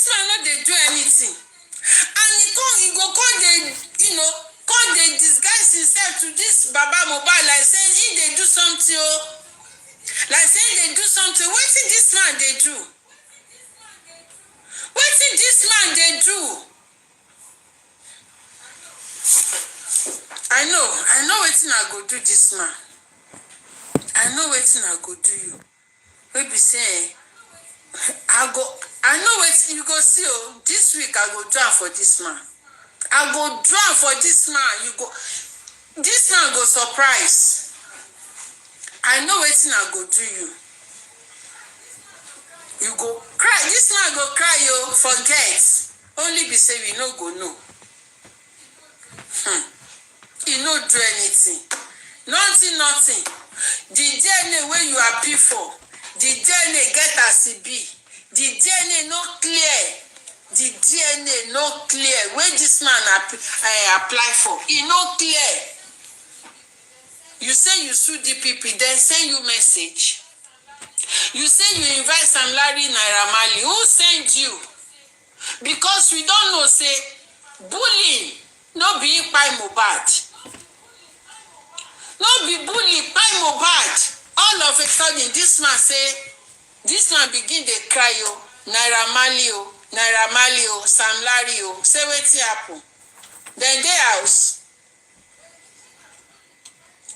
man no dey do anything. And he go call the, call the disguise himself to this Baba Mohbad like saying he dey do something, oh. Like saying they do something. Wetin this man dey do? Wetin this man dey do? I know wetin I go do this man. I know wetin I go do you. We be saying, I know wetin you go see, oh, this week I go do am for this man. I go do am for this man. This man go surprise. I know wetin I go do you. You go cry. This man go cry, yo. Forget. Only be say we no go know. He no do anything. Nothing. The DNA wey you appeal for, the DNA get as e be. The DNA no clear. The DNA no clear. Where this man apply for, e no clear. You say you sue DPP, then send you message. You say you invite Sam Larry Naira Marley. Who send you? Because we don't know, say, bullying, no be by Mohbad. No be bullying by Mohbad. All of a sudden, this man begin to cry, oh, Naira Marley, oh, Sam Larry, oh. Say wetin happen. Then they house.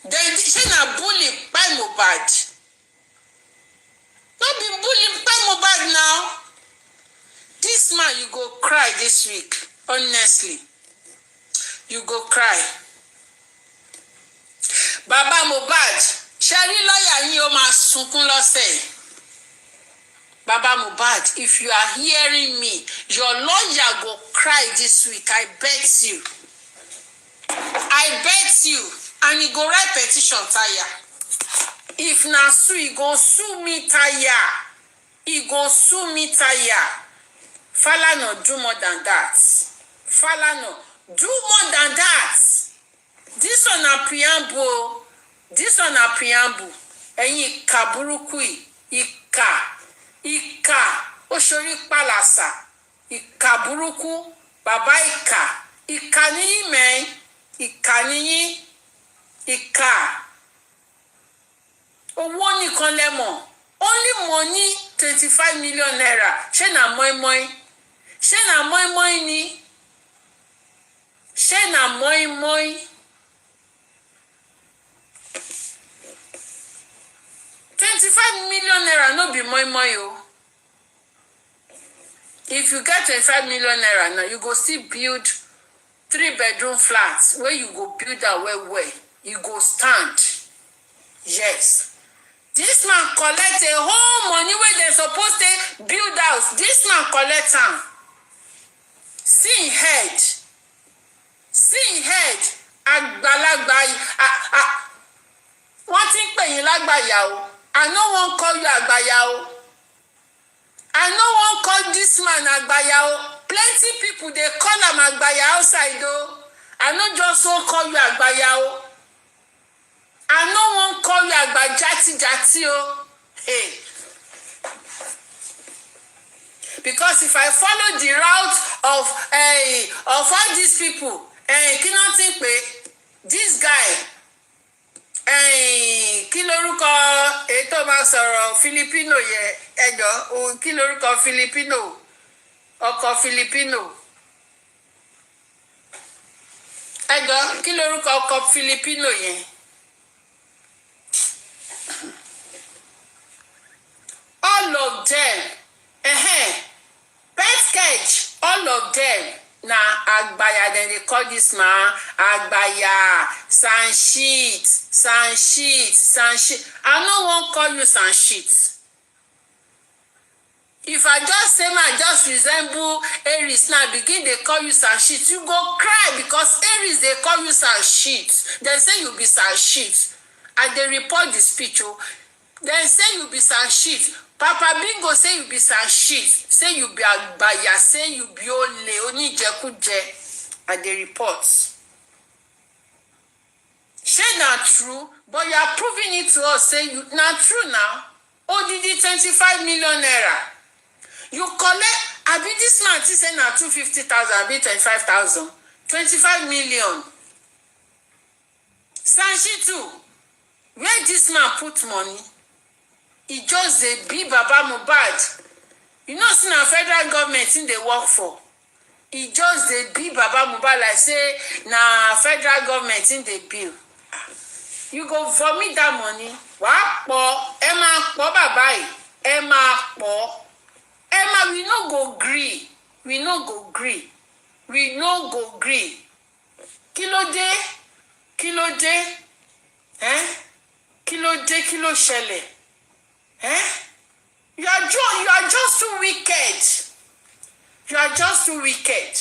Then she na bully by Mohbad. Not be bullying by Mohbad now. This man, you go cry this week. Honestly. You go cry. Baba Mohbad, Sherry lawyer yin o ma sunkún lọ́sẹ̀. Baba Mohbad, if you are hearing me, your lawyer go cry this week. I bet you. And he go write petition tire. If na sue, he go sue me tire. Falana do more than that. This one a preamble. Ẹ̀yin ìkà burúkú yìí, ìkà, oṣorí pàlàsà, ìkà burúkú, bàbá ìkà níyìn mẹ́rin, ìkà níyìn. Ìkà owó nìkan lẹ́mọ̀, only money 25 million naira. Ṣé na mọ́ínmọ́ín ni? Ṣé na mọ́ínmọ́ín? 25 million naira no be mọ́ínmọ́ín o. If you get 25 million naira now, you go still build 3-bedroom flats where you go build am well. You go stand. Yes. This man collect a whole money where they supposed to build house. This man collect am. See head. Àgbàlagbà. Wọ́n ti ń pè yín lágbàyà o. I no wan call you àgbàyà o. I no wan call this man àgbàyà o. Plenty people dey call am àgbàyà outside o. I no just wan call you àgbàyà o. I no wan call you àgbàjátijàti o. Hey. Because if I follow the route of all these people, kí ló ti pè this guy, kí lórúkọ ètò máa sọ̀rọ̀ Filipino yẹn, ẹjọ́ kí lórúkọ Filipino, ọkọ Filipino, ẹjọ́ kí lórúkọ ọkọ Filipino yẹn. All of them, Petsketch, all of them, na Agbaya, then they call this man Agbaya, Sanshit. I no wan call you Sanshit. If I just say I just resemble Aries now, begin they call you Sanshit, you go cry because Aries they call you Sanshit. They say you be Sanshit. And they report the speech. They say you be Sanshit. Papa Bingo say you be Sanshit. Say you be Agbaya. Say you be Ole. Onijekuje. And they report. Say not true, but you are proving it to us. Say you not true now. ODD 25 million naira. You collect. Abi this man ti say na 250,000 abi 25,000, 25 million. Sanshitu, where this man put money? He just dey be Baba Mohbad. You know, see na federal government in dey work for. He just dey be Baba Mohbad like say na federal government in dey bill. You go vomit that money. Wàá pọ̀, ẹ máa pọ̀ bàbá yìí, ẹ máa pọ̀. Emma, we no go gree. We no go gree. We no go gree. Kí ló dé? Kí ló dé? Kí ló dé? Kí ló ṣẹlẹ̀? You are just too wicked. You are just too wicked.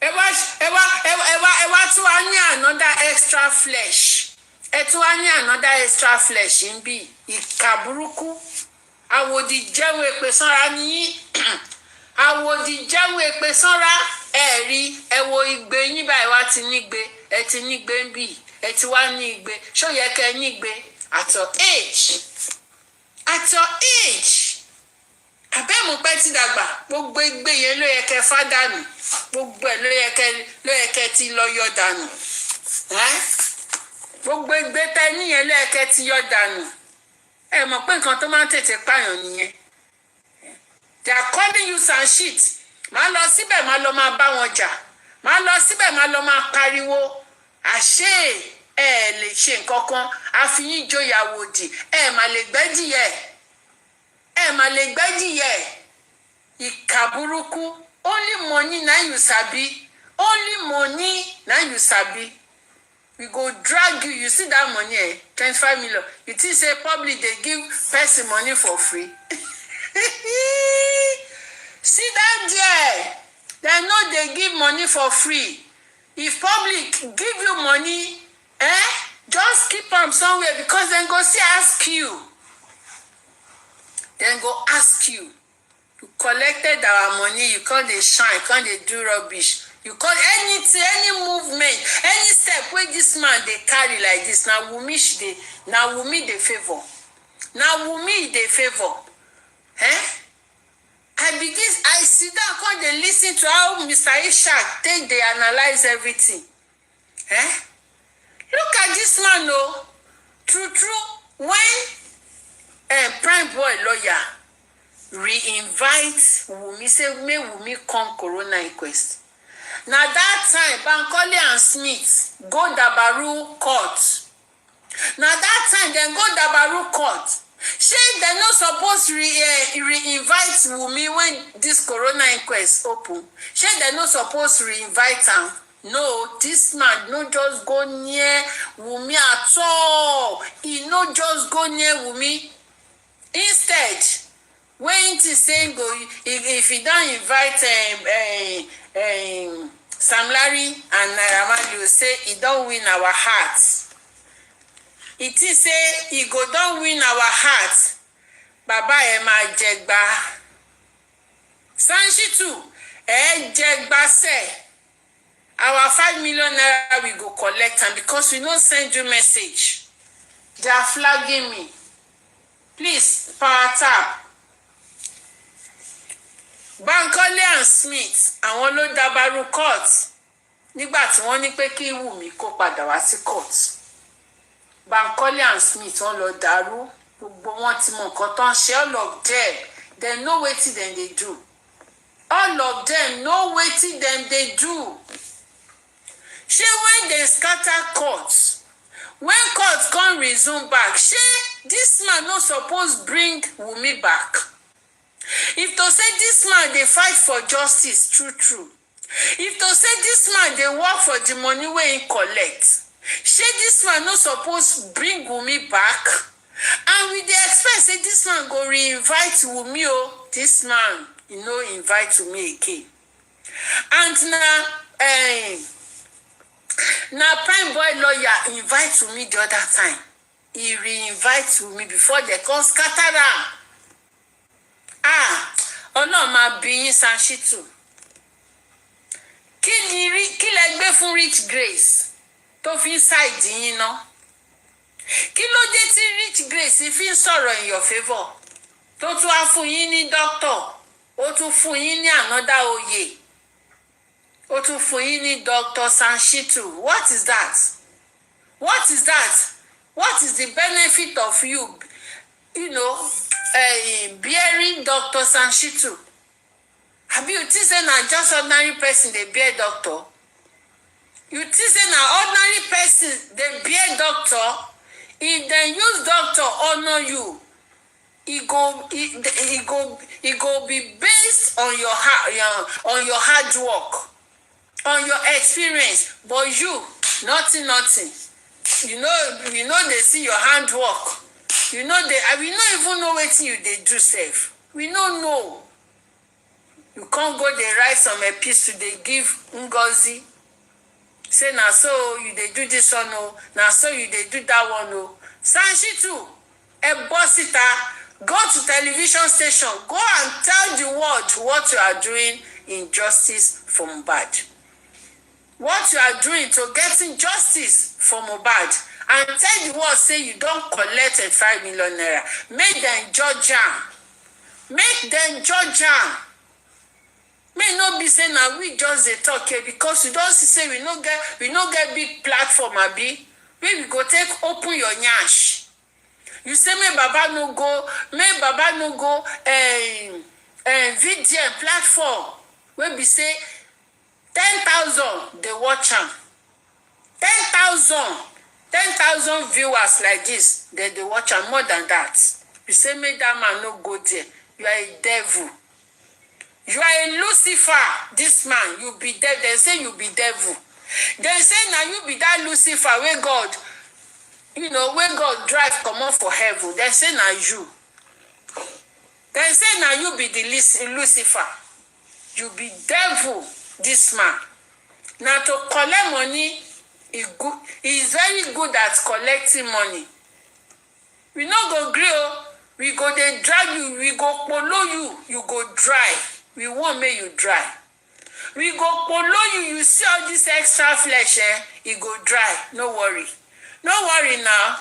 Ẹ wá tún wá ní another extra flesh. Ẹ tún wá ní another extra flesh ń bí ìkà burúkú. Àwòdì jẹun èpè sanra ní àwòdì jẹun èpè sanra rí ẹ wo igbe yín báyìí wá ti nígbe ẹ ti nígbe ń bì ẹ ti wá ní igbe ṣó yẹ kẹ́ nígbe at your age abẹ́mu pẹ́ ti dàgbà gbogbo igbe yẹn ló yẹ kẹ́ fádànù gbogbo ẹ̀ ló yẹ kẹ́ ti lọ yọ dànù gbogbo igbe tẹ́ níyẹn ló yẹ kẹ́ ti yọ dànù. Ẹ mọ̀ pé nǹkan tó máa ń tètè pààyàn nìyẹn. They are calling you and shit. Máa lọ síbẹ̀ máa lọ máa bá wọn jà. Máa lọ síbẹ̀ máa lọ máa pariwo. Àṣé ẹ lè ṣe nǹkan kan. Àfihàn ìjòyàwó òdì. Ẹ mà lè gbẹ́dìyẹ. Ìkà burúkú. Only money na you sabi. Only money na you sabi. We go drag you. You see that money, 25 million. You think say public they give person money for free? See that there? They know they give money for free. If public give you money, just keep them somewhere because then go see ask you. Then go ask you. You collected our money. You can't dey shine. Can't dey do rubbish. You call anything, any movement, any step where this man they carry like this. Now Wummi they favor. Now Wummi they favor. I sit down, come they listen to how Mr. Ishak take they analyze everything. Look at this man, no. True. When prime boy lawyer re-invite Wummi, say may Wummi come corona inquest. Now that time, Bankole and Smith go Dabaru court. Now that time, then go Dabaru court. Shey they no suppose re-invite Wummi when this corona inquest open. Shey they no suppose re-invite am. No, this man no just go near Wummi at all. He no just go near Wummi. Instead, when he say go, if he don't invite Sam Larry and Naira Marley, say he don't win our hearts. It is say he go don't win our hearts. Baba máa jẹgba. Sanshitu jẹgba say. Our 5 million naira we go collect am because we no send you message. They are flagging me. Please power tap. Bankole and Smith àwọn ló Dabaru court nígbà tí wọ́n ní pé kí Wùmí kó padà wá sí court. Bankole and Smith wọ́n lọ dàrú gbogbo wọn tí mọ nǹkan tó ń ṣe all of them they know wetin dem dey do. All of them know wetin dem dey do. Shey when dem scatter court, when court come resume back, shey this man no suppose bring Wùmí back. If to say this man dey fight for justice true, if to say this man dey work for the money wey he collect, shey this man no suppose bring Wùmí back? And we dey expect say this man go re-invite Wùmí o. This man he no invite Wùmí again. And na prime boy lawyer invite Wùmí the other time. He re-invite Wùmí before they come scatter am. Ọlọ́run máa bí yín Sanshitu. Kí lẹ gbé fún Rich Grace tó fi ń ṣàìdí yín ná? Kí ló dé tí Rich Grace fi ń sọ̀rọ̀ in your favour tó tún wá fún yín ní doctor? ó tún fún yín ní another oyè, ó tún fún yín ní Dr. Sanshitu. What is that? What is that? What is the benefit of you, bearing Dr. Sanshitu? Abi you think say na just ordinary person dey bear doctor? You think say na ordinary person dey bear doctor? If dem use doctor honor you, e go be based on your hard work, on your experience. But you, nothing. You know they see your handwork. We no even know wetin you dey do sef. We no know. You can't go dey write some epistle dey give Ngozi. Say na so you dey do this one o, na so you dey do that one o. Sanshitu, bọ́ síta, go to television station, go and tell the world what you are doing in justice for Mohbad. What you are doing to getting justice for Mohbad, and tell the world say you don collect 5 million naira. Make dem judge am. Make dem judge am. May no be say na we just dey talk here because you don see say we no get big platform abi. Wey we go take open your nyash. You say make Baba no go VDM platform wey be say 10,000 dey watch am. 10,000 viewers like this, they watch am, more than that. You say make that man no go there. You are a devil. You are a Lucifer. This man, you be devil. They say you be devil. They say now you be that Lucifer where God, when God drive comot for heaven. They say now you. They say now you be the Lucifer. You be devil, this man. Now to collect money, he is very good at collecting money. We no go gree o. We go dey drag you. We go follow you. You go dry. We won't make you dry. We go follow you. You see all this extra flesh, it go dry. No worry. No worry now.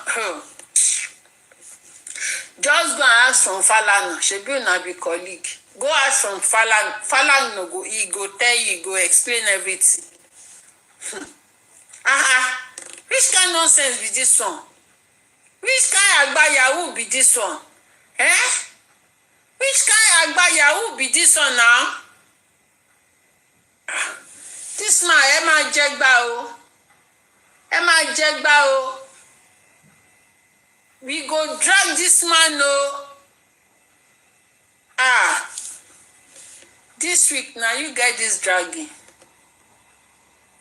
Just go and ask from Falana. Shebi una be colleague. Go ask from Falana. Falana no go. He go tell you. He go explain everything. Which kind of nonsense be this one? Which kind agba yahoo be this one? Which kind agba yahoo be this one now? This man, ẹ máa jẹgba o. We go drag this man o. This week now you get this dragging.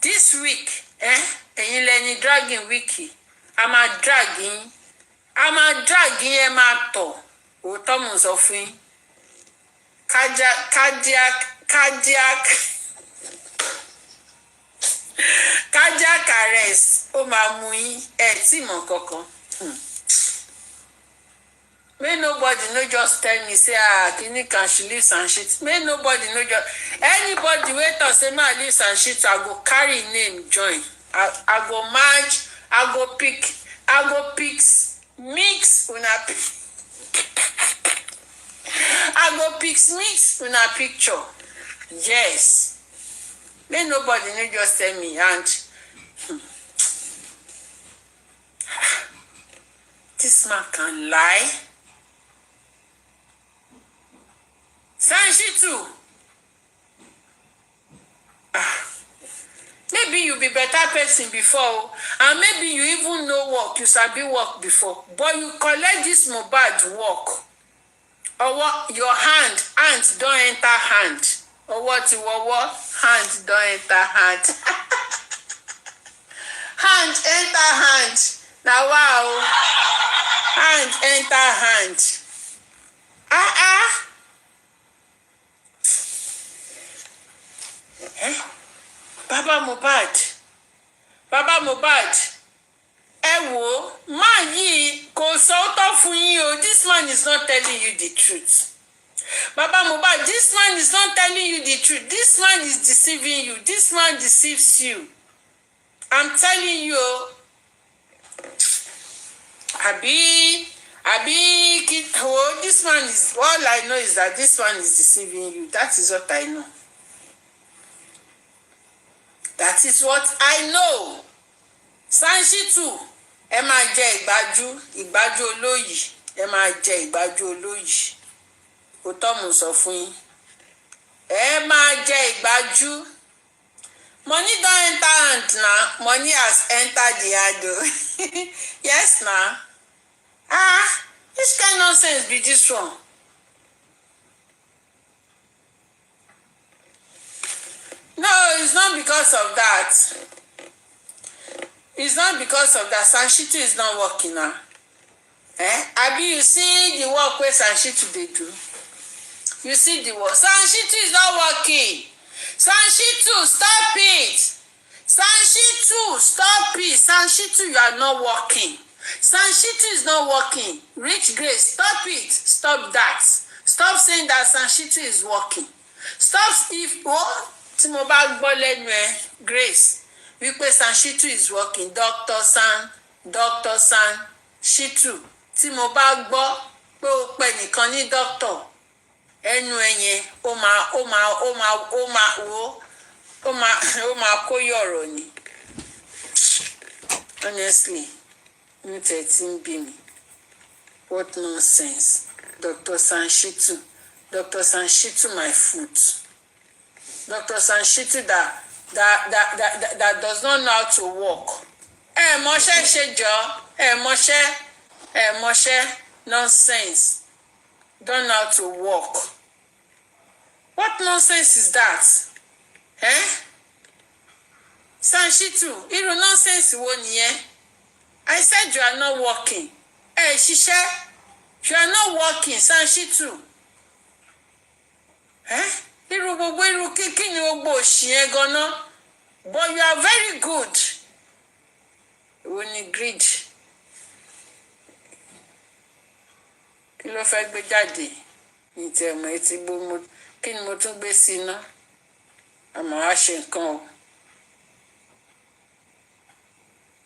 This week, ẹ̀yin lẹni dragging wiki. I'm a dragging ẹ máa tọ̀. Òótọ́ mò ń sọ fún yín. Cardiac arrest. Ó máa mú yín. Tí mọ̀ kankan. May nobody no just tell me say kini can she leave Sanshitu. May nobody no just anybody wey talk say ma leave Sanshitu, I go carry name join. I go match, I go pick mix una I go mix una picture. Yes. May nobody no just tell me and this man can lie. Sanshitu. Maybe you be better person before, and maybe you even know work, you sabi work before, but you collect this Mohbad work. Or what your hand don't enter hand. Or what hand don't enter hand. Hand enter hand. Now wow. Hand enter hand. Baba Mohbad. Wo, man yìí kò sọ́tọ̀ fún yín o. This man is not telling you the truth. Baba Mohbad, this man is not telling you the truth. This man is deceiving you. This man deceives you. I'm telling you. Oh, this man is, all I know is that this one is deceiving you. That is what I know. That is what I know. Sanshitu, ẹ máa jẹ ìgbájú olóyì, ẹ máa jẹ ìgbájú olóyì. Òótọ́ mo sọ fún yín. Ẹ máa jẹ ìgbájú. Money don enter hand now. Money has entered the hand. Yes, now. Which kind of nonsense be this one? No, it's not because of that. It's not because of that. Sanshitu is not working now. Abi, you see the work where Sanshitu they do? You see the work. Sanshitu is not working. Sanshitu, stop it. Sanshitu, stop it. Sanshitu, you are not working. Sanshitu is not working. Rich Grace, stop it. Stop that. Stop saying that Sanshitu is working. Stop if what? Tí mo bá gbọ́ lẹ́nu ẹ, Grace, wípé Sanshitu is working. Dr. Shitu. Tí mo bá gbọ́ pé ó pè nìkan ní doctor. Ẹnu ẹ̀yẹn ó máa kó yọ̀rọ̀ ni. Honestly, mi tẹ̀ tí ń bí mi. What nonsense. Dr. Sanshitu, my foot. Dr. Sanshitu that does not know how to walk. Mọṣẹ́ ṣe jọ. Mọṣẹ́ nonsense. Don't know how to walk. What nonsense is that? Sanshitu, irú nonsense wo nìyẹn? I said you are not working. Ṣiṣẹ́, you are not working, Sanshitu. Irú kíkí ni gbogbo òṣì yẹn gan-an. But you are very good. Wo ni greed? Kí ló fẹ́ gbé jáde? Ní ti ẹ̀mọ́ etí gbogbo kí ni mo tún gbé sí iná? Àmọ́ á ṣe nǹkan o.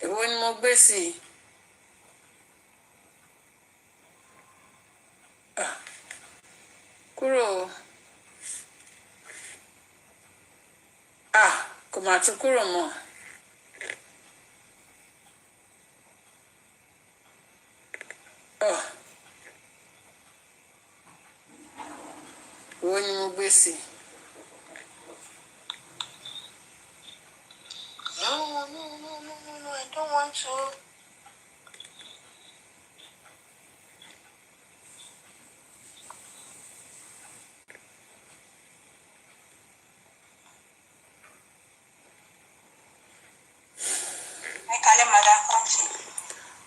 Èwo ni mo gbé sí? Kúrò. Kò máa tún kúrò mọ́. Èwo ni mo gbé sí? No, I don't want to.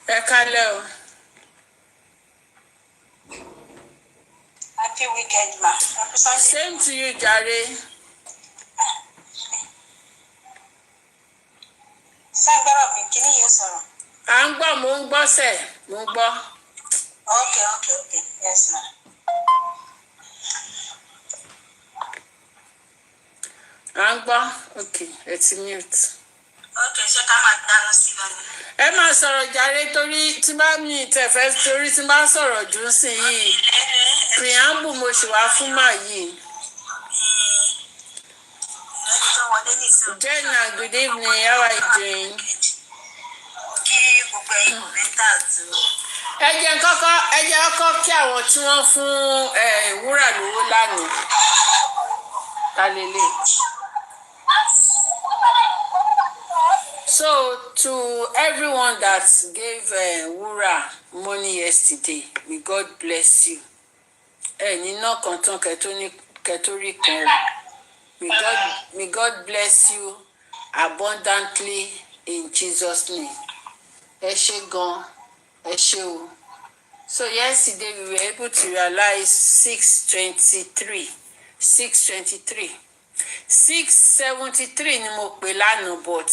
Ẹ kálẹ́ o. Happy weekend, ma. Happy Sunday. Same to you, jàre. Sangbara mi, kí ni yóò sọ̀rọ̀? À ń gbọ́, mo ń gbọ́ sẹ̀, mo ń gbọ́. Okay. Yes, ma. À ń gbọ́, okay, ẹ ti mute. Okay, ṣé ká máa dáná sí lọ́nà? Ẹ máa sọ̀rọ̀ jàre torí tí bá mi tẹ̀fẹ́ torí tí bá sọ̀rọ̀ jù sí yìí. Preamble mo ṣì wá fún màá yìí. Jenna, good evening. How are you doing? Ẹ jẹ́ kọ́kọ́ kí àwọn tí wọ́n fún Wúrà lówó lánàá. Ta lélẹ̀. So to everyone that gave Wúrà money yesterday, may God bless you. Nínú kan tán kẹtórí kan. May God bless you abundantly in Jesus' name. Ẹ ṣé gan, ẹ ṣé o. So yesterday we were able to realize 623. 673 ni mo pè lánàá, but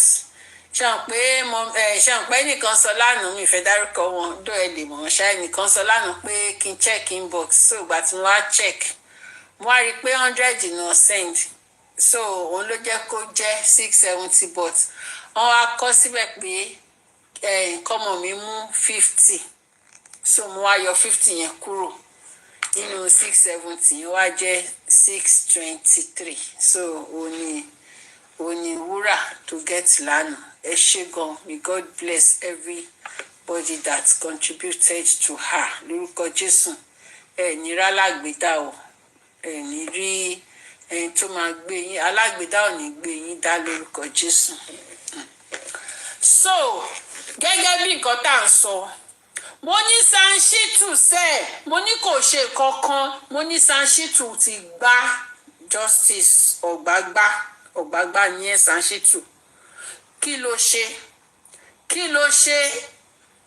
ṣàǹpẹ́ nìkan sọ lánàá, mi fẹ́ dárúkọ wọn dó ẹ lè mọ̀ ṣáà nìkan sọ lánàá pé kí n check inbox. So ìgbà tí mo wá check mo wá rí i pé 100 náà send. So òun ló jẹ́ kó jẹ́ 670, but wọ́n wá kọ síbẹ̀ pé kọ́mọ mi mú 50. so mo wá yọ 50 yẹn kúrò nínú 670 yẹn wá jẹ́ 623 so òní wúrà to get lánàá. Ẹ ṣé gan, may God bless everybody that contributed to her lórúkọ Jésù. Ẹ ní rálágbèdá o, ẹ ní rí ẹni tó máa gbé yín, alágbèdá ò ní gbé yín dá lórúkọ Jésù. So gẹ́gẹ́ bí nǹkan tá à ń sọ, mo ní Sanṣítù sẹ́ẹ̀, mo ní kò ṣe kankan, mo ní Sanṣítù ti gbá justice ọ̀gbágbá ní ẹ̀ Sanṣítù. Kí ló ṣe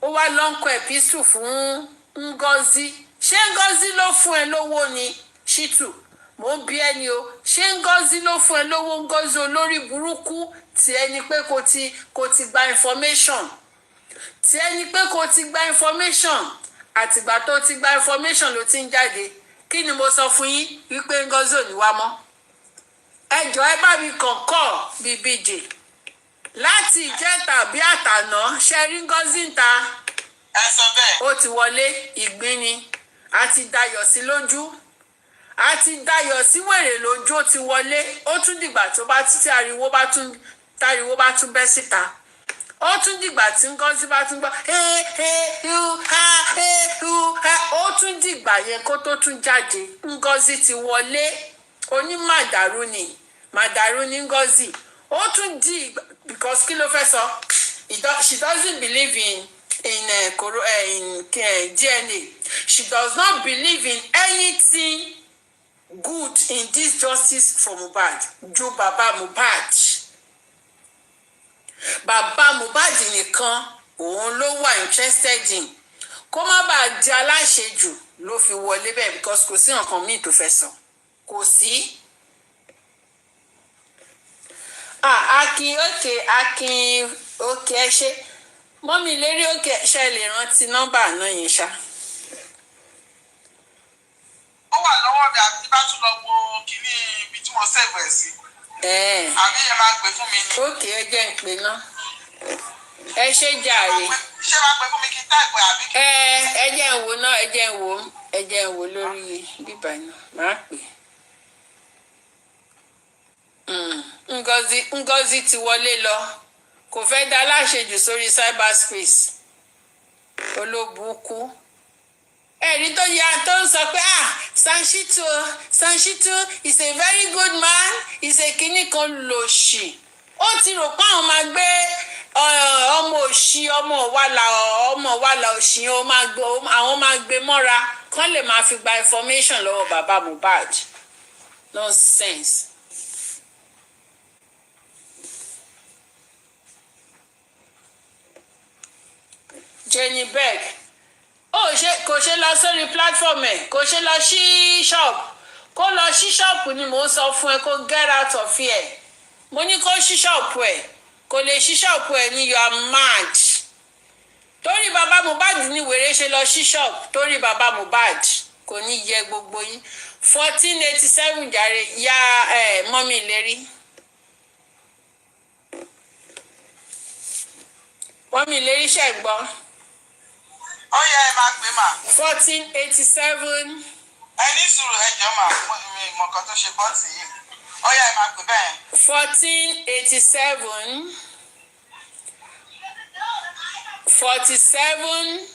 ó wá lọ́nkọ̀ ẹ̀písù fún Ngozi. Ṣé Ngozi ló fún ẹ lówó ni Ṣítù? Mo ń bi ẹni o, ṣé Ngozi ló fún ẹ lówó? Ngozi olórí burúkú tí ẹni pé kò ti gba information, tí ẹni pé kò ti gba information, àtìgbà tó ti gba information ló ti ń jáde. Kí ni mo sọ fún yín wípé Ngozi ò ní wá mọ́? Ẹ jọ̀ọ́ ẹ bá mi kọ̀ọ̀kọ̀ BBJ láti ìjẹta bí àtàná ṣe rí Ngozi ń ta. Ẹ sọ bẹ́ẹ̀. Ó ti wọlé ìgbín ni, a ti dayọ̀ sí lójú, a ti dayọ̀ sí wèrè lójú, ó ti wọlé. Ó tún dìgbà tó bá tí ariwo bá tún bẹ́ síta. Ó tún dìgbà tí Ngozi bá tún gbọ́ ó tún dìgbà yẹn kó tó tún jáde. Ngozi ti wọlé, onímàdàrú ni Ngozi. Ó tún di because kí ló fẹ́ sọ? She doesn't believe in DNA. She does not believe in anything good in this justice for Mohbad. Ju bàbá Mohbad nìkan òun ló wà interested in. Kó má bàa di aláṣejù ló fi wọlé bẹ́ẹ̀ because kò sí nǹkan míì tó fẹ́ sọ. Kò sí. Akin òkè ẹ ṣe. Mọ́mì lérí òkè ṣe lè rántí nọ́mbà náà yẹn ṣá. Ó wà lọ́wọ́ mi àti bá tún lọ wo kíní ibi tí mo sẹ́gbẹ̀ẹ́ sí. Àbí ẹ máa pè fún mi ni. Òkè ẹ jẹ́ ń pè náà. Ẹ ṣe jàre. Ṣé máa pè fún mi kí n táìpù àbí kí? Ẹ jẹ́ ń wò náà, ẹ jẹ́ ń wò lórí bíbá náà. Màá pè. Ngozi ti wọlé lọ. Kò fẹ́ dá láṣejù sórí cyberspace. Olóbùkú. Ẹ̀rí tó ń sọ pé Sanṣítù is a very good man, is a kíní kan lòṣì. Ó ti rò pé àwọn máa gbé ọmọ òṣì ọmọ wàlà òṣì àwọn máa gbé mọ́ra kán lè máa fi gba information lọ́wọ́ bàbá Mohbad. Nonsense. Jenny Beck kò ṣe lọ sórí platform ẹ̀, kò ṣe lọ sí shop, kó lọ sí shop ni mò ń sọ fún ẹ, kó get out of here. Mo ní kó sí shop ẹ̀, kò lè sí shop ẹ̀ ní you are mad. Torí bàbá Mohbad ní wèrè ṣe lọ sí shop, torí bàbá Mohbad kò ní yẹ gbogbo yín. 1487 jàre ya mọ́mì lérí. Mọ́mì lérí ṣẹ̀gbọ́n. Ó yẹ ẹ máa pè mà. 1487. Ẹ ní sùúrù ẹjọ́ mà, mi mọ̀ nǹkan tó ṣe bọ́ọ̀tì yìí. Ó yẹ ẹ máa pè bẹ́ẹ̀. 1487. 47.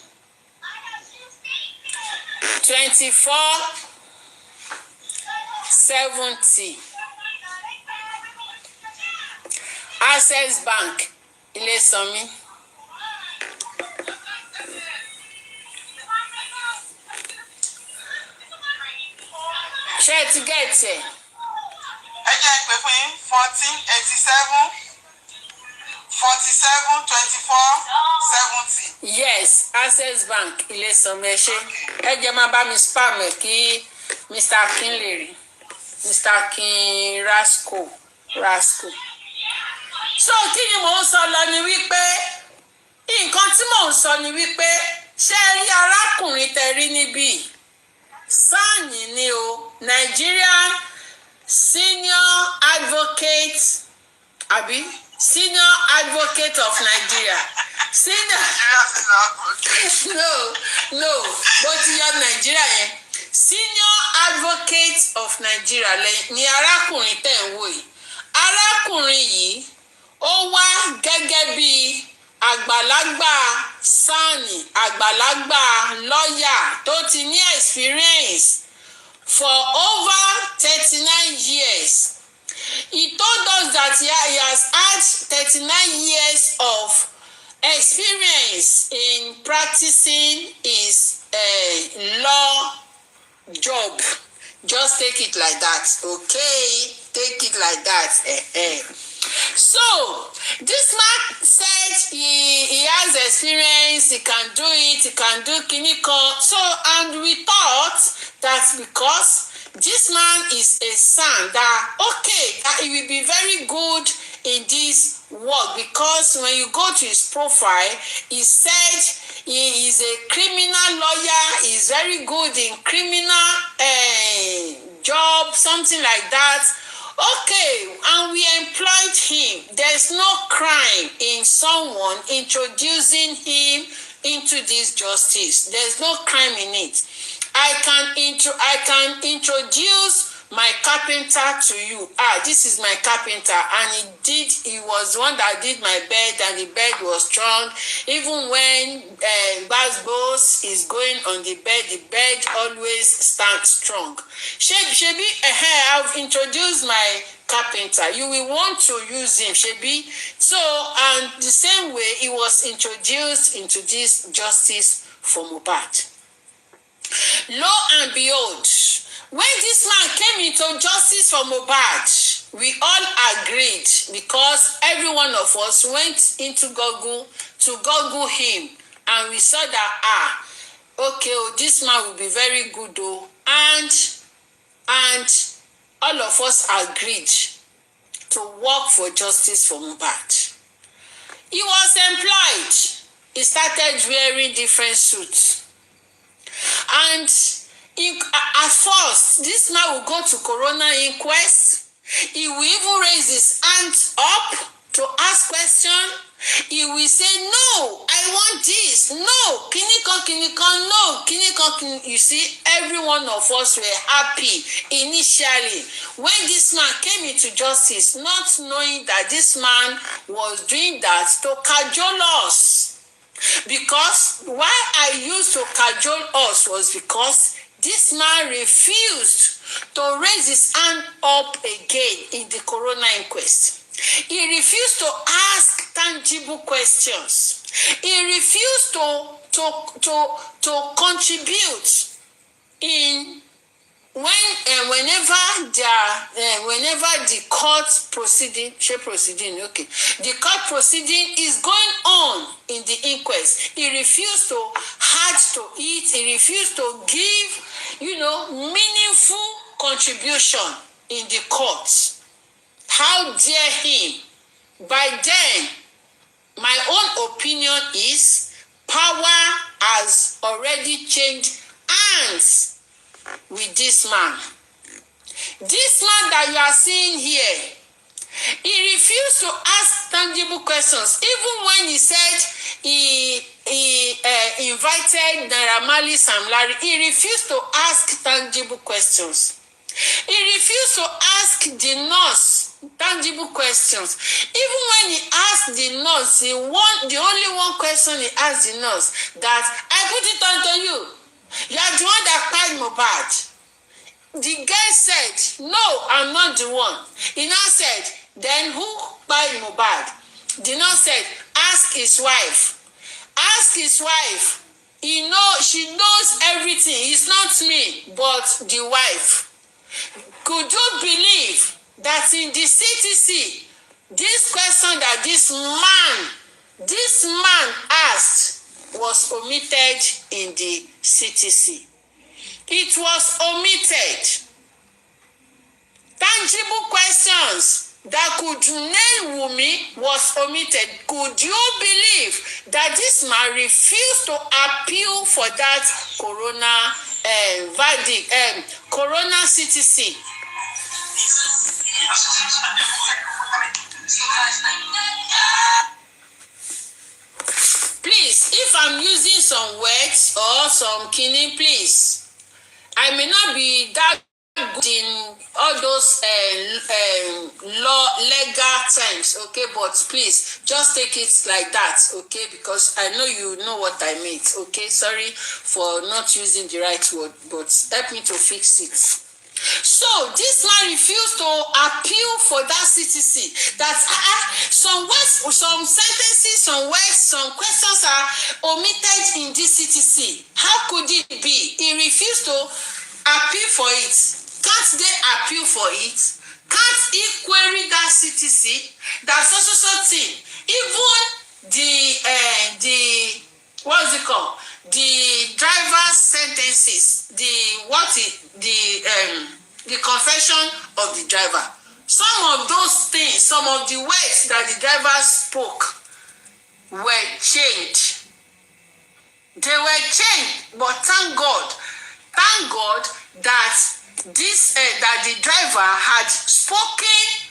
24. 70. Access Bank Ilé Sanmi. Ṣé ẹ ti gẹ̀ẹ́tì ẹ̀? Ẹ jẹ́ ìpè fún yín 1487 47 24 70. Yes, Access Bank Ilé Sanmi ẹ ṣé. Ẹ jẹ́ máa bá mi spam ẹ̀ kí Mr. Akin lè rí. Mr. Akin Rasco. So kí ni mò ń sọ lọ ni wípé nǹkan tí mò ń sọ ni wípé ṣé ẹ rí arákùnrin tẹ rí níbí sáàyìn ni o, Nigerian Senior Advocate of Nigeria, No, but your Nigeria, senior advocate of Nigeria ni arákùnrin tẹ́ ń wò yìí. Arákùnrin yìí ó wá gẹ́gẹ́ bí àgbàlagbà sani, àgbàlagbà lọ́yà tó ti ní experience for over 39 years. He told us that he has had 39 years of experience in practicing his law job. Just take it like that, okay? Take it like that. So this man said he has experience, he can do it, he can do kiniko. So, and we thought that because this man is a son, that okay, that he will be very good in this work, because when you go to his profile, he said he is a criminal lawyer, he's very good in criminal job, something like that. Okay, and we employed him. There's no crime in someone introducing him into this justice. There's no crime in it. I can introduce my carpenter to you. This is my carpenter, and he was the one that did my bed, and the bed was strong. Even when Boss is going on the bed always stands strong. Shebi, I've introduced my carpenter. You will want to use him, Shebi. So, and the same way he was introduced into this justice for Mohbad. Lo and behold, when this man came into justice for Mohbad, we all agreed, because every one of us went into Google to Google him, and we saw that okay, this man will be very good, and all of us agreed to work for justice for Mohbad. He was employed. He started wearing different suits. And at first, this man will go to coroner inquest. He will even raise his hands up to ask questions. He will say, no, I want this. No, kinikon, no, kinikon. You see, every one of us were happy initially when this man came into justice, not knowing that this man was doing that to cajole us. Because why I used to cajole us was because this man refused to raise his hand up again in the coroner inquest. He refused to ask tangible questions. He refused to contribute in whenever the court proceeding, the court proceeding is going on in the inquest. He refused to add to it. He refused to give, meaningful contribution in the court. How dare him? By then, my own opinion is power has already changed hands with this man. This man that you are seeing here, he refused to ask tangible questions. Even when he said he invited Naira Marley, Sam Larry, he refused to ask tangible questions. He refused to ask the nurse tangible questions. Even when he asked the nurse, the only one question he asked the nurse, that I put it onto you. You are the one that cried Mohbad. The guy said, no, I'm not the one. He now said, then who cried Mohbad? The nurse said, ask his wife. Ask his wife. She knows everything. It's not me, but the wife. Could you believe that in the CTC, this question that this man asked was omitted in the CTC? It was omitted. Tangible questions that could nail Wummi was omitted. Could you believe that this man refused to appeal for that corona verdict, corona CTC? I'm using some words or some kini, please. I may not be that good in all those legal terms, okay? But please, just take it like that, okay? Because I know you know what I meant, okay? Sorry for not using the right word, but help me to fix it. So this man refused to appeal for that CTC. That some words, some sentences, some words, some questions are omitted in this CTC. How could it be? He refused to appeal for it. Can't they appeal for it? Can't he query that CTC? That's also thing. Even the what's it called? The driver's sentences, the confession of the driver. Some of those things, some of the words that the driver spoke were changed. They were changed, but thank God that this that the driver had spoken,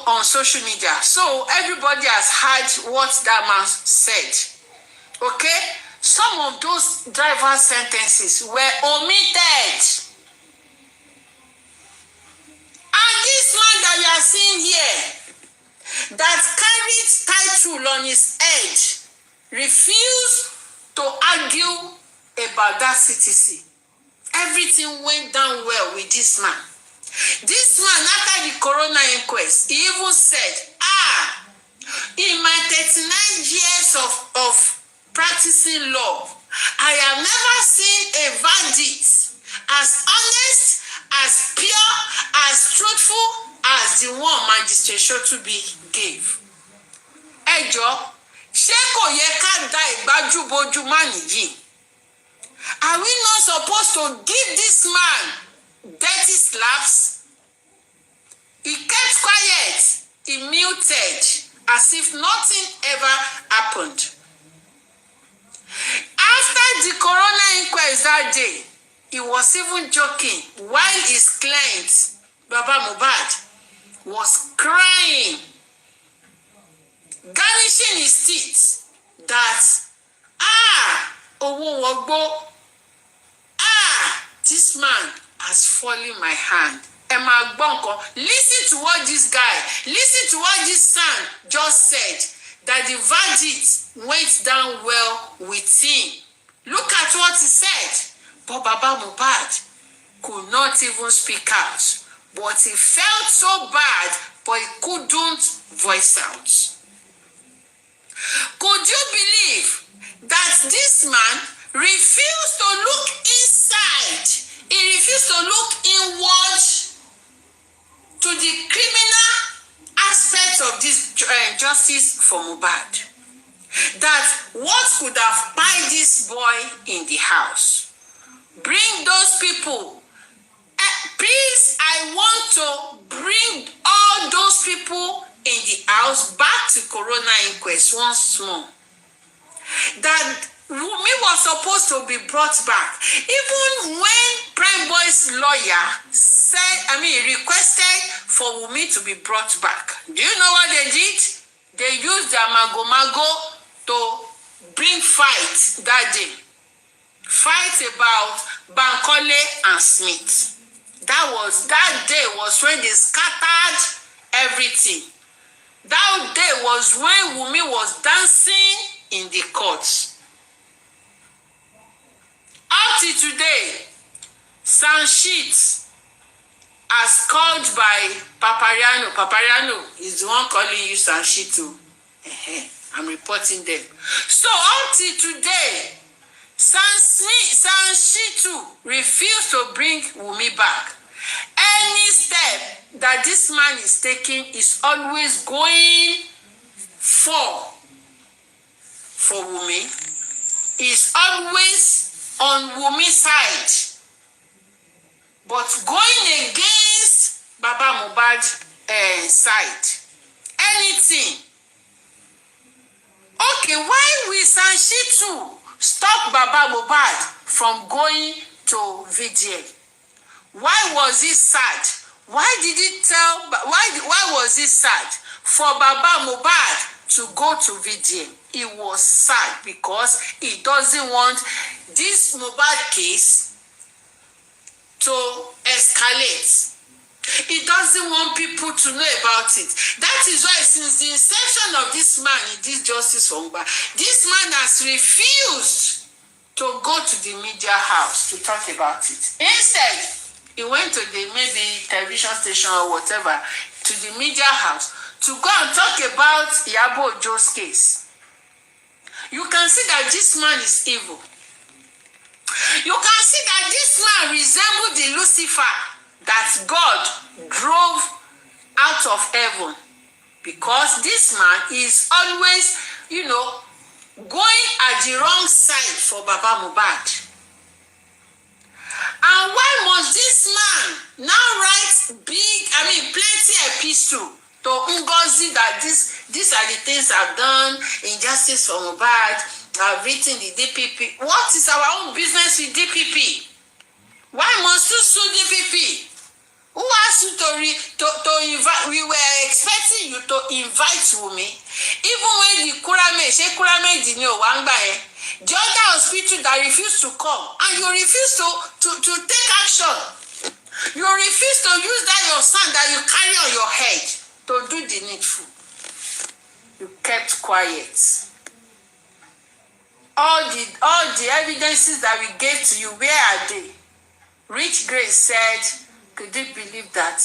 on social media. So everybody has heard what that man said. Okay? Some of those driver sentences were omitted. And this man that you are seeing here, that carried title on his head, refused to argue about that CTC. Everything went down well with this man. This man, after the corona inquest, he even said, in my 39 years of practicing law, I have never seen a verdict as honest, as pure, as truthful as the one Magistrate Sotubi gave. Ẹjọ́, ṣé kò yẹ ká dá ìgbájú bojú man yìí? Are we not supposed to give this man dirty slaps? He kept quiet, he muted, as if nothing ever happened. After the corona inquest that day, he was even joking while his client, Baba Mohbad, was crying, garnishing his teeth that, Owo Wogbo, this man has fallen my hand. Emma Bonko, listen to what this son just said, that the verdict went down well with him. Look at what he said. But Baba Mohbad could not even speak out. But he felt so bad, but he couldn't voice out. Could you believe that this man refused to look inside? He refused to look inward to the criminal aspect of this justice for Mohbad. That what could have piled this boy in the house? Bring those people. Please, I want to bring all those people in the house back to Corona inquest once more. That Wummi was supposed to be brought back. Even when Prime Boy's lawyer requested for Wummi to be brought back. Do you know what they did? They used their mago to bring fight that day. Fight about Bankole and Smith. That day was when they scattered everything. That day was when Wummi was dancing in the courts. Up to today, Sanshit, as called by Papariano is the one calling you Sanshito. I'm reporting them. So up to today, Sanshitu refused to bring Wummi back. Any step that this man is taking is always going for Wummi. Is always on Wummi's side, but going against Baba Mohbad's side. Anything. Okay, why will Sanshitu stop Baba Mohbad from going to VDM? Why was he sad? Why was he sad for Baba Mohbad to go to VDM? he was sad because he doesn't want this Mohbad case to escalate. He doesn't want people to know about it. That is why since the inception of this man in this justice for Mohbad, this man has refused to go to the media house to talk about it. Instead, he went to the maybe television station or whatever, to the media house to go and talk about Iyabo Ojo's case. You can see that this man is evil. You can see that this man resembles the Lucifer that God drove out of heaven, because this man is always, going at the wrong side for Baba Mohbad. And why must this man now write plenty epistle to Ngozi that these are the things I've done in justice for Mohbad? I've written the DPP. What is our own business with DPP? Why must you sue DPP? Who asked you to invite? We were expecting you to invite Wummi. Even when the Kurame Dinyo Wangbaye, the other hospital that refused to come, and you refuse to take action. You refuse to use that your son that you carry on your head to do the needful. You kept quiet. All the evidences that we gave to you, where are they? Rich Grace said, could you believe that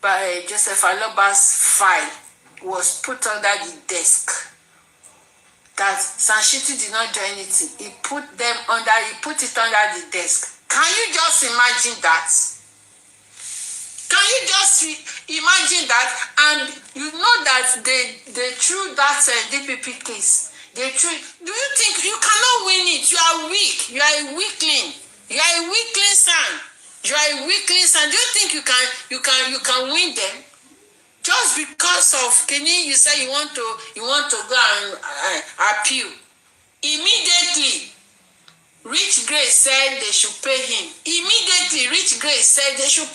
by Joseph Aloba's file was put under the desk? That Sanshiti did not do anything. He put it under the desk. Can you just imagine that? Can you just imagine that? And you know that they threw that DPP case. Do you think you cannot win it? You are weak. You are a weakling. You are a weakling son. You are a weakling son. Do you think you can win them? Just because of Kenny, you say you want to go and appeal. Immediately, Rich Grace said they should pay him. Immediately, Rich Grace said they should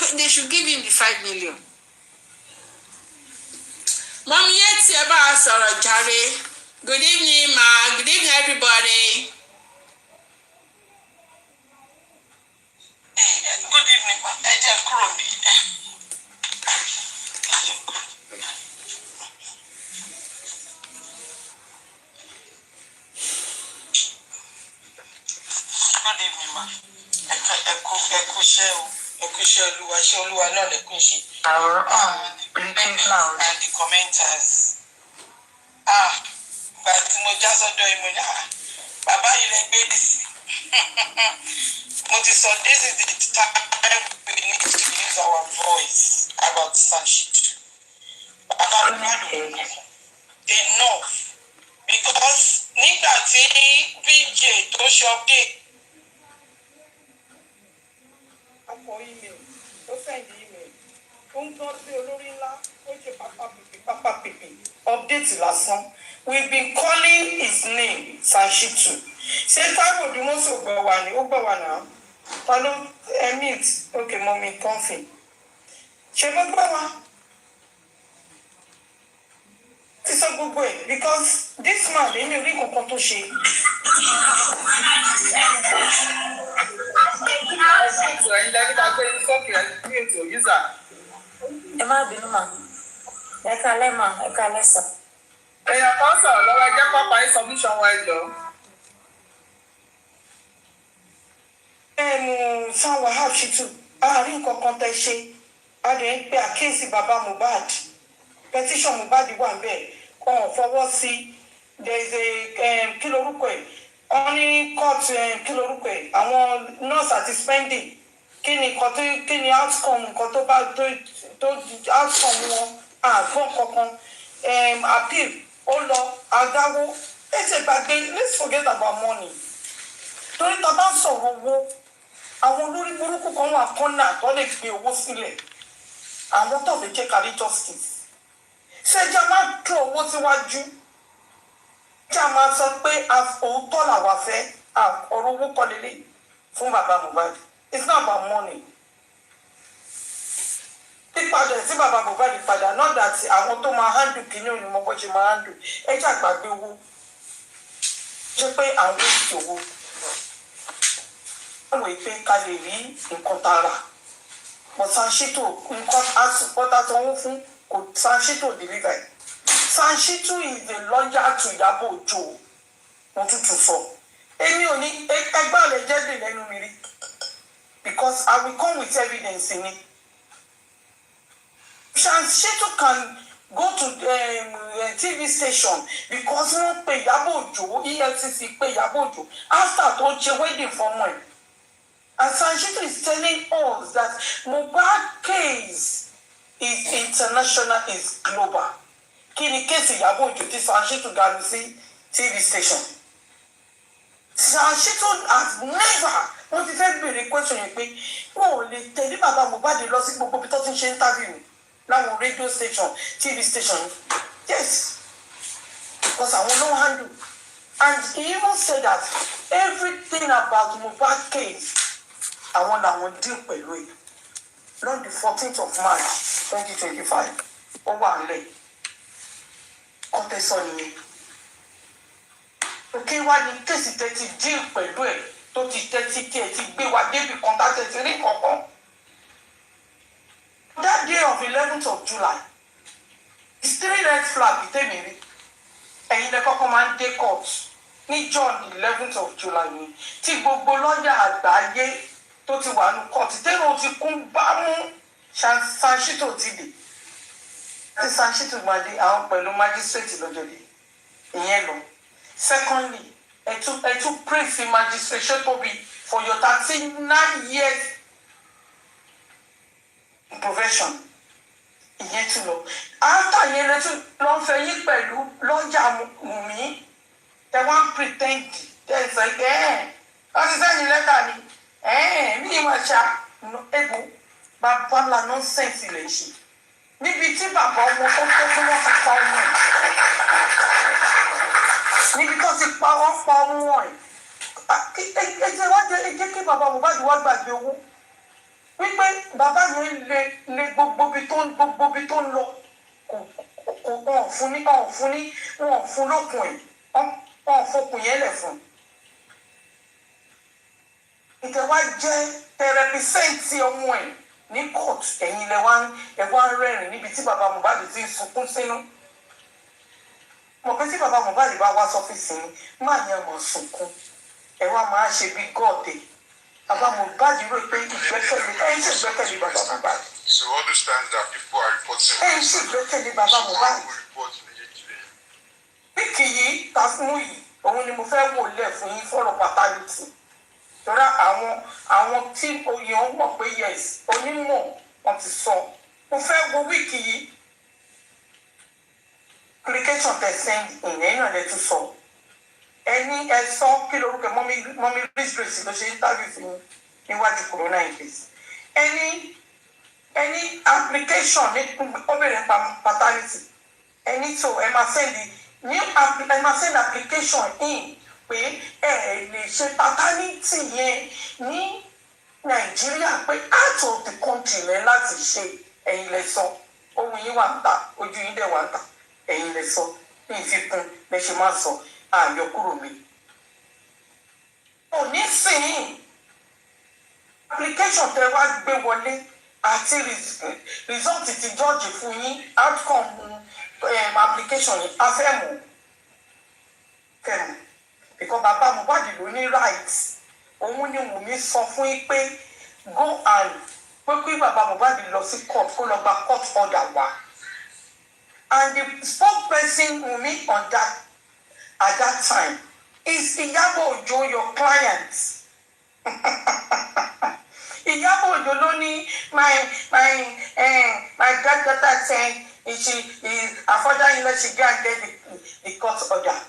give him the 5 million. Mommy, yeti eba sọ̀rọ̀ jàre. Good evening, ma. Good evening, everybody. Good evening, ma. Ẹ jẹ́ kúrò ní. Good evening, ma. Ẹ kú iṣẹ́ Olúwa, iṣẹ́ Olúwa náà lẹ kú ṣe. And the commenters. But mo já sọ́dọ̀ ìmọ̀ ní bàbá yìí lẹ gbé dì sí. Mo ti sọ, this is the time we need to use our voice about Sanshiti. Enough. Because nígbà tí BJ tó ṣe update. Ọkọ̀ email, ó send email. Ó ń tọ́ sí olórí ńlá, ó ṣe pápá pèpè. Update lásán. We've been calling his name Sanshiti. Ṣé Táíwò Dúmọ́sì gbọ́ wa ni? Ó gbọ́ wa náà. Ta ló emit? Okay, mommy, comfy. Ṣé ló gbọ́ wa? Ti sọ gbogbo ẹ̀ because this man èmi ò rí kankan tó ṣe. Ẹ má bínú mà. Ẹ kálẹ́ mà, ẹ kálẹ́ sà. Èèyàn kan sọ̀rọ̀ lọ́wọ́ ẹjẹ́ pápá yín submission wọn ẹjọ́. Fún Wahab Shitu, àárín kankan tẹ ṣe, a lè ń pe àkíyèsí bàbá Mohbad. Petition Mohbad wà bẹ́ẹ̀, kàn fọwọ́ sí. There is a kí lorúkọ ẹ̀, wọ́n ní court kí lorúkọ ẹ̀, àwọn nurse àti spending. Kí ni outcome nǹkan tó bá tó outcome wọn àgbọ̀n kankan. Appeal ó lọ adáwó. Let's forget about money. Torí ta bá sọ̀rọ̀ owó, àwọn olórí burúkú kan wà kọ́nà tó lè gbé owó sílẹ̀. Àwọn tó lè jẹ́ kárí justice. Ṣé jẹ́ máa tó owó síwájú? Jẹ́ máa sọ pé òótọ́ làwa fẹ́, ọ̀rọ̀ owó kọ́ lélẹ̀ fún bàbá Mohbad. It's not about money. Pípadà sí bàbá Mohbad padà, not that àwọn tó máa handle kìíní òní mọ bó ṣe máa handle. Ẹ jẹ́ àgbàgbé owó. ṣe pé àwọn ìṣòwò àwọn ìpè ká lè rí nǹkan tààrà but Sanshito nǹkan àsopọ̀tà tó ń fún kò Sanshito deliver. Sanshito is the lawyer to Ìyábọ̀ Òjó mo tútù sọ èmi ò ní ẹgbẹ́ ọ̀lẹ́ jẹ́dẹ̀ lẹ́nu mi rí because I will come with evidence in it. Sanshito can go to TV station because wọ́n pe Ìyábọ̀ Òjó EFCC pe Ìyábọ̀ Òjó after tó ṣe wedding for money. And Sanshito is telling us that Mohbad case is international, is global. Kí ni case Ìyábọ̀ Òjó tí Sanshito dànù sí TV station? Sanshito has never wọ́n ti fẹ́ bèrè question yẹn pé wọ́n ò lè tẹ̀lé bàbá Mohbad lọ sí gbogbo ibi tó ti ń ṣe interview láwọn radio station, TV station. Yes, because àwọn ló handle. And he even said that everything about Mohbad case àwọn làwọn deal pẹ̀lú ẹ̀. On the 14th of March 2025 ó wà nílẹ̀ kọ́tẹ́sọ nìyẹn. Òkè wá ní kéèsì tẹ́tí deal pẹ̀lú ẹ̀ tó ti tẹ́tí kí ẹ ti gbé wa débi kan tá tẹ́tí rí kankan. That day of 11th of July is 3 red flag tèmi rí. Ẹ̀yin lẹ kọ́kọ́ máa ń dé court ní John 11th of July ni tí gbogbo lọ́yà àgbáyé tó ti wà ní court tẹ́lẹ̀ ó ti kún bámú Sanshito ti dé. Tí Sanshito máa dé àwọn pẹ̀lú magistrate lọ́jọ́ dé ìyẹn lọ. Secondly, ẹ tún praise the magistrate Ṣótóbi for your 39 years profession. Ìyẹn tún lọ. After yẹn lẹ tún lọ fẹ́ yín pẹ̀lú lọ́jà Wùmí. Ẹ wá ń pretend tẹ́ ẹ sọ pé wọ́n ti sẹ́yìn lẹ́tà ni. Mi ìwà ṣá egbò bàbá ńlá nọ́ńsẹ̀nsì lè ṣe. Níbi tí bàbá ọmọ tó tó tí wọ́n ti pa ọmọ ẹ̀. Níbi tó ti pa wọ́n pa ọmọ ẹ̀. Ẹ jẹ́ kí bàbá Mohbad wá gbàgbé owó. Wípé bàbá yẹn lè gbogbo ibi tó ń lọ kò wọ́n fún lókun ẹ̀ wọ́n fokùn yẹn lẹ̀ fún. Ìtẹ̀wá jẹ́ tẹrẹpísẹ́ǹtì ọmọ ẹ̀ ní court ẹ̀yin lẹ wá ń rẹ́rìn níbi tí bàbá Mohbad ti sunkún sínú. Mo pé tí bàbá Mohbad bá wá sọ́fíìsì mi máa yẹn mọ̀ sunkún ẹ wá máa ṣe bí gọ́ọ̀dẹ̀. Bàbá Mohbad rò pé ìgbẹ́kẹ̀lé ẹ̀yin sì gbẹ́kẹ̀lé bàbá Mohbad. So understand that people are reporting. Ẹ̀yin sì gbẹ́kẹ̀lé bàbá Mohbad. Bíkì yìí ta fún yìí òun ni mo fẹ́ wò lẹ̀ fún yín fọ́rọ̀ pátálítì. Tọ́lá àwọn tí oyè ń mọ̀ pé yes onímọ̀ wọn ti sọ. Mo fẹ́ wo wíìkì yìí. Application tẹ̀ send ìyẹn náà lẹ tún sọ. Ẹni ẹ sọ kí lorúkọ mọ́mí Rich Grace ló ṣe interview fún yín níwájú corona case. Ẹni application ní obìnrin paternity. Ẹni tó ẹ máa send application in pé ẹ lè ṣe paternity yẹn ní Nàìjíríà pé out of the country lẹ láti ṣe ẹ̀yin lẹ sọ ohun yín wà ń ta ojú yín dẹ̀ wà ń ta ẹ̀yin lẹ sọ ní ìfikún lẹ ṣe máa sọ àyọkúrò mi. Òní sìn application tẹ wá gbé wọlé àti result ti judge fún yín outcome application yìí afẹ́mù fẹ́mù because bàbá Mohbad ló ní right òun ni Wùmí sọ fún yín pé go and pé kí bàbá Mohbad lọ sí court kó lọ gba court order wá and the spokesperson Wùmí on that at that time is Ìyábọ̀ Òjó your client. Ìyábọ̀ Òjó ló ní my granddaughter said her father-in-law should go and get the court order.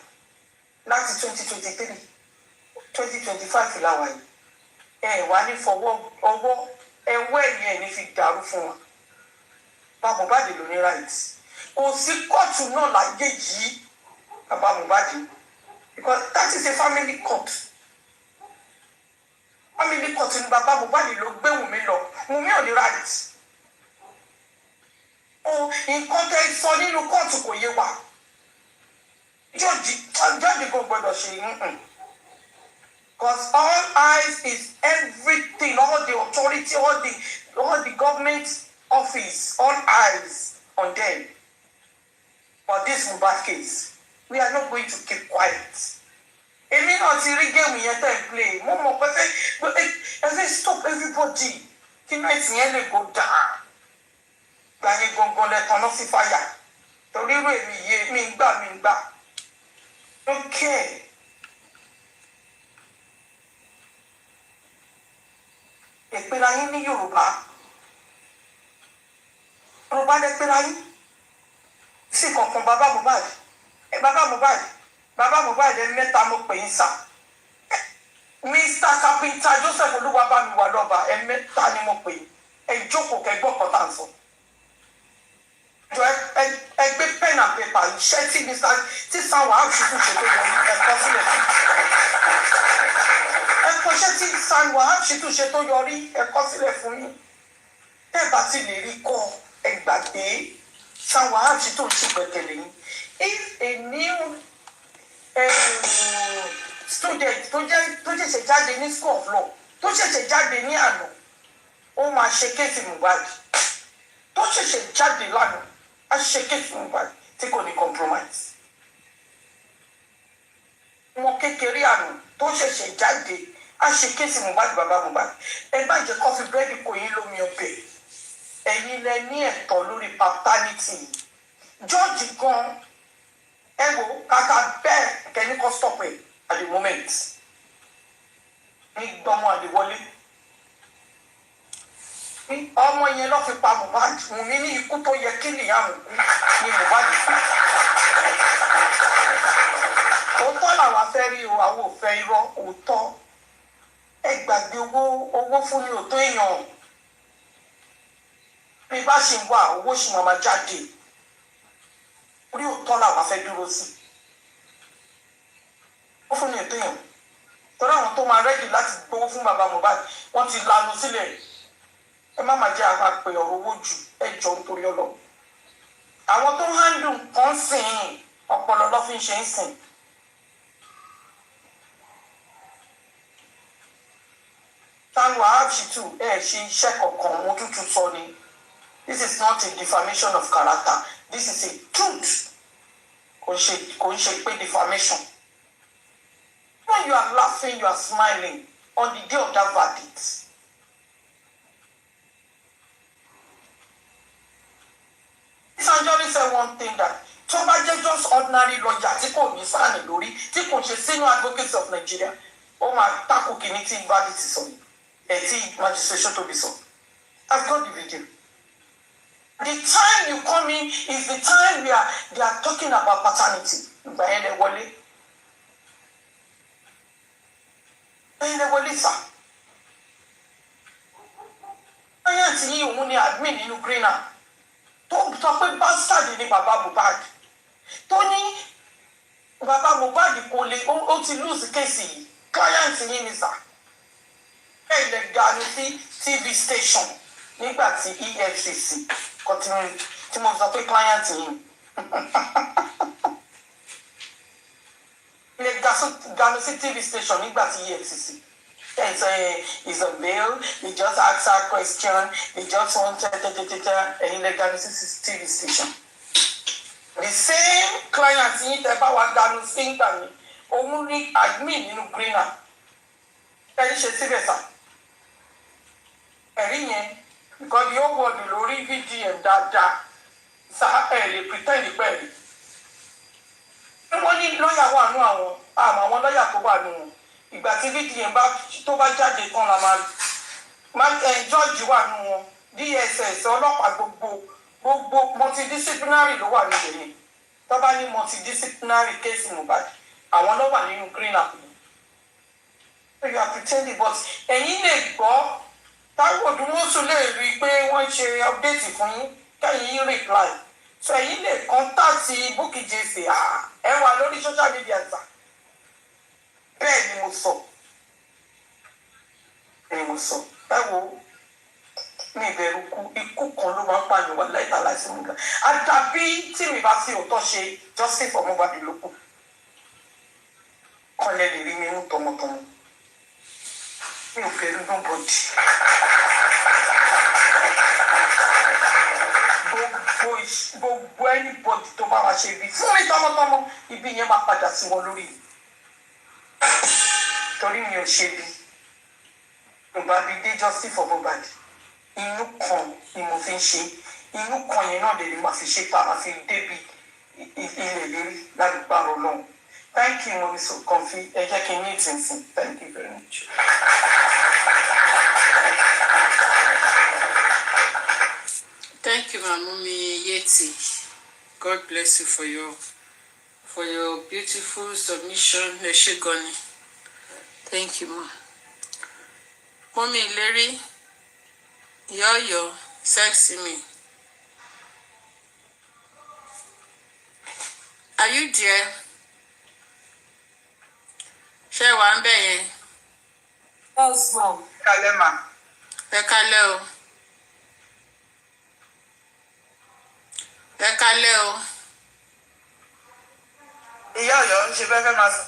Láti 2023 2025 làwọn yìí wà ní fọwọ́ ọwọ́ ẹwọ́ ẹ̀yìn ẹ̀ ní fi dàrú fún wọn. Bàbá Mohbad ló ní right. Kò sí kóòtù náà láyé yìí bàbá Mohbad because that is a family court. Family court ni bàbá Mohbad ló gbé Wùmí lọ. Wùmí ò ní right. Nǹkan tẹ́ sọ nínú kóòtù kò yé wa. Judge go gbọ́dọ̀ ṣe because all eyes is everything, all the authority, all the government office, all eyes on them. For this Mohbad case, we are not going to keep quiet. Èmi náà ti rí game yẹn tẹ́ play. Mo mọ̀ pé ẹ stop everybody. Kí náà ìsìn yẹn lè go down. Gbàyẹn gangan lẹ́tàn náà sí fàyà. Torí rò èmi yé mi ń gbà. Okay. Èpèrè ayé ní Yorùbá. Yorùbá lè pèrè ayé. Sí kankan bàbá Mohbad. Bàbá Mohbad ẹ mẹ́ta mo pè ń sà. Mr. Carpenter Joseph Olúwabámiwà lọ́ba ẹ mẹ́ta ni mo pè. Ẹ jókòó kẹgbọ́ kan tá ń sọ. Ẹ gbé pen and paper iṣẹ́ tí Sanwó Àṣìkò ṣe tó yọ ẹ̀kọ́ sílẹ̀ fún. Ẹ̀kọ́ iṣẹ́ tí Sanwó Àṣìkò ṣe tó yọrí ẹ̀kọ́ sílẹ̀ fún yín. Tẹ́ bá ti lè rí kọ́ ẹ gbàgbé Sanwó Àṣìkò ṣe gbẹ̀kẹ̀lé yín. If a new student tó ṣẹ̀ṣẹ̀ jáde ní school of law tó ṣẹ̀ṣẹ̀ jáde ní àná ó máa ṣe kéèsì Mohbad tó ṣẹ̀ṣẹ̀ jáde lánàá á ṣe kéèsì Mohbad tí kò ní compromise. Ọmọ kékeré àná tó ṣẹ̀ṣẹ̀ jáde á ṣe kéèsì Mohbad bàbá Mohbad. Ẹ má jẹ́ kó fi búrẹ́dì kò yín lómi ọbẹ̀. Ẹ̀yin lẹ ní ẹ̀tọ́ lórí paternity. George gan ẹ wo kàkà bẹ́ẹ̀ kẹ́ni kọ́ stop ẹ̀ at the moment. Ní gbọ́mọ àdìwọlé. Ọmọ yẹn lọ fi pa Mohbad Wùmí ní ikú tó yẹ kí nìyàwó ní Mohbad fún. Òótọ́ làwọn afẹ́ rí o àwọn ò fẹ́ irọ́ òótọ́. Ẹ gbàgbé owó fún ní òótọ́ èèyàn. Bí bá ṣe ń wá owó ṣì máa jáde. Orí òótọ́ làwọn afẹ́ dúró sí. Ó fún ní òótọ́ èèyàn. Torí àwọn tó máa rẹ́dì láti gbowó fún bàbá Mohbad wọ́n ti lanu sílẹ̀. Ẹ má máa jẹ́ àwọn àpè ọ̀rọ̀ owó jù ẹ jọ nítorí ọlọ́. Àwọn tó ń handle nǹkan sìn ọpọlọ lọ́ fi ń ṣe ń sìn. Sanwó Àṣìtù ẹ ṣe iṣẹ́ kankan mo tútù sọ ni. This is not a defamation of character. This is a truth. Kò ń ṣe pé defamation. When you are laughing, you are smiling on the day of that verdict. Sanjori said one thing that tó bá jẹ́ just ordinary lawyer tí kò ní sáànì lórí tí kò ṣe senior advocates of Nigeria ó máa tako kìíní tí verdict sọ tí magistration tó bí sọ. I've got the video. The time you come in is the time they are talking about paternity. Ìgbà yẹn lẹ wọlé. Ẹ̀yin lẹ wọlé sà. Ẹ̀yin àti yín òun ni admin nínú Greener. Tó sọ pé bastard ni bàbá Mohbad. Tó ní bàbá Mohbad kò lè ó ti lose case yìí. Client yín ni sà. Ẹ lè ganu sí TV station nígbà tí EFCC continue tí mo sọ pé client yín. Lè ganu sí TV station nígbà tí EFCC. It's a bail. They just ask her question. They just want and they ganu sí TV station. The same client yín tẹ́ bá wa ganu sí nígbà mi. Òun ní admin nínú Greener. Ẹni ṣe síbẹ̀ sà. Ẹ̀rí yẹn because yóò wọ̀dù lórí VDM dáadáa. Sá ẹ̀ lè pretend pẹ̀lú. Wọ́n ní lọ́ọ̀yà wà nú àwọn lọ́ọ̀yà tó wà nú wọn. Ìgbà tí VDM tó bá jáde tán la máa jọ́ọ̀jì wà nú wọn. DSS ọlọ́pàá gbogbo multidisciplinary ló wà níbẹ̀ yẹn. Tó bá ní multidisciplinary case Mohbad àwọn ló wà nínú Greener. You are pretending but ẹ̀yin lè gbọ́ táwọn òdùmọ̀sù lè rí i pé wọ́n ṣe update fún yín kẹ́yìn reply. So ẹ̀yin lè contact Bukky Jesse ẹ wà lórí social media sà. Bẹ́ẹ̀ ni mo sọ. Ẹ wo mi ìbẹ̀rù ikú kan ló máa ń pààyàn wà láìta láìsí mú gan. Àdàbí tí mi bá fi òótọ́ ṣe justice for Mohbad lókù. kan lè rí mi mú tọmọtọmọ mi ò bẹ̀rù nobody gbogbo anybody tó bá wá ṣe ibi fún mi tọmọtọmọ ibi yẹn máa padà sí wọn lórí torí mi ò ṣe bí mo bá bí dé justice for Mohbad inú kan ni mo fi ń ṣe inú kan yẹn náà lè ní máa fi ṣe pa máa fi débi ilé lérí lágbára Ọlọ́run. Thank you, Mommy So Comfy. Ẹ jẹ́ kí n ní ìtìǹsìn. Thank you very much. Thank you, my mommy Yeti. God bless you for your beautiful submission. Neshigoni. Thank you, ma. Mommy Larry, yo, sexy me. Are you there? Ṣé wà ń bẹ̀ yẹn? Yes, ma'am. Kálẹ̀ mà. Ẹ kálẹ́ o. Ẹ kálẹ́ o. Ìyá Ọ̀yọ́ ń ṣe fẹ́fẹ́ máa sọ.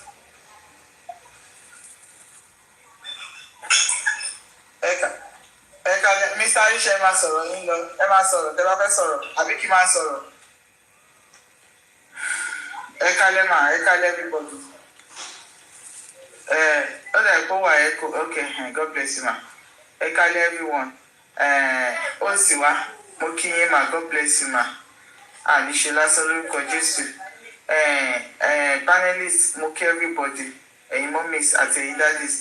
Ẹ kálẹ̀ Mr. Aisha ẹ máa sọ̀rọ̀ yín lọ. Ẹ máa sọ̀rọ̀ tẹ́ bá fẹ́ sọ̀rọ̀ àbí kí máa sọ̀rọ̀. Ẹ kálẹ̀ mà, ẹ kálẹ̀ everybody. Okay, God bless you, ma. Ẹ kálẹ̀ everyone. Ó sì wá, mo kí yín ma, God bless you, ma. Àníṣe lásán lórúkọ Jésù. Panelists, mo kí everybody. Ẹ̀yin mummies àti ẹ̀yin daddies.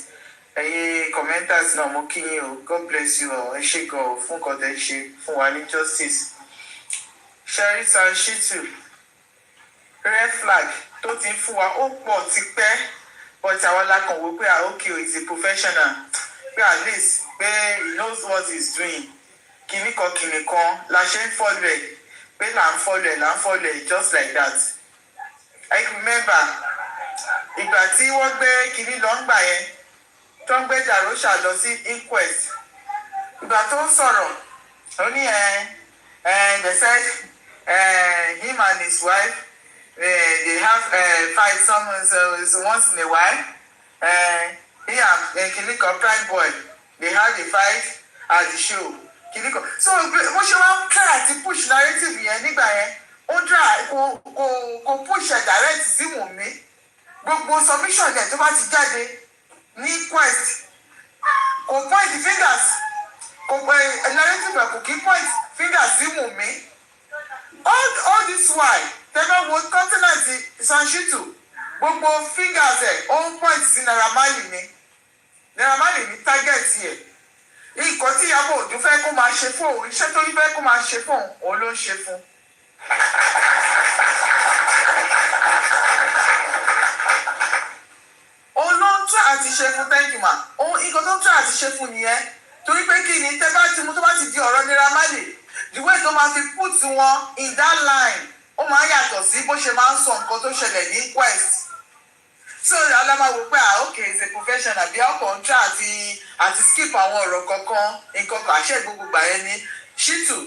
Ẹ̀yin commenters náà, mo kí yín o. God bless you all. Ẹ ṣé gan o fún nǹkan tẹ́ ṣe fún wa ní justice. Sherry Sanshitu, red flag tó ti fún wa ó pọ̀ tipẹ́. But àwọn alákan wò pé okay, he's a professional. Pé at least pé he knows what he's doing. Kìnìkan la ṣe ń follow ẹ̀. Pé là ń follow ẹ̀ just like that. I remember ìgbà tí wọ́n gbé kìnì lọ ń gbà yẹn tó ń gbé Darosha lọ sí inquest. Ìgbà tó ń sọ̀rọ̀ ó ní they said him and his wife they have fight once in a while. He and Kiniko Prime Boy, they had a fight at the show. Kiniko. So wọ́n ṣe wá try àti push narrative yẹn nígbà yẹn. Ó try kò push ẹ̀ direct sí Wùnmí. Gbogbo submission yẹn tó bá ti jáde ní quest. Kò point fingers. Narrative ẹ̀ kò kí point fingers sí Wùnmí. All this while tẹ́lẹ̀ wo continent Sanshitu gbogbo fingers ẹ̀ ó point sí Naira Marley ní target yẹ nǹkan tí Ìyábọ̀ Òjó fẹ́ kó máa ṣe fún òun iṣẹ́ tó yí fẹ́ kó máa ṣe fún òun ló ń ṣe fún. Òun ló ń tún àti ṣe fún thank you ma òun nǹkan tó ń tún àti ṣe fún nìyẹn torí pé kí ni tẹ́ bá ti mú tó bá ti di ọ̀rọ̀ Naira Marley the way tó máa fi put wọn in that line ó máa yàtọ̀ sí bó ṣe máa ń sọ nǹkan tó ṣẹlẹ̀ ní quest. So alama wò pé okay is a professional bí ọkọ̀ ń tra àti skip àwọn ọ̀rọ̀ kankan nǹkan kan àṣẹ gbogbo gbà yẹn ní Shitu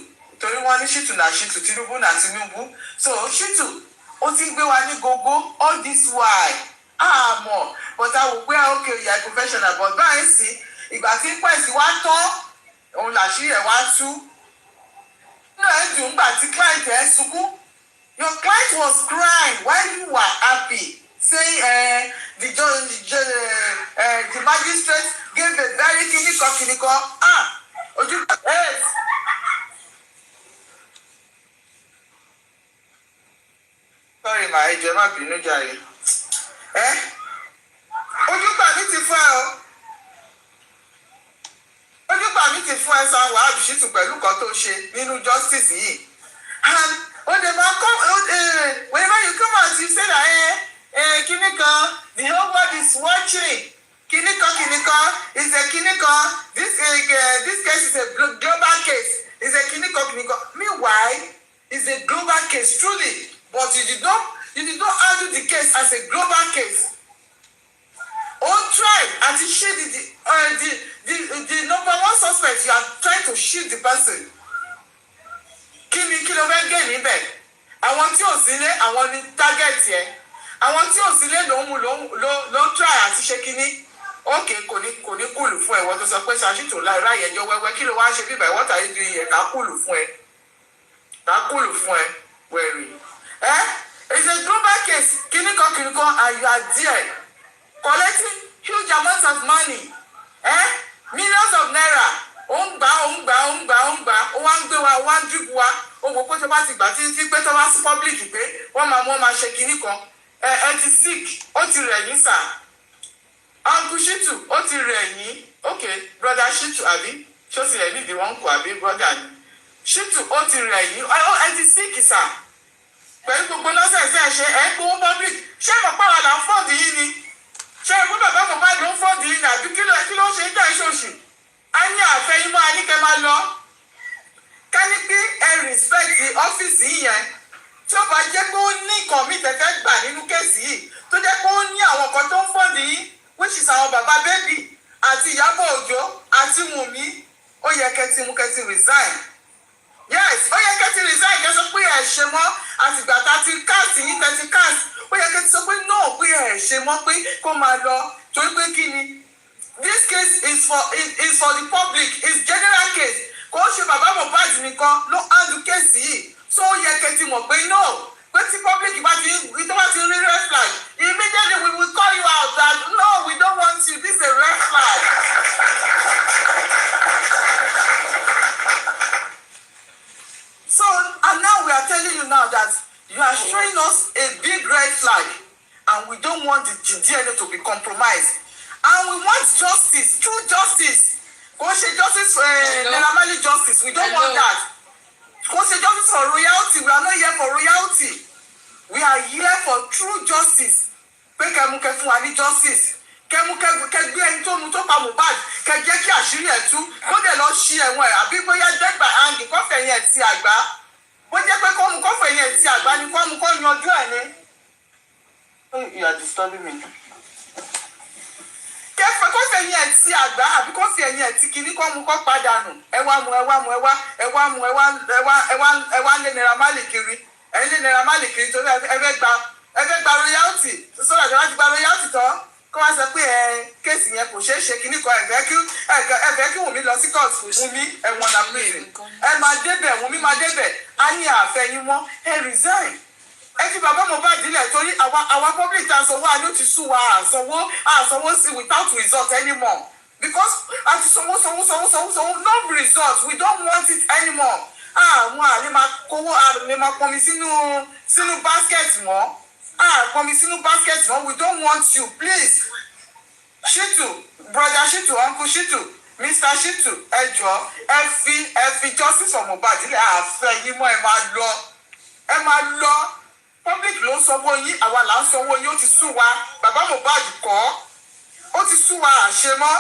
torí wọ́n ní Shitu na Shitu Tinubu na Tinubu so Shitu ó ti ń gbé wa ní gogo all this while àmọ́ but a wò pé okay you are professional but báyìí sí ìgbà tí quest wá tán òun làṣírí ẹ̀ wá tú nínú ẹ̀ dùn gbà tí client ẹ̀ sunkún. Your client was crying while you were happy, saying the magistrate gave a very kiniko. Yes. Sorry, my age, má bínú jàre. Ojúgbà mi ti fún ẹ o. Ojúgbà mi ti fún ẹ san wàhálà Shitu pẹ̀lú nǹkan tó ṣe nínú justice yìí. And when they come, whenever you come out, you say that Kiniko, the whole world is watching. Kiniko is a Kiniko. This case is a global case. It's a Kiniko. Meanwhile, it's a global case truly, but you did not handle the case as a global case. All try and to shield the number one suspect. You are trying to shield the person. Kí ló fẹ́ gé níbẹ̀ àwọn tí ò sílé àwọn ní target yẹn àwọn tí ò sílé ló ń mú ló ń try àti ṣe kínní ókè kò ní kúlù fún ẹ wọ́n tó sọ pé ṣàṣìtò ráyè ẹjọ́ wẹ́wẹ́ kí ló wá ṣe bíbá what are you doing here ká kúlù fún ẹ wẹ̀rì it's a global case kínní kan and you are there collecting huge amounts of money millions of naira ó ń gbà ó wá ń gbé wa ó wá ń dìbò wa ó wò pé tó bá ti gbà títí pé tó bá sí public pé wọ́n máa ṣe kínní kan ẹ ti sick ó ti rẹ̀ yín sà uncle Shitu ó ti rẹ̀ yín okay brother Shitu àbí ṣó ti rẹ̀ nídìí wọn kù àbí brother ni Shitu ó ti rẹ̀ yín ẹ ti sick sà pẹ̀lú gbogbo nọ́sẹ̀sẹ̀ ṣe ẹ gbowó public ṣé mo pàwọn là ń fọ́ọ̀dù yín ni ṣé ẹgbẹ́ bàbá Mohbad ló ń fọ́ọ̀dù yín ni àbí kí ló ṣe ń jẹ́ ìṣòṣì a ní àfẹ́yìnmọ́ a ní kẹ́ máa lọ ká ní pé ẹ respect ọ́fíìsì yẹn tí ó bá jẹ́ pé ó ní nǹkan mi tẹ̀fẹ́ gbà nínú kéèsì yìí tó jẹ́ pé ó ní àwọn kan tó ń fọ́ọ̀dù yín which is àwọn bàbá bébì àti Ìyábọ̀ Òjó àti Wùmí ó yẹ kẹ́tì resign yes ó yẹ kẹ́tì resign kẹ́ sọ pé ẹ̀ ṣe mọ́ àtìgbà tá a ti cast yín tẹ́tí cast ó yẹ kẹ́tì sọ pé no pé ẹ̀ ṣe mọ́ pé kó máa lọ torí pé kí ni this case is for the public it's general case kò ṣe bàbá Mohbad nìkan ló handle case yìí so ó yẹ kẹ́tì mọ̀ pé no pé tí public bá ti rí red flag immediately we will call you out that no we don't want you this is a red flag. So and now we are telling you now that you are showing us a big red flag and we don't want the DNA to be compromised and we want justice true justice kò ṣe justice Naira Marley justice we don't want that kò ṣe justice for royalty we are not here for royalty we are here for true justice pé kẹmú kẹ fún wa ní justice kẹmú kẹ gbé ẹni tó mu tó pa Mohbad kẹ jẹ́ kí àṣírí ẹ̀ tú kó dẹ̀ lọ ṣí ẹ̀wọ̀n ẹ̀ àbí bóyá dẹgbà àǹgì kọfẹ yẹn ti àgbá bó jẹ́ pé kọmú kọfẹ yẹn ti àgbá ni kọmú kọ yanjú ẹ̀ ni. You are disturbing me. Kẹfẹ kọfẹ yẹn ti àgbá àbí kọfẹ yẹn ti kíní kọmú kọ padà nù ẹ wá lé Naira Marley kiri ẹ̀yin lé Naira Marley kiri torí ẹ fẹ́ gba royalty sọ́dọ̀ àti wọ́n ti gba royalty tán kó wá sọ pé kéèsì yẹn kò ṣeé ṣe kíní kan ẹ̀fẹ́ kí Wùmí lọ sí court Wùmí ẹ̀wọ̀n náà prison ẹ máa débẹ̀ Wùmí máa débẹ̀ á ní àfẹ́yìn mọ́ ẹ resign ẹ ti bàbá Mohbad dílẹ̀ torí àwa public ta sanwó àní ó ti sú wa àsanwó sí without result anymore because a ti sanwó no result we don't want it anymore àwọn àlè máa kówó àlè máa pọnmi sínú basket mọ́ pọnmi sínú basket mọ́ we don't want you please Shitu brother Shitu uncle Shitu Mr. Shitu ẹ jọ̀ọ́ ẹ fi justice for Mohbad ilé àfẹ́ yín mọ́ ẹ máa lọ public ló ń sanwó yín àwa là ń sanwó yín ó ti sú wa bàbá Mohbad kọ́ ó ti sú wa àṣemọ́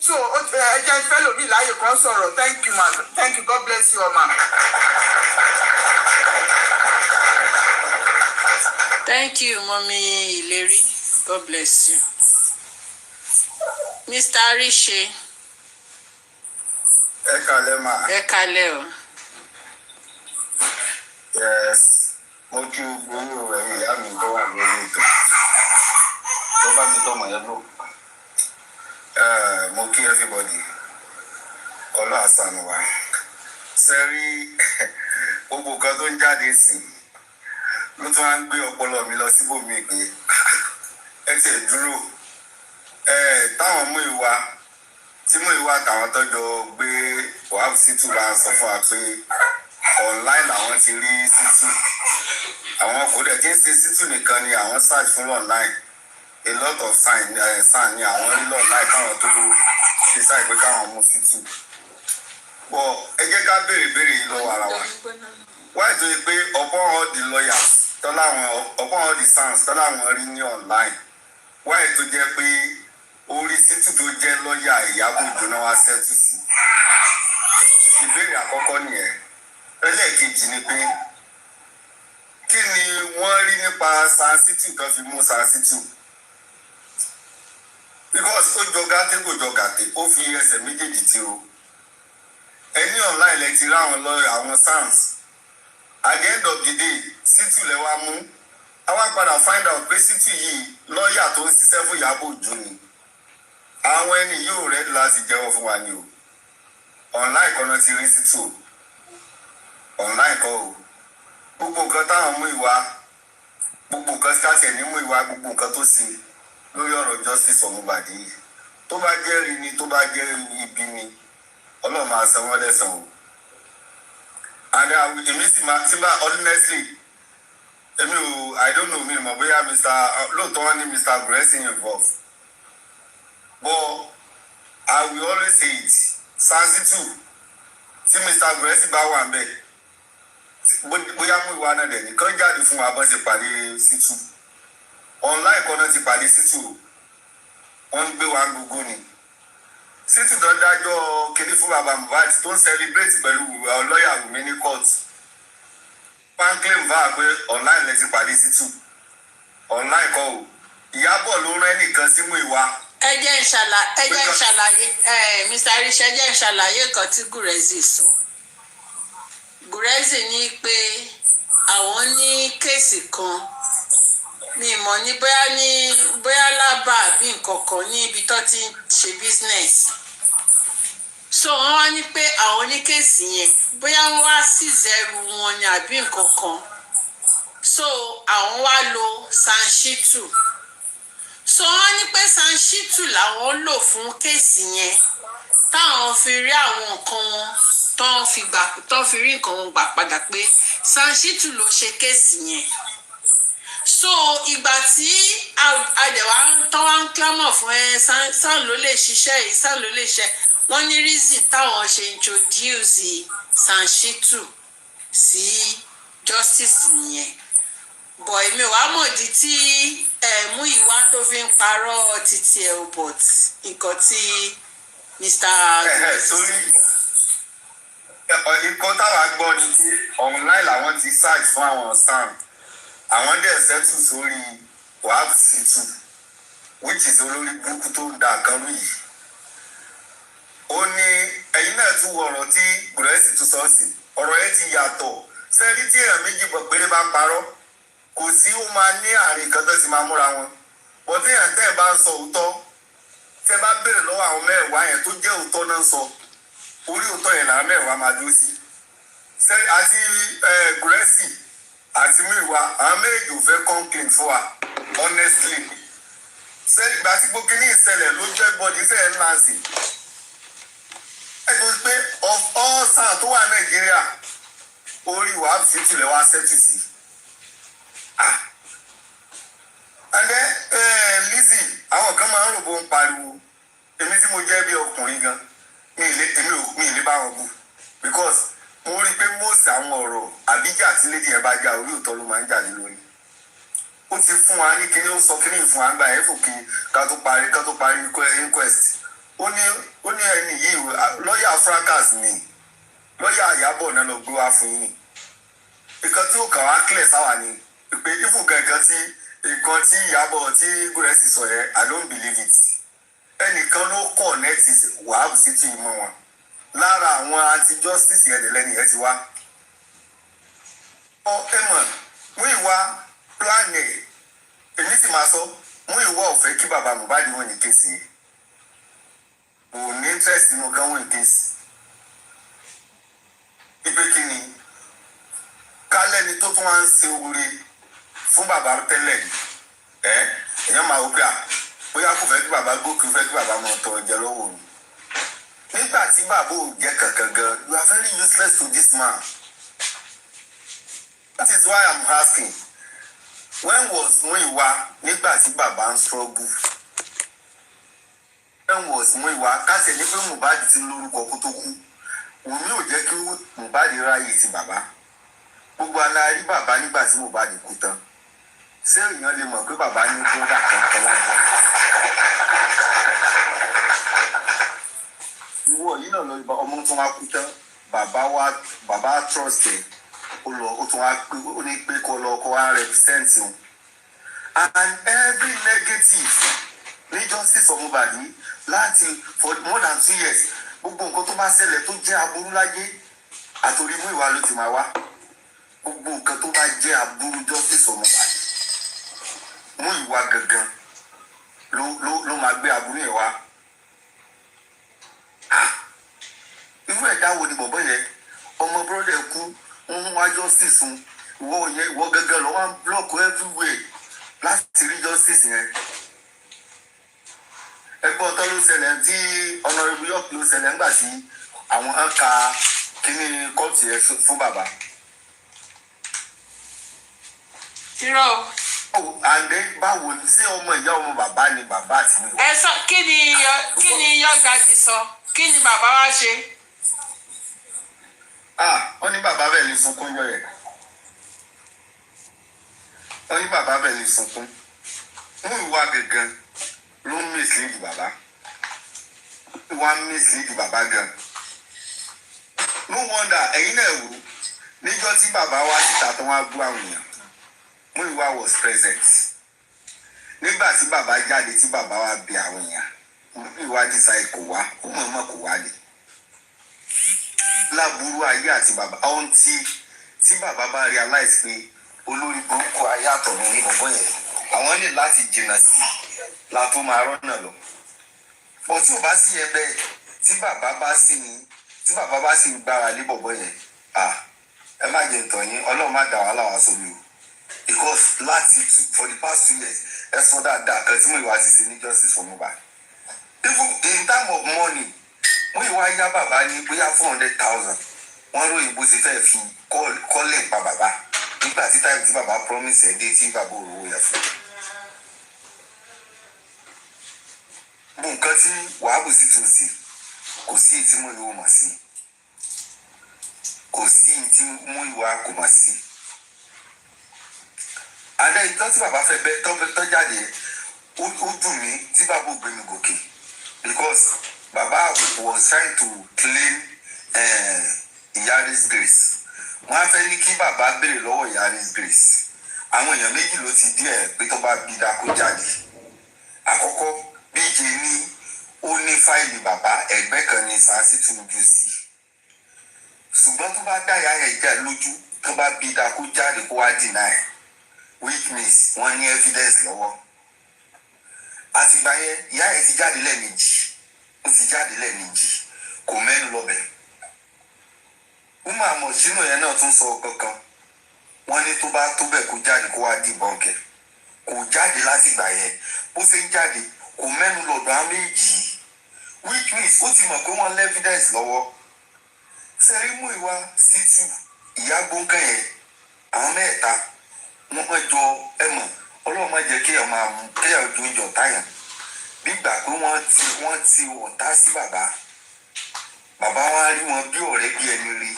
so ẹ jẹ́ ìfẹ́ lómi láàyè kan sọ̀rọ̀ thank you ma thank you God bless you ma. Thank you mommy Ìlérí God bless you. Mr. Arise. Ẹ kálẹ́ ma. Ẹ kálẹ́ o. Yes. Mo kí gbogbo ẹ̀yin ìyá mi tó wà lórí ètò tó bá mi tọ́ mọ̀ ẹ́ lò. Mo kí everybody ọlọ́ àṣàánú wa. Sẹ́rí gbogbo nǹkan tó ń jáde sí ló tún wá ń gbé ọpọlọ mi lọ síbòmí pé ẹ tiẹ̀ dúró. Táwọn mú ìwà tí mú ìwà àtàwọn tọ́jọ́ gbé wàhálà sí tùbà sọ fún wa pé online làwọn ti rí Ṣítù àwọn kò dẹ̀ kí n ṣe Ṣítù nìkan ni àwọn search fún online a lot of sign ni àwọn rí online káwọn tó decide pé káwọn mú Ṣítù bọ̀ ẹ jẹ́ ká béèrè yìí lọ́wọ́ ara wa why do you pay upon all the lawyers upon all the sounds tọ́láwọn rí ní online why tó jẹ́ pé orí Ṣítù tó jẹ́ lọ́ọ̀yà Ìyábọ̀ Òjó náà wá ṣẹ́tù sí ìbéèrè àkọ́kọ́ nìyẹn. Ẹlẹ́ẹ̀kejì ni pé kí ni wọ́n rí nípa Ṣítù kan fi mú Ṣítù because ó jọ gàtẹ́ kò jọ gàtẹ́ ó fi ẹsẹ̀ méjèèjì tiro ẹni online lẹ ti rí àwọn lọ́ọ̀yà àwọn SANS at the end of the day Ṣítù lẹ wá mú àwa padà find out pé Sítù yìí lọ́ọ̀yà tó ń ṣiṣẹ́ fún Ìyábọ̀ Òjó ni àwọn ẹni yóò rẹ̀ láti jẹ́wọ́ fún wa ni o online kan náà ti rí Sítù online kan o gbogbo nǹkan táwọn mú ìwà gbogbo nǹkan ṣáṣẹ̀ ní mú ìwà gbogbo nǹkan tó ṣe lórí ọ̀rọ̀ justice Mohbad yìí tó bá jẹ́ rí ni tó bá jẹ́ ibi ni Ọlọ́run máa san wọ́n lẹ́san o and èmi sì máa ti máa honestly èmi ò I don't know mi mọ̀ bóyá lóòótọ́ wọn ní Mr. Blessing involved but I will always say it Sítù tí Mr. Blessing bá wà bẹ́ẹ̀ bóyá mú ìwà náà dẹ̀ nìkan jáde fún wa bọ́n ṣe pàdé Sítù online kan náà ti pàdé Sítù wọ́n ń gbé wa gbogbo ni Sítù tó dájọ́ kiri fún bàbá Mohbad tó ń celebrate pẹ̀lú lọ́ọ̀yà Wùmí ní court fan claim va pé online lẹ ti pàdé Sítù online kọ́ o Ìyábọ̀ ló rán ẹnìkan sí mú ìwà. ẹ jẹ́ ń ṣàlàyé Mr. Arisha ẹ jẹ́ ń ṣàlàyé nǹkan tí Gurezi sọ. Gurezi ní pé àwọn ní kéèsì kan mi mọ̀ ní bóyá lábà àbí nǹkan kan ní ibi tó ti ń ṣe business so wọ́n wá ní pé àwọn ní kéèsì yẹn bóyá wọ́n wá sí zero wọn ni àbí nǹkan kan so àwọn wá lo Sítù so wọ́n ní pé Sítù làwọn lò fún kéèsì yẹn táwọn fi rí àwọn nǹkan wọn tó fi rí nǹkan wọn gbà padà pé Sítù ló ṣe kéèsì yẹn so ìgbà tí àdẹ̀wà tán wá ń clamor fún sàn ló lè ṣiṣẹ́ yìí sàn ló lè ṣe wọ́n ní reason táwọn ṣe introduce Sítù sí justice nìyẹn bọ̀ èmi wàá mọ̀dí tí mú ìwà tó fi ń parọ́ títí ẹ̀ ò but nǹkan tí Mr. Nǹkan táwa gbọ́ ni pé online làwọn ti search fún àwọn SAN àwọn dẹ̀ settle sórí wàhálà Sítù which is olórí burúkú tó ń da nǹkan rú yìí. Ó ní ẹ̀yin náà tún wọ ọ̀rọ̀ tí Gurezi tún sọ sí ọ̀rọ̀ yẹn ti yàtọ̀ sẹ́rí tí èèyàn méjì péré bá parọ́ kò sí ó máa ní àárín kan tó ti máa múra wọn bọ́tí èèyàn tẹ́ ẹ̀ bá ń sọ òótọ́ tẹ́ bá béèrè lọ́wọ́ àwọn mẹ́wàá yẹn tó jẹ́ òótọ́ náà sọ orí òótọ́ yẹn làwọn mẹ́wàá máa dúró sí àti Gurezi àti Múyìwá àwọn méjì ò fẹ́ complain fún wa honestly ṣé ìgbà tí gbókè ní ìṣẹ̀lẹ̀ ló jẹ́ bọ́dí ìṣẹ̀lẹ̀ ńlá sí ẹ tó pé of all SAN tó wà Nàìjíríà orí wàá fi tilẹ̀ wá sẹ́tù sí ẹgbẹ́ Lizzy àwọn kan máa ń rò bó ń pariwo èmi tí mo jẹ́ bí ọkùnrin gan mi ì lè bá wọn bú because mo rí i pé most àwọn ọ̀rọ̀ àbíjà tí lédi ẹ̀ bá já orí òótọ́ ló máa ń jà lé lórí ó ti fún wa ní kíní ó sọ kíní ìfún wa gbà ẹ̀ fò kí ká tó parí inquest ó ní ẹni yìí lọ́ọ̀yà fracas ni lọ́ọ̀yà Ìyábọ̀ náà lọ gbé wá fún yín nǹkan tí ó kàn wá clear sáwà ni pé ifun kankan tí nǹkan tí Ìyábọ̀ tí Gurezi sọ yẹn I don't believe it ẹnìkan ló connect wàhálà sí ti ìmọ̀ wọn lára àwọn anti-justice yẹn lẹ́nu yẹn ti wá. ẹ mọ̀ Múyìwá plan ẹ̀ èmi sì máa sọ Múyìwá ò fẹ́ kí bàbá Mohbad wọ́n ní kéèsì yẹn kò ní interest nínú kan wọ́n ní kéèsì. ipe kí ni kálẹ́ni tó tún wá ń ṣe oore fún bàbá tẹ́lẹ̀ èèyàn máa wò pé bóyá kò fẹ́ kí bàbá gòkè fẹ́ kí bàbá mọ̀ tọ́ ẹ̀jẹ̀ lọ́wọ́ òun. Nígbà tí bàbá ò jẹ́ kankan gan, you are very useless to this man. That is why I'm asking, when was Múyìwá nígbà tí bàbá ń struggle? When was Múyìwá kásẹ̀ ní pé Mohbad ti lórúkọ kó tó kú? Wùmí ò jẹ́ kí Mohbad ráyè ti bàbá. Gbogbo alárí bàbá nígbà tí Mohbad kú tán. Ṣé èèyàn lè mọ̀ pé bàbá ní bọ́dà kankan lágbọ́n? Ìwọ yìí náà lọ ọmọ tó wá kú tán bàbá trust ẹ ó tún wá pé ó ní pé kó lọ kó wá represent wọn and every negative ní justice for Mohbad láti for more than 2 years gbogbo nǹkan tó bá ṣẹlẹ̀ tó jẹ́ aburú láyé àtòrí Múyìwá ló ti máa wá gbogbo nǹkan tó bá jẹ́ aburú justice for Mohbad mú ìwà gangan ló máa gbé aburú yẹn wá. Irú ẹ̀dá wo ni bọ̀bọ̀ yẹn ọmọ brọ́dẹ̀ kú ń wá justice fún ìwọ gangan lọ wá ń block everywhere láti rí justice yẹn. Ẹgbọ́n ọ̀tọ̀ ló ṣẹlẹ̀ tí Honorable York ló ṣẹlẹ̀ ńgbà tí àwọn ka kíní kóòtù yẹn fún bàbá. irọ́ o. Àǹdẹ́ báwo ni ṣé ọmọ ìyá ọmọ bàbá ni bàbá àti mi. ẹ sọ kí ni Yọ̀gàjì sọ kí ni bàbá wa ṣe. Wọ́n ní bàbá bẹ́ẹ̀ ní sunkún yọ yẹn. Wọ́n ní bàbá bẹ́ẹ̀ ní sunkún. Mú ìwà gangan ló ń mislead bàbá. Ìwà mislead bàbá gan. No wonder ẹ̀yin náà wò níjọ́ tí bàbá wa síta tó wá gbọ́ àwọn èèyàn. Mú ìwà was present. Nígbà tí bàbá jáde tí bàbá wa bí àwọn èèyàn. Mú ìwà dísáì kò wá, ó mọ̀ kò wá lè. Láburú ayé àti bàbá ohun tí bàbá bá realize pé olórí burúkú ayé àtọ̀run ní bọ̀bọ̀ yẹn àwọn ní láti jìnnà sí la tó máa rọ́nà lọ. Bọ̀ tí ò bá sí yẹn bẹ́ẹ̀ tí bàbá bá sì gbára lé bọ̀bọ̀ yẹn ẹ má jẹ ìtàn yín Ọlọ́run má dà wá láwa sórí o because for the past 2 years ẹ sọ dáadáa kan tí mo ìwà ti ṣe ní justice for Mohbad even in time of money wọ́n yìí wá yá bàbá ní bóyá 400,000 wọ́n ròyìn bó ṣe fẹ́ fi kọ́lẹ̀ pa bàbá nígbà tí táìmù tí bàbá promise ẹ̀ dé tí bàbá òróró yẹn fún. Bó nǹkan tí wàhábù sì tún sí kò sí èyí tí mo ìwọ mọ̀ sí kò sí èyí tí mo ìwà kò mọ̀ sí. Àdá ìtọ́ tí bàbá fẹ́ bẹ́ tọ́ jáde ó dùn mí tí bàbá ò gbé mi gòkè because Baba was trying to claim Ìyáris Grace. Wọ́n á fẹ́ ní kí bàbá béèrè lọ́wọ́ Ìyáris Grace. Àwọn èèyàn méjì ló ti díẹ̀ pé tó bá bí dákó jáde. Àkọ́kọ́ bíje ní ó ní fáìlì bàbá ẹgbẹ́ kan ní sáàsì túnjú sí. Ṣùgbọ́n tó bá dá ìyá yẹn jà lójú tó bá bí dákó jáde kó wá deny which means wọ́n ní evidence lọ́wọ́. Àtìgbà yẹn ìyá yẹn ti jáde lẹ́ẹ̀mejì. Ó ti jáde lẹ́ẹ̀mejì kò mẹ́nu lọ́bẹ̀. Wúmọ̀ àmọ̀ sínú yẹn náà tún sọ kankan. Wọ́n ní tó bá tó bẹ̀ kó jáde kó wá di bọ́ǹkẹ̀. Kò jáde látìgbà yẹn. Bó ṣe ń jáde kò mẹ́nu lọ́dọ̀ á méjì. Which means ó ti mọ̀ pé wọ́n lé evidence lọ́wọ́. Sẹ́rí mú ìwà sítú ìyá gbóǹkẹ́ yẹn. Àwọn mẹ́ta wọ́n jọ ẹ̀mọ̀ Ọlọ́run má jẹ́ kéèyàn jó ìjọ táyà. Nígbà pé wọ́n ti ọ̀tá sí bàbá wa rí wọn bí ọ̀rẹ́ bí ẹni rí.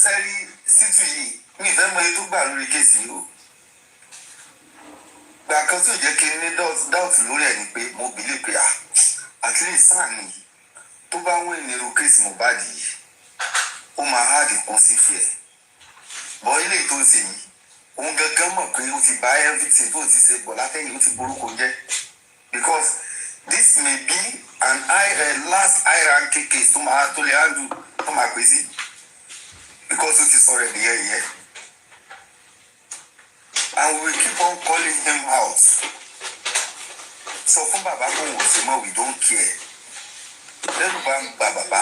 Sẹ́rí sítú yìí mi ìfẹ́ mọ iye tó gbà lórí kéèsì yìí o. Gbà kan tí ò jẹ́ kí n ní dáùtì lórí ẹ̀ ni pé mo bìlí pé at least sáà nìyí tó bá wọ́n ìnirú kéèsì Mohbad yìí ó máa háàdì kún sí fi ẹ̀. Bọ́ ilé tó ń ṣe yìí òun gangan mọ̀ pé ó ti bá everything tó ti ṣe bọ̀ látẹ̀yìn ó ti borúkọ jẹ́ because this may be an last high ranking case tó lè handle tó máa pè sí because ó ti sọ̀rọ̀ ẹ̀ nìyẹn yẹn and we will keep on calling him out sọ fún bàbá kó wò sí mọ́ we don't care lẹ́nu bá ń gba bàbá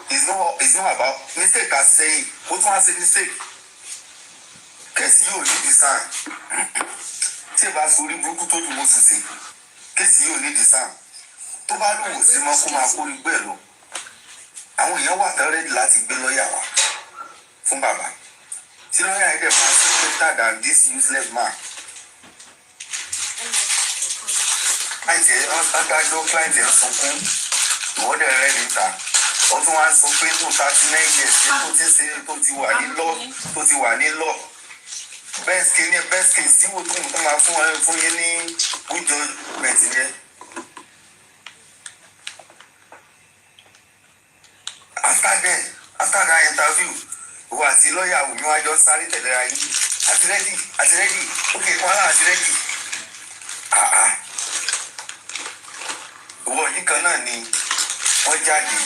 it's not about mistake àṣeyìn ó tún wá sí mistake. Kẹ̀sì yóò ní design. Tí ẹ bá sori burúkú tó dùn ó sì ṣe. Kẹ̀sì yóò ní design. Tó bá lòun sí mọ́ kó máa kórí gbẹ́ lọ. Àwọn èèyàn wà tán rẹ́dì láti gbé lọ́ọ̀yà wá fún bàbá. Tí lọ́ọ̀yà yẹn dẹ̀ máa ṣe better than this useless man. Client ẹ̀ adájọ́ client ẹ̀ sunkún. Ìwọ́dẹ̀ rẹ̀ níta. Ó tún wá ń sọ pé tó 39 years tó ti ṣe tó ti wà ní law. Best case tí wò tó máa fún yín ní good judgment yẹn. After that interview òwò àti lọ́ọ̀yà Wùmí wájọ́ sáré tẹ̀lé ra yín àti rẹ́dì ókè kan náà àti rẹ́dì. Òwò yìí kan náà ni wọ́n jáde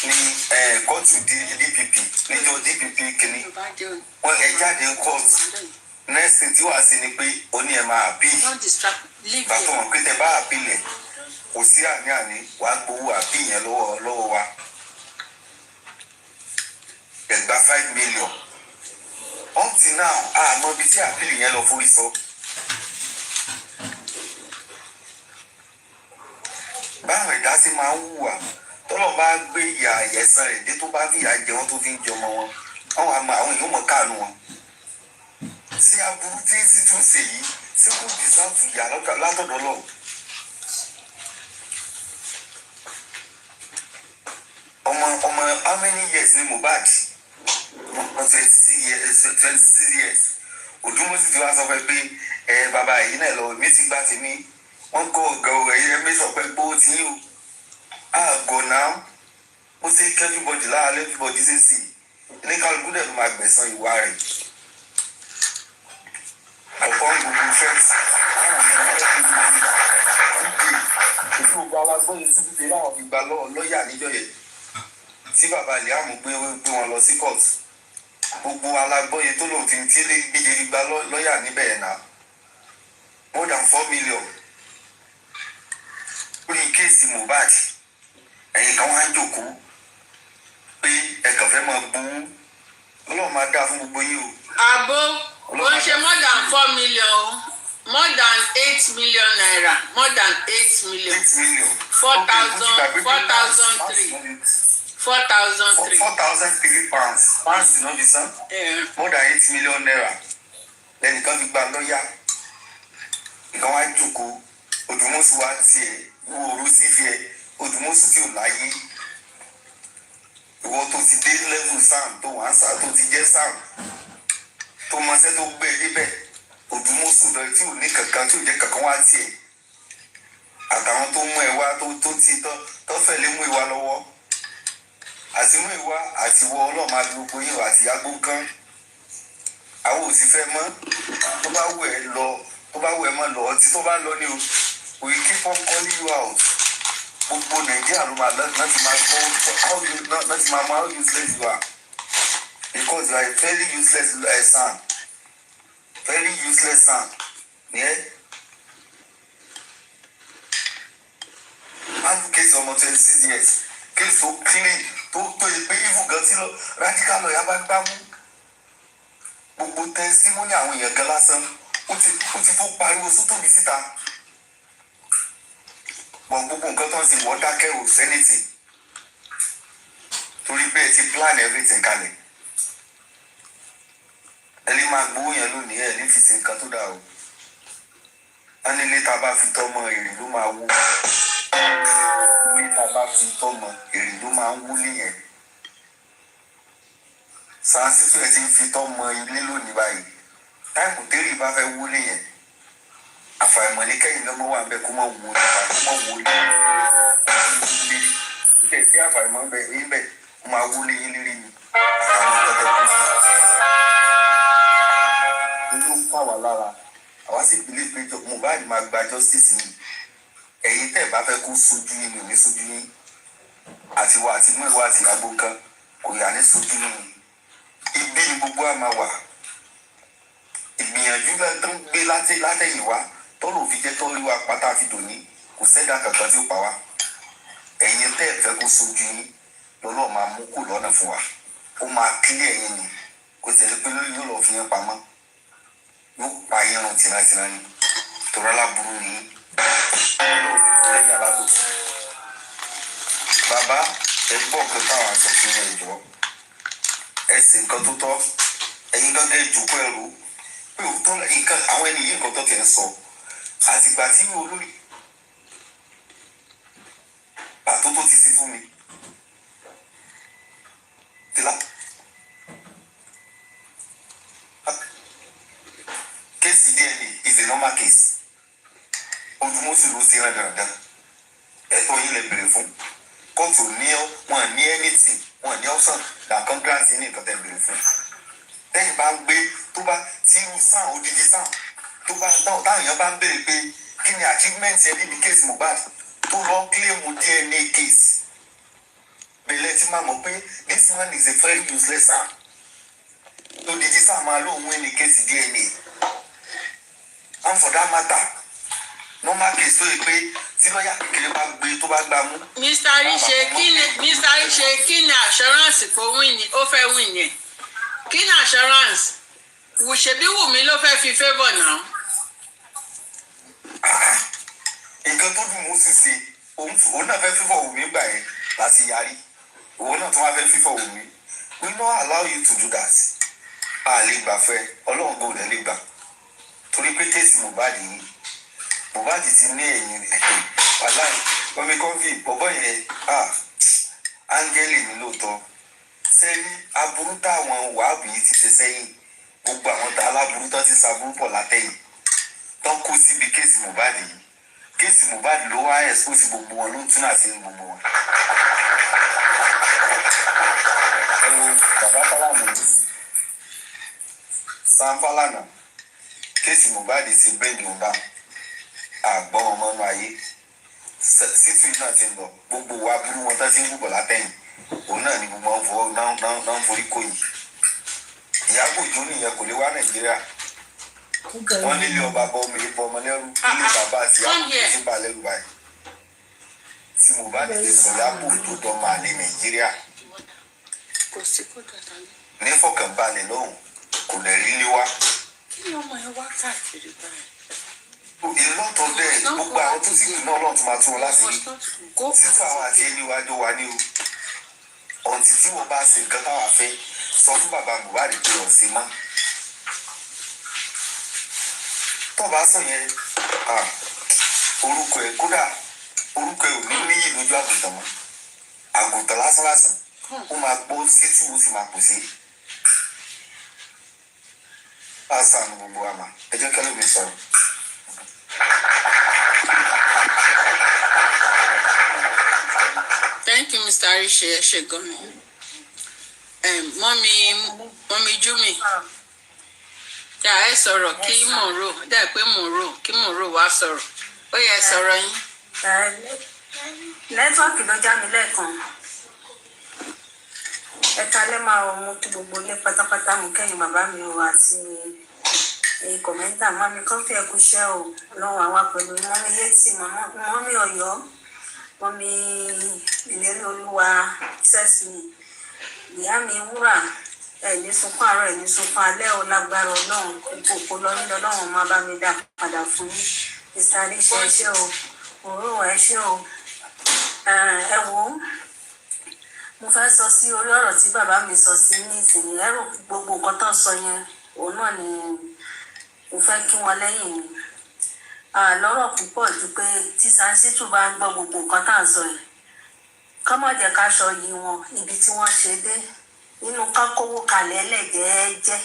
ní kóòtù DPP níjọ́ DPP kìíní wọ́n ẹ̀ jáde kóòtù. next thing tí wàá sí ni pé ó ní ẹ máa appeal. Don't distract. Leave Ìgbà tó here. mọ̀ pé tẹ bá appeal ẹ̀ kò sí àní-àní wàá gbowó appeal yẹn lọ́wọ́ wa. Ẹ gba 5 million. Until now àmọ́ ibi tí appeal yẹn lọ forí sọ. Báwo ẹ̀dá sí máa ń hùwà tọ́lọ̀ bá gbé ìyà ẹ̀sán rẹ̀ dé tó bá fi ìyà jẹ wọ́n tó fi ń jẹ ọmọ wọn àwọn èèyàn mọ̀ káànú wọn. Sí aburú tí sì tún ṣe yìí sí kò dìsáàfù ìyà látọ̀dọ̀ lọ. ọmọ how many years ni Mohbad? 26 years. Òdúmọ̀sí ti wá sọ pé bàbá yìí náà lọ mi ti gbá tèmi wọ́n kó ọ̀gá ọ̀rọ̀ yìí ẹ̀mí sọ pé gbówó ti yín o. Àgọ̀ náà ó ṣe kẹ́fíbọ̀dì lára lẹ́fíbọ̀dì ṣe sí ní kálukú dẹ̀ ló máa gbẹ̀san ìwà rẹ̀. Ọ̀pọ̀ gbogbo fẹ́ẹ̀sì ìfowópamọ́ alágbóyè síbi tí láwọn fi gba lọ́ọ̀yà níjọ́ yẹn tí bàbá Liam gbé wọn lọ sí court. Gbogbo alágbóyè tó lòun fi ń tí gbígbé gba lọ́ọ̀yà níbẹ̀ yẹn náà more than 4 million. Lórí kéèsì Mohbad ẹ̀yin kan wá ń jòkó pé ẹ̀kàn fẹ́ máa bú Ọlọ́run máa dá fún gbogbo yín o. Àbó ó ń ṣe more than 4 million, more than 8 million naira, more than 8 million. 8 million. 4,003. 4,003. 4,003 pounds. Pounds ti náà di san. More than 8 million naira. Lẹ́nìkan fi gba lọ́ọ̀yà. Ìkan wá jòkó Òdùmọ̀sù wá tiẹ̀ wòrú sí fi ẹ̀ Òdùmọ̀sù tí ò láyé. Ìwọ tó ti dé level Sam tó wà ń sá tó ti jẹ́ Sam tó mọṣẹ́ tó gbé débẹ̀ Òdùmọ̀sù lọ tí ò ní kankan tí ò jẹ́ kankan wá tiẹ̀ àtàwọn tó mú ẹ wá tó tí tó fẹ́ lé mú ìwà lọ́wọ́ àti mú ìwà àti wọ ọlọ́mọ agbègbè yìí àti agbó kan àwọn ò sì fẹ́ mọ́ tó bá wù ẹ lọ tó bá wù ẹ mọ́ lọ ọtí tó bá lọ ní o we keep on calling you out. Gbogbo Nàìjíríà ló máa láti máa gbọ́ láti máa mọ how useless you are because you are a very useless son, very useless son. One case ọmọ 26 years case tó clean tó yẹ pé even gan tí radical lawyer bá gbá mú gbogbo testimony àwọn èèyàn gan lásán ó ti tó pariwo sótòbí síta. Gbogbo nǹkan tó ń sìn wọ́n dákẹ́ ò sẹ́nìtì torí pé ẹ ti plan everything kalẹ̀. Ẹni máa gbowó yẹn lónìí ẹ̀ ní fìsì nǹkan tó dáa o. Wọ́n ní níta bá fi tọ́mọ èrè ló máa wú. Níta bá fi tọ́mọ èrè ló máa ń wú nìyẹn. Sàǹsìtò ẹ̀ ti ń fi tọ́mọ ilé lónìí báyìí. Táìpù tẹ́rì bá fẹ́ wú nìyẹn. Àfàìmọ̀ ní kẹ́yìn lọ́mọ wà bẹ́ẹ̀ kó mọ̀ wò nípa kó mọ̀ wò ní ilé tí àfàìmọ̀ bẹ́ẹ̀ níbẹ̀ kó máa wó lé yín lérí ni àwọn tẹ́tẹ́ kú sí. Inú ń kà wá lára àwa sì bìlí pé Mohbad máa gba justice yìí ẹ̀yin tẹ́ bá fẹ́ kó sojú yín ní sojú yín àtiwá àti mú ìwà àti ìyàgbó kan kò yà ní sojú yín ibi ni gbogbo àmà wà ìgbìyànjú tó ń gbé látẹ̀yìn wá tọ́lù fi jẹ́ tọ́lù wa pátá fi dòní kò sẹ́dá kankan tí ó pa wá ẹ̀yin tẹ́ ẹ̀ fẹ́ kó sojú yín lọ́lọ́ máa mú kó lọ́nà fún wa ó máa kílẹ̀ ẹ̀yin ni kò tẹ̀lé pé lórí yóò lọ fi yẹn pamọ́ yóò pa irun tìrantìran ni tọ́lá láburú ni lẹ́yìn alábòsí. Bàbá ẹ gbọ́ nǹkan táwọn aṣọ fún ẹ jọ ẹ sì nǹkan tó tọ́ ẹ̀yin gángan ìjòkó ẹrù pé òótọ́ nǹkan àwọn ẹni yìí nǹkan tó kẹ́ ń sọ àtìgbà tí olórí pàtó tó ti ṣe fún mi tìlá kéèsì DNA is a normal case Òdùmọ̀sù ló ṣe rán dandan ẹ̀tọ́ yín lè béèrè fún kóòtù ní wọn ní anything wọn ní option làkàn grant ní nǹkan tẹ̀ béèrè fún lẹ́yìn bá ń gbé tó bá tí irú sàn odidi sàn tó bá táwọn èèyàn bá ń béèrè pé kí ni achievement ẹ níbi case Mohbad tó lọ claim DNA case bẹ̀lẹ̀ tí máa mọ̀ pé this man is a very useless sàn odidi sàn máa lóun wí ní case DNA and for that matter normal case tó yẹ pé tí lọ́ọ̀yà kékeré bá gbé tó bá gbá mú. Mr. Arise kí ni assurance kò win ni ó fẹ́ win yẹn kí ni assurance ṣebí Wùmí ló fẹ́ fi favour náà. nǹkan tó dùn mú sí ṣe òun náà fẹ́ fífọ̀ Wùmí gbà yẹn láti yarí òun náà tó wá fẹ́ fífọ̀ Wùmí we no allow you to do that a lè gbà fẹ́ ọlọ́run kò lè gbà torí pé kéèsì Mohbad yìí Mohbad ti ní ẹ̀yìn wàláì omi kọ́fì bọ́bọ́ yẹn áńgẹ́lì ní lóòótọ́ sẹ́rí aburú táwọn wàhábù yìí ti ṣe sẹ́yìn gbogbo àwọn aláburú tó ti ṣàbúrú pọ̀ látẹ̀yìn tó kó síbi kéèsì Mohbad yìí kéèsì Mohbad ló wá expose gbogbo wọn ló ń tún àṣírí gbogbo wọn. ẹ wo bàbá Fálànà Sam Fálànà kéèsì Mohbad ti bẹ́ẹ̀ni ọba àgbọ̀n ọmọnú ayé sítú náà ti ń lọ gbogbo wa burú wọn tó ti ń gbùgbọ̀ látẹ̀yìn òun náà ni gbogbo náà ń forí kò yìí Ìyábọ̀ Òjó nìyẹn kò lè wá Nàìjíríà wọ́n nílé ọba bọ́ ọmọ ìbọn ọmọ lẹ́rú nílé bàbá àti àwọn tí bá lẹ́rú báyìí tí Mohbad ti sọ Ìyábọ̀ Òjó tó máa ní Nàìjíríà ní fọkànbalẹ̀ lọ́hùn kò lè rí lé wá. kí ni ọmọ yẹn wá káàkiri báyìí. ìlọ́tọ̀ dẹ̀ gbogbo àwọn tó sì kù náà lọ́n tó máa tún wọn láti rí títí àwọn àti ẹni wájú wa ní o ọ̀ǹtí tí wọ́n bá ṣe nǹkan táwọn afẹ́ sọ fún bàbá Mohbad pé ọ̀sẹ̀ mọ́ tó bá sọ yẹn orúkọ ẹ̀ kódà orúkọ ẹ̀ ò ní níyì lójú àgùntàn mọ́ àgùntàn lásánlásán ó máa gbọ́ sétí ó sì máa pò sí. Àṣàánú gbogbo àmà ẹ jẹ́ kẹ́lẹ́ mi sọ̀rọ̀. Thank you, Mr. Arise. Ẹ ṣé gan ni. Mọ́mí Júmi. Yà ẹ sọ̀rọ̀ kí Mòró dẹ̀ pé kí Mòró wá sọ̀rọ̀. Ó yẹ sọ̀rọ̀ yín. Nẹ́tíwọ́ọ̀kì ló já mi lẹ́ẹ̀kan. Ẹ̀ka lẹ́ máa wọ mú kí gbogbo ilé pátápátá mú kẹ́yìn bàbá mi o àti kọ̀mẹ́ntà mọ́mí kọ́fí ẹ̀kú iṣẹ́ o lọ́wọ́ àwa pẹ̀lú mọ́mí Yétì mọ́mí Ọ̀yọ́ mọ́mí ìlérí olúwa sẹ́sìmì ìyá mi wúrà ẹ̀ní sunkún àárọ̀ ẹ̀ní sunkún alẹ́ o lágbára ọlọ́run kókó lọ nílò ọlọ́run máa bá mi dá padà fún yín Mr. Arise ẹ ṣé o òró ẹ ṣé o ẹ wò ó mo fẹ́ sọ sí orí ọ̀rọ̀ tí bàbá mi sọ sí ní ìsìnkú ẹ̀rọ gbogbo nǹkan tó sọ yẹn òun náà ni mo fẹ́ kí wọn lẹ́yìn mi lọ́rọ̀ púpọ̀ ju pé tí Sansitu bá ń gbọ́ gbogbo nǹkan tá à ń sọ yìí ká má jẹ́ ká sọ yìí wọn ibi tí wọ́n ṣe dé nínú ká kówó kalẹ̀ ẹlẹ́jẹ̀ẹ́jẹ́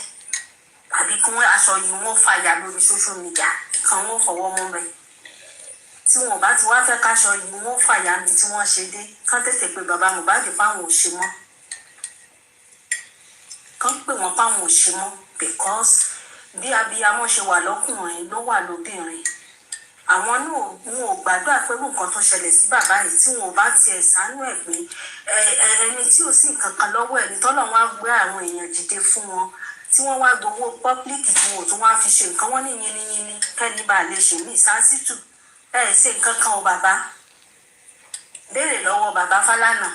tàbí kí wọ́n aṣọ yìí wọ́n fàyà lórí social media kan wọ́n fọwọ́ mú rẹ̀ tí wọn bá ti wá fẹ́ káṣọ yìí wọ́n fàyà níbi tí wọ́n ṣe dé kán tètè pé bàbá Mohbad fáwọn ò ṣe mọ́ kán pè wọ́n fáwọn ò ṣe mọ́ because bí abiyamọ ṣe wà lọ́kùnrin ló wà lóbìnrin àwọn náà wọn ò gbàdúrà pé nǹkan tó ṣẹlẹ̀ sí bàbá yìí tí wọn ò bá tiẹ̀ ṣàánú ẹ̀ pé ẹni tí ò sí nǹkan kan lọ́wọ́ ẹni tọ́lọ̀ wọn á gbé àwọn èèyàn dìde fún wọn tí wọ́n wá gbowó pọ́blíkì tí wọn ò tún wá fi ṣe nǹkan wọ́n ní yínníyínní kẹ́ni bá lè ṣe ní Sansitu ṣe nǹkan kan o bàbá béèrè lọ́wọ́ bàbá Fálànà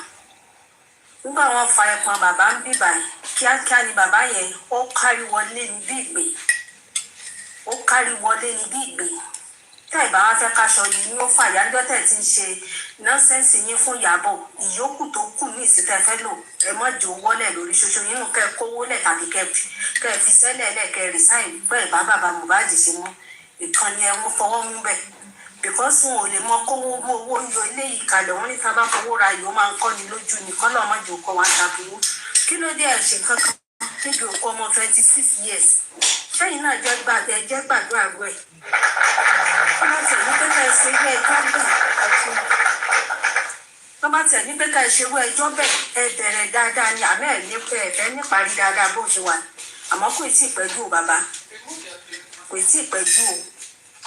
nígbà wọn fa ẹpọn bàbá ń bì báyìí kíákíá ni bàbá yẹn ó kárí wọlé ní bí ìgbé tẹ́ ìbá wá fẹ́ káṣọ yìí ni ó fàyà ńjọ́ tẹ̀ tí ń ṣe nọ́sẹ̀nsì yín fún Ìyábọ̀ ìyókù tó kù ní ìsìtẹ́ fẹ́ lò ẹ mọ́ jò wọ́lẹ̀ lórí ṣoṣo nínú kẹ́ kówó lẹ̀ tàbí kẹ́ fi sẹ́lẹ̀ lẹ̀ kẹ́ resign bẹ́ẹ̀ bá bàbá Mohbad ṣe mọ́ ìkànnì ẹ̀ mú fọwọ́ mú bẹ́ẹ̀ because wọn ò lè mọ kówó owó yọ eléyìí kalẹ̀ wọn ní ká bá fowó ra yìí ó máa ń kọ́ni lójú ní kọ́lọ́ ọmọ jù kọ́ wa tàbíwó kí ló dé ẹ̀ ṣe nǹkan kan níbi òkú ọmọ 26 years sẹ́yìn náà jẹ́ gbàdúrà rẹ̀ wọ́n bá tẹ̀ ní pé ká ṣerú ẹjọ́ bẹ́ẹ̀ ẹ bẹ̀rẹ̀ dáadáa ni àmọ́ ẹ̀ ní pé ẹ̀fẹ́ níparí dáadáa bó ṣe wà àmọ́ kò tí ì pẹ́jù o bàbá kò tí ì pẹ́jù o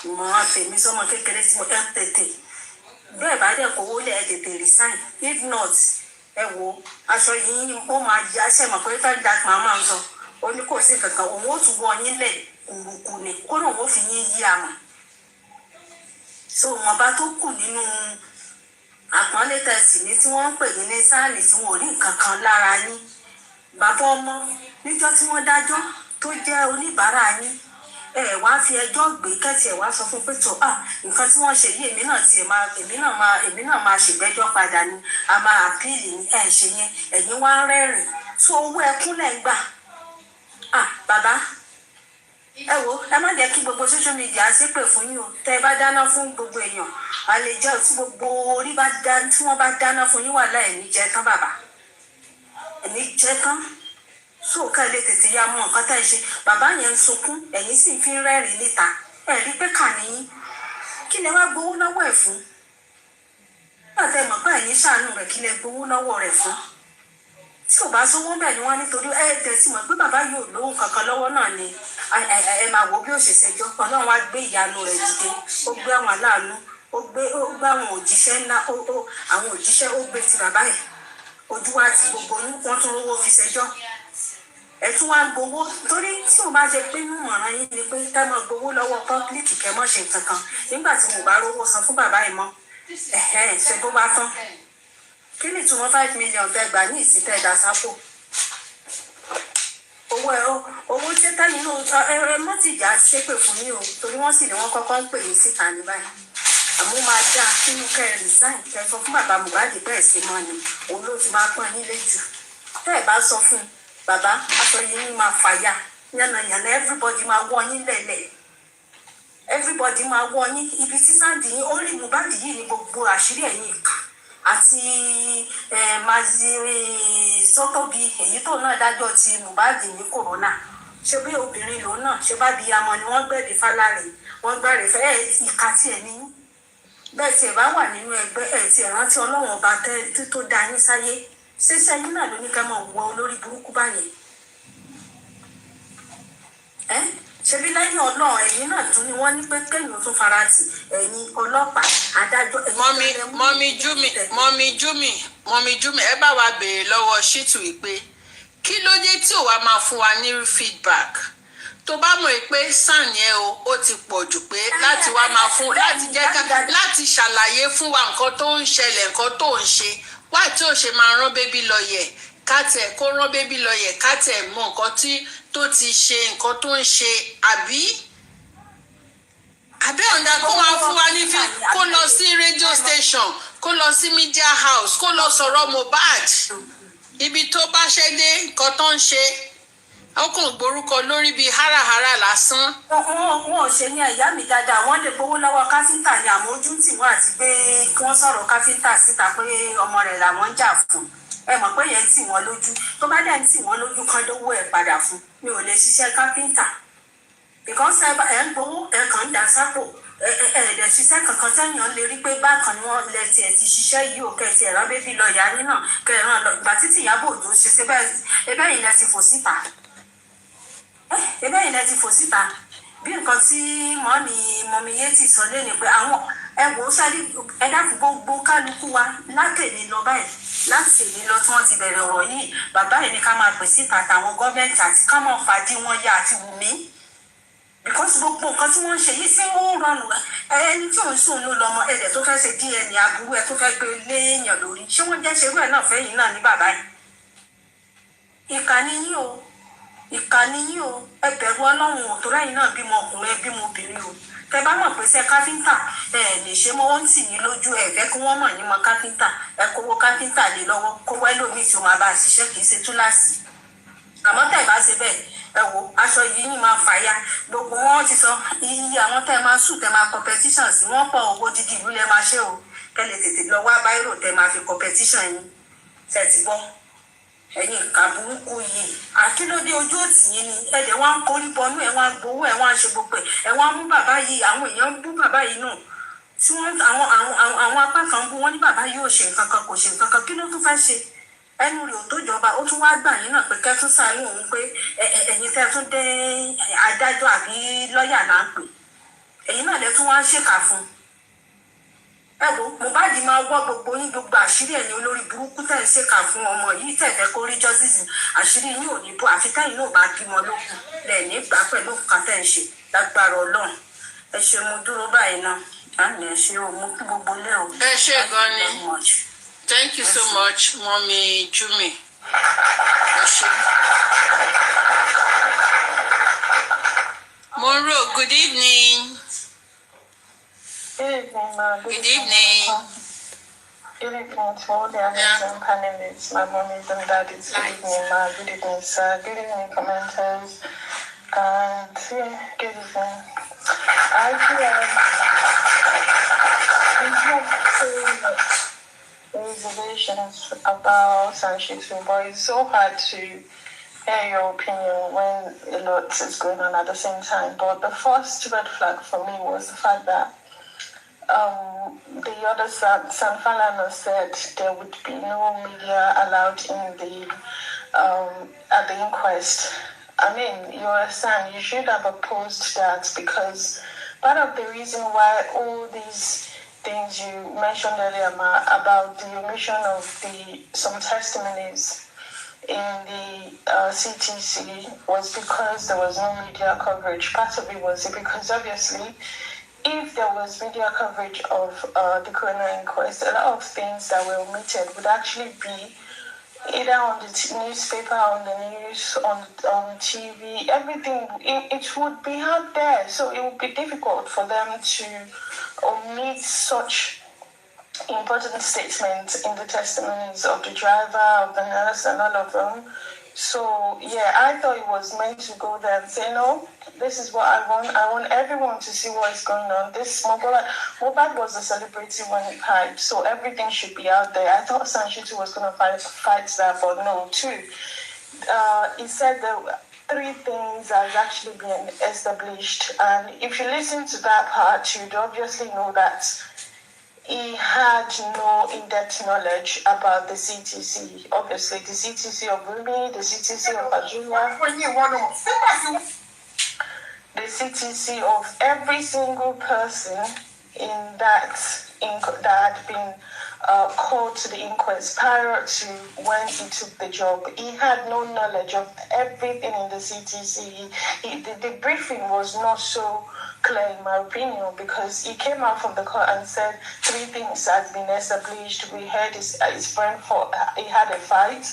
ìmọ̀ràn tèmi sọ́mọ kékeré tí mo ẹ tètè bẹ́ẹ̀ bá dẹ̀ kówó lẹ̀ ẹ tètè resign if not ẹ wo aṣọ yìí ó máa yá ṣe mọ̀ pé fẹ́ẹ́ dàgbà máa ń sọ ó ní kò sí kankan òun ó tún wọ yín lẹ̀ òrùkù ni kó lóun ó fi yín yí àmọ́ so wọn bá tó kù nínú àpọ́nlé tẹ̀sí ní tí wọ́n ń pè ní sáàlì tí wọn ò rí nǹkan kan lára yín bàbá ọmọ níjọ́ tí wọ́n dájọ́ tó jẹ́ oníbàárà yín wá fi ẹjọ́ gbé kẹ́tì ẹ̀ wá sọ fún pé tó nǹkan tí wọ́n ṣe yìí èmi náà máa ṣègbẹ́jọ́ padà ni a máa àpíìlì ní ṣe yẹn ẹ̀yin wá rẹ́rìn tó owó ẹkún lẹ̀ ń gbà bàbá ẹ wo ẹ má jẹ́ kí gbogbo social media ṣépè fún yín o tẹ́ ẹ bá dáná fún gbogbo èèyàn a lè jẹ́ tí gbogbo orí bá dá tí wọ́n bá dáná fún yín wà láì ní jẹ tán bàbá ẹ̀ní jẹ tán sóòkà lè tètè ya mọ nǹkan tá ẹ ṣe bàbá yẹn ń sunkún ẹ̀yin sì fi ń rẹ́rìn níta ẹ rí pé kà níyìn kí lẹ wá gbowó lọ́wọ́ ẹ̀ fún nígbà tẹ́ mọ̀ pé ẹ̀yin ṣàánú rẹ̀ kí lẹ gbowó lọ́wọ́ rẹ̀ fún tí ò bá sówó bẹ́ẹ̀ ni wọ́n nítorí tẹ̀sí mọ̀ pé bàbá yóò lóhùn kankan lọ́wọ́ náà ni ẹ máa wò bí ó ṣe ṣẹjọ́ ọlọ́run wá gbé ìyanu rẹ̀ dìde ó gbé àwọn aláàánú ó gbé àwọn òjíṣẹ́ ńlá àwọn òjíṣẹ́ ó gbé ti bàbá ẹ̀ ojú wa ti gbogbo yín wọ́n tún rówó fi ṣẹjọ́ ẹ tún wá gbowó torí tí ò bá ṣe pé mímọ̀ràn yín ni pé ká máa gbowó lọ́wọ́ pọ́blíkì kẹ́ mọ́ ṣe nǹkan kan nígbà tí mo bá rówó san fún bàbá ẹ̀ mọ́ ṣe bó bá tán kí ni ìtumọ̀ 5 million tẹ́ gbà ní ìsìtẹ́ ẹ̀dá sápò owó tẹ́tà nínú mọ́tìjà ṣépè fún mi o torí wọ́n sì ní wọ́n kọ́kọ́ ń pè mí síta ní báyìí àmọ́ máa dá nínú kẹ́ ẹ resign kẹ́ sọ fún bàbá Mohbad bẹ́ẹ̀ sí mọ́ ni òun ló ti máa pọ́n nílé jù tẹ́ ẹ bá sọ fún bàbá aṣọ yìí ní máa fàyà yànnàyànnà everybody máa wọ́ yín lẹ̀lẹ̀ everybody máa wọ́ yín ibi tí sáǹdì yín ó rí Mohbad yìí ní gbogbo àṣírí ẹ̀yìn ìka àti maziri sọ́tọ̀bí èyí tó náà dájọ́ ti Mohbad ní kòrónà ṣé bí obìnrin lòun náà ṣe bá bí amọ ni wọ́n gbẹ̀dẹ̀ fálárì wọ́n gbẹ̀rẹ̀ fẹ́ ìka tí ẹ̀ ní bẹ́ẹ̀ tí ẹ̀ bá wà nínú ẹgbẹ́ ẹ̀ tí ẹ̀ rántí ọlọ́run ọba tó dá yín sáyé ṣẹṣẹ yín náà ló ní ká máa wọ olórí burúkú báyẹn ṣebí lẹ́yìn ọlọ́run ẹ̀yin náà tún ni wọ́n ní pé kéèyàn tún farati ẹ̀yin ọlọ́pàá adájọ́ mọ́mí júmi ẹ bá wa béèrè lọ́wọ́ ṣítù wípé kí ló dé tí ò wá máa fún wa ní feedback tó bá mọ̀ pé sàn yẹn ó ti pọ̀ jù pé láti wá máa fún láti jẹ́ ká láti ṣàlàyé fún wa nǹkan tó ń ṣẹlẹ̀ nǹkan tó ń ṣe wá tí ò ṣe máa rán bébí lọ yẹ ká tẹ̀ kó rán bébí lọ yẹ ká tẹ̀ mọ̀ nǹkan tó ti ṣe nǹkan tó ń ṣe àbí ọ̀dà kó máa fún wa ní kó lọ sí radio station kó lọ sí media house kó lọ sọ̀rọ̀ Mohbad ibi tó bá ṣe dé nǹkan tó ń ṣe ọkùnrin gborúkọ lórí bíi háràhárà lásán. wọn ò ṣe ní ẹ̀yà mi dáadáa wọ́n lè gbowó lọ́wọ́ káfíńtà ní àmójú tí wọ́n àti pé kí wọ́n sọ̀rọ̀ káfíńtà síta pé ọmọ rẹ̀ làwọn ń jà fún ẹ mọ̀ pé yẹn tì wọ́n lójú tó bá dẹ̀ ń tì wọ́n lójú kan lówó ẹ̀ padà fún mi ò lè ṣiṣẹ́ káfíńtà because ẹ̀ ń gbowó ẹ̀ kàn ń dà sápò ẹ̀ẹ́dẹ̀ ṣiṣẹ́ kankan tẹ́yàn lè rí pé bákan ni wọ́n lẹ tiẹ̀ ti ṣiṣẹ́ yìí ò kẹ́ẹ̀tì ẹ̀rọ bébí lọ ìyá yín náà kẹ́ẹ̀ràn lọ ìgbà títí Ìyábọ̀ Òjó ṣe ṣe bẹ́ẹ̀ yìí lẹ ti fò síta yìí lẹ ti fò síta bí nǹkan tí mọ́mí yétì sọ lé ni pé àwọn ẹ̀wọ̀ sáré ẹ̀dáàfù gbogbo kálukú wa látẹ̀lé lọ báyìí láti èyí lọ tí wọ́n ti bẹ̀rẹ̀ ọ̀rọ̀ yìí bàbá yìí ni ká máa pè síta àtàwọn gọ́ọ̀mẹ̀ntì àti ká máa fàájì wọn yá àti Wùmí because gbogbo nǹkan tí wọ́n ń ṣe yìí sí ó rọrùn ẹni tí òun sùn ló lọmọ ẹ̀dẹ̀ tó fẹ́ ṣe DNA aburú ẹ̀ tó fẹ́ gbé léèyàn lórí ṣé wọ́n jẹ́ ṣerú ẹ̀ náà fẹ́yìn náà ní bàbá yìí ìkànnì yín o ẹ bẹ̀rù Ọlọ́run ò tó lẹ́yìn náà bímọ ọkùnrin bímọ obìnrin o tẹ bá mọ̀ pé ṣe káfíńtà lè ṣe mọ́ wọ́n tì yín lójú ẹ̀ fẹ́ kí wọ́n mọ̀ yín mọ́ káfíńtà ẹ kówó káfíńtà lé lọ́wọ́ kówó ẹlòmíì tí ó máa bá a ṣiṣẹ́ kì í ṣe túláàsì àmọ́ tẹ̀ bá ṣe bẹ́ẹ̀ ẹ wo aṣọ yìí yín máa fàya gbogbo wọn ti sọ iye àwọn tẹ máa sùn tẹ máa competition sí wọn pọ̀ owó dídì ìlú lẹ máa ṣe o kẹ lè tètè lọ wá báírò tẹ máa fi competition yín tẹ ti gbọ́ ẹ̀yin ìka burúkú yìí àkílódé ojú òtì yín ni ẹ̀dẹ̀ wá ń kórí bọnú ẹ̀ wá ń gbowó ẹ̀ wá ń ṣe gbogbo ẹ̀ wá ń mú bàbá yìí àwọn èèyàn ń bú bàbá yìí náà tí wọ́n àwọn apá kan bú wọn ní bàbá yìí ò ṣe nǹkan kan kò ṣe nǹkan kan kí ló tún fẹ́ ṣe ẹnu rẹ̀ ò tó jọba ó tún wá gbà yín náà pé kẹ́tún sáré òun pé ẹ̀yin tẹ́ tún dé adájọ́ àbí lọ́ọ̀yà là ń pè ẹ̀yin náà lẹ tún wá ń ṣèkà fún Mohbad máa wọ́ gbogbo yín gbogbo àṣírí ẹ̀ ní olórí burúkú tẹ̀ ń ṣèkà fún ọmọ yìí tẹ̀fẹ́ kó rí justice àṣírí yín ò ní bọ́ àfi tẹ́yìn náà bá bímọ lókun lẹ̀ nígbà pẹ̀lú nǹkan tẹ̀ ń ṣe lágbára Ọlọ́run ẹ ṣe mo dúró báyìí náà láàmì ẹ ṣe o mo kí gbogbo lé o. ẹ ṣe gan ni thank you so much Mommy Jumi ẹ ṣe. Monroe, good evening. Good evening, ma. Good evening. Good evening to all the amazing panelists, my mommies and daddies. Good evening, ma. Good evening, sir. Good evening, commenters. And yeah, good evening. I have so much reservations about Sanshitu, but it's so hard to hear your opinion when a lot is going on at the same time. But the first red flag for me was the fact that the other Sanfalana said there would be no media allowed in the at the inquest. I mean, you understand, you should have opposed that because part of the reason why all these things you mentioned earlier, Ma, about the omission of some testimonies in the CTC was because there was no media coverage. Part of it was because obviously if there was media coverage of the coroner inquest, a lot of things that were omitted would actually be either on the newspaper, on the news, on TV, everything, it would be out there. So it would be difficult for them to omit such important statements in the testimonies of the driver, of the nurse, and all of them. So, yeah, I thought it was meant to go there and say, no, this is what I want. I want everyone to see what is going on. This Mohbad was a celebrity when he died, so everything should be out there. I thought Sanshitu was going to fight that, but no, too. He said that 3 things has actually been established, and if you listen to that part, you'd obviously know that he had no in-depth knowledge about the CTC. Obviously, the CTC of Bømb, the CTC of Virginia, the CTC of every single person that had been called to the inquest prior to when he took the job. He had no knowledge of everything in the CTC. The briefing was not so clear, in my opinion, because he came out from the court and said 3 things had been established. We heard his friend he had a fight.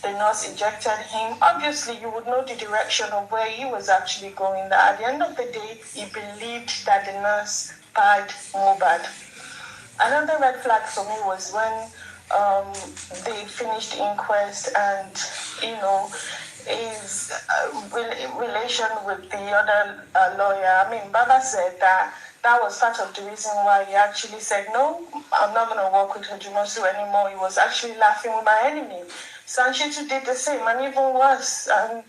The nurse ejected him. Obviously, you would know the direction of where he was actually going. That at the end of the day, he believed that the nurse died Mohbad. Another red flag for me was when they finished the inquest and, his relation with the other lawyer. I mean, Baba said that was part of the reason why he actually said, no, I'm not going to work with Ojumosu anymore. He was actually laughing with my enemy. Sanshitu did the same, and even worse. And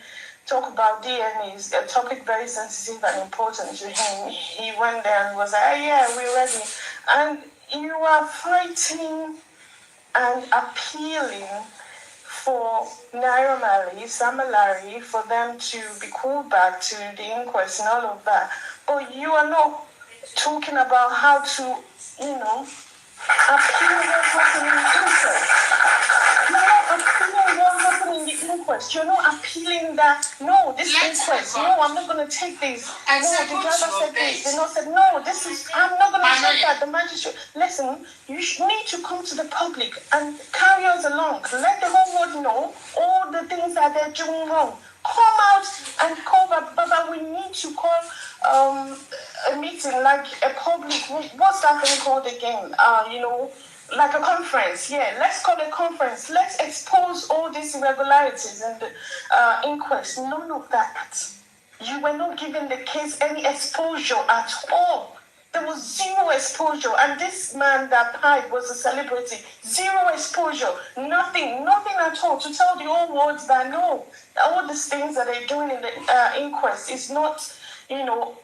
talk about DNA is a topic very sensitive and important to him. He went there and was like, oh, yeah, we're ready. And you are fighting and appealing for Naira Marley, Samalari, for them to be called back to the inquest and all of that. But you are not talking about how to, appeal what happened in the inquest. You're not appealing what happened in the inquest. You're not appealing that, no, this inquest, no, I'm not going to take this. No, the driver said this. The nurse said, no, I'm not going to take that. The magistrate, listen, you need to come to the public and carry us along. Let the whole world know all the things that they're doing wrong. Come out and call Baba. We need to call a meeting, like a public, what's that thing called again? Like a conference. Yeah, let's call it a conference. Let's expose all these irregularities in the inquest. None of that. You were not giving the case any exposure at all. There was 0 exposure. And this man that died was a celebrity. 0 exposure. Nothing at all to tell the whole world that no, all these things that they're doing in the inquest is not,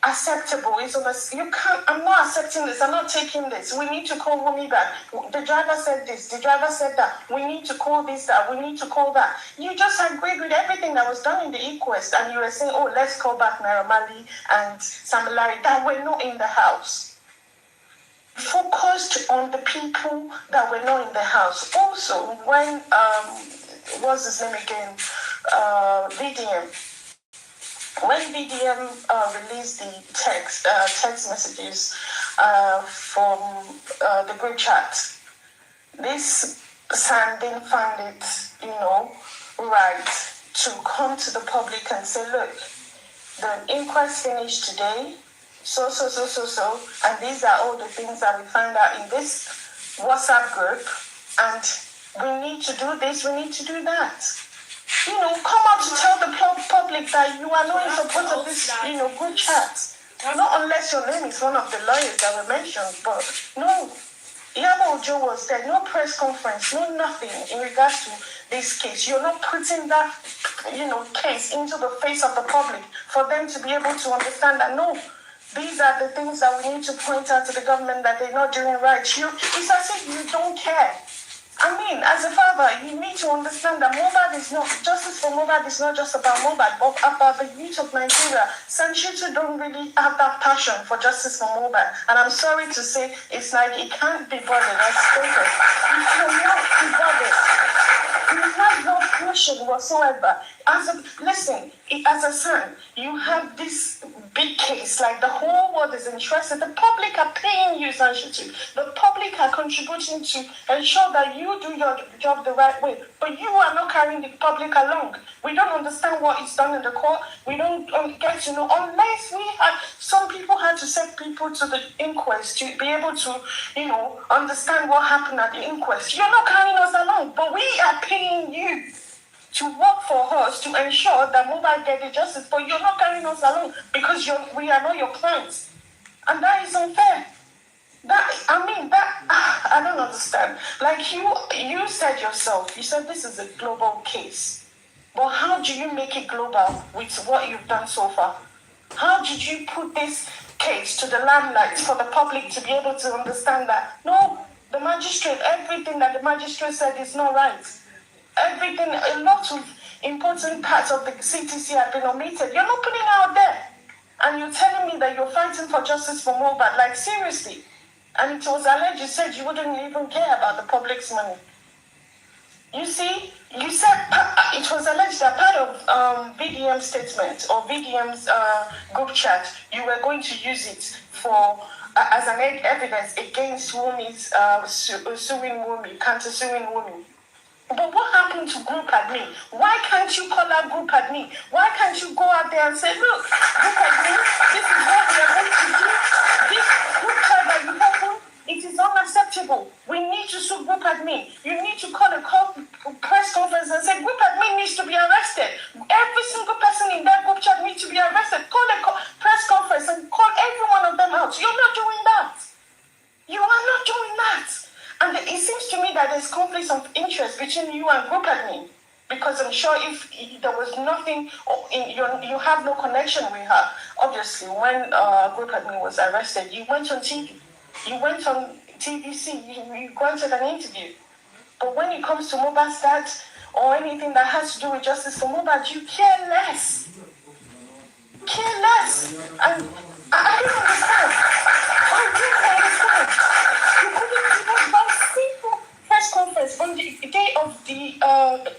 acceptable. I'm not accepting this. I'm not taking this. We need to call Wummi back. The driver said this. The driver said that. We need to call this, that. We need to call that. You just agreed with everything that was done in the inquest, and you were saying, oh, let's call back Naira Marley and Samalari that were not in the house. focused on the people that were not in the house. Also, when what's his name again? VDM. When VDM released the text messages from the group chat, this Sam didn't find it, right to come to the public and say, look, the inquest finished today, so, and these are all the things that we found out in this WhatsApp group, and we need to do this, we need to do that. Come out to tell the public that you are not in support of this, group chat. Not unless your name is one of the lawyers that were mentioned, but no. Yabo Ojo was there, no press conference, no nothing in regards to this case. You're not putting that, case into the face of the public for them to be able to understand that, no, these are the things that we need to point out to the government that they're not doing right. It's as if you don't care. I mean, as a father, you need to understand that justice for Mohbad is not just about Mohbad, but about the youth of Nigeria. Sanshitu don't really have that passion for justice for Mohbad. And I'm sorry to say, it's like it can't be bothered. I stated, it cannot be bothered. You have no passion whatsoever. As a son, you have this big case, like the whole world is interested. The public are paying you, Sanshitu. The public are contributing to ensure that you do your job the right way. But you are not carrying the public along. We don't understand what is done in the court. We don't get to know, unless some people had to send people to the inquest to be able to, understand what happened at the inquest. You're not carrying us along, but we are paying you to work for us to ensure that Mohbad get the justice, but you're not carrying us along because we are not your clients. And that is unfair. I don't understand. Like you said yourself, you said this is a global case. But how do you make it global with what you've done so far? How did you put this case to the limelight for the public to be able to understand that? No, everything that the magistrate said is not right. A lot of important parts of the CTC have been omitted. You're not putting it out there. And you're telling me that you're fighting for justice for Mohbad. Like, seriously. And it was alleged, you said you wouldn't even care about the public's money. You see, you said it was alleged that part of VDM's statement or VDM's group chat, you were going to use it for as an evidence against Wummi's suing Wummi, counter-suing Wummi. But what happened to group admin? Why can't you call out group admin? Why can't you go out there and say, look, group admin, this is what we are going to do. This group chat that you open, it is unacceptable. We need to sue group admin. You need to call a press conference and say, group admin needs to be arrested. Every single person in that group chat needs to be arrested. Call a press conference and call every one of them out. You're not doing that. You are not doing that. And it seems to me that there's conflicts of interest between you and group admin. Because I'm sure if there was nothing, you have no connection with her. Obviously, when group admin was arrested, you went on TV. You went on TVC. You granted an interview. But when it comes to Mohbad's dad or anything that has to do with justice for Mohbad, you care less. Care less. And I don't understand. I don't understand. You couldn't even buy simple press conference on the day of the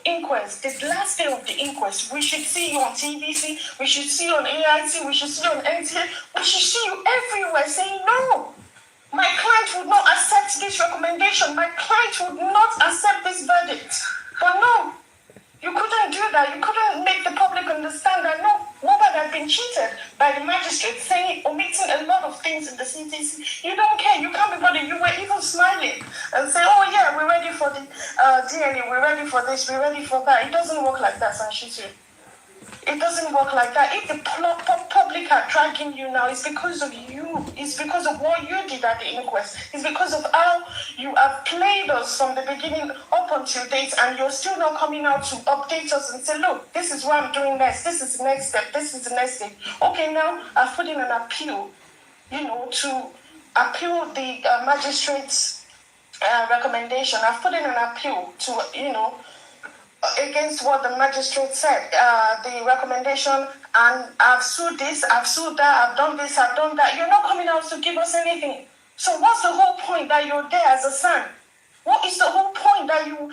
inquest, the last day of the inquest. We should see you on TVC, we should see you on AIT, we should see you on NTA, we should see you everywhere saying no. My client would not accept this recommendation. My client would not accept this verdict. But no, you couldn't do that. You couldn't make the public understand that no, Mohbad had been cheated by the magistrate, omitting a lot of things in the CTC. You don't care. You can't be bothered. You were even smiling and say, oh yeah, we're ready for the DNA. We're ready for this. We're ready for that. It doesn't work like that, Sanshitu. It doesn't work like that. If the public are dragging you now, it's because of you. It's because of what you did at the inquest. It's because of how you have played us from the beginning up until date, and you're still not coming out to update us and say, look, this is what I'm doing next. This is the next step. This is the next step. Okay, now I've put in an appeal, to appeal the magistrate's recommendation. I've put in an appeal to, against what the magistrate said, the recommendation, and I've sued this, I've sued that, I've done this, I've done that. You're not coming out to give us anything. So what's the whole point that you're there as a son? What is the whole point that you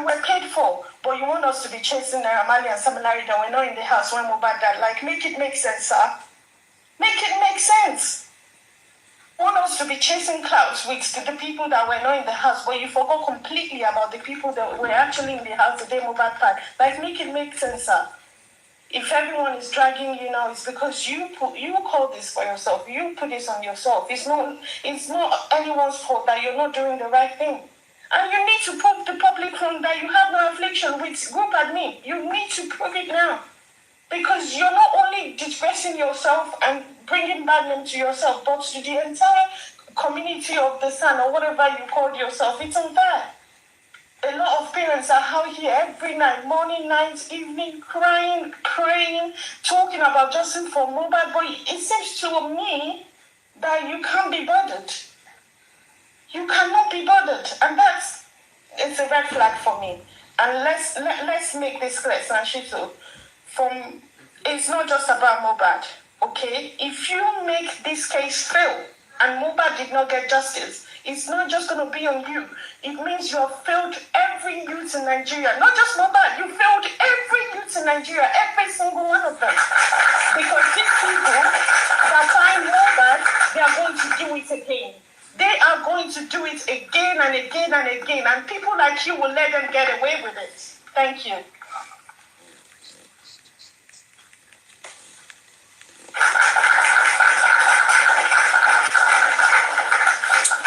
were paid for? But you want us to be chasing Amali and Samalari that we're not in the house when Mohbad died. Like, make it make sense, sir. Make it make sense. Want us to be chasing clouds with the people that were not in the house, but you forgot completely about the people that were actually in the house the day Mohbad died. Like, make it make sense, sir. If everyone is dragging you now, it's because you call this for yourself. You put this on yourself. It's not anyone's fault that you're not doing the right thing. And you need to prove the public wrong that you have no affliction with group admin. You need to prove it now. Because you're not only disgracing yourself and bringing bad name to yourself, but to the entire community of the Sun or whatever you called yourself. It's unfair. A lot of parents are out here every night, morning, night, evening, crying, praying, talking about justice for Mohbad. But it seems to me that you can't be bothered. You cannot be bothered. And it's a red flag for me. And let's make this clear, Sanshito. It's not just about Mohbad, okay? If you make this case fail and Mohbad did not get justice, it's not just going to be on you. It means you have failed every youth in Nigeria. Not just Mohbad, you failed every youth in Nigeria, every single one of them. Because these people that find Mohbad, they are going to do it again. They are going to do it again and again and again. And people like you will let them get away with it. Thank you.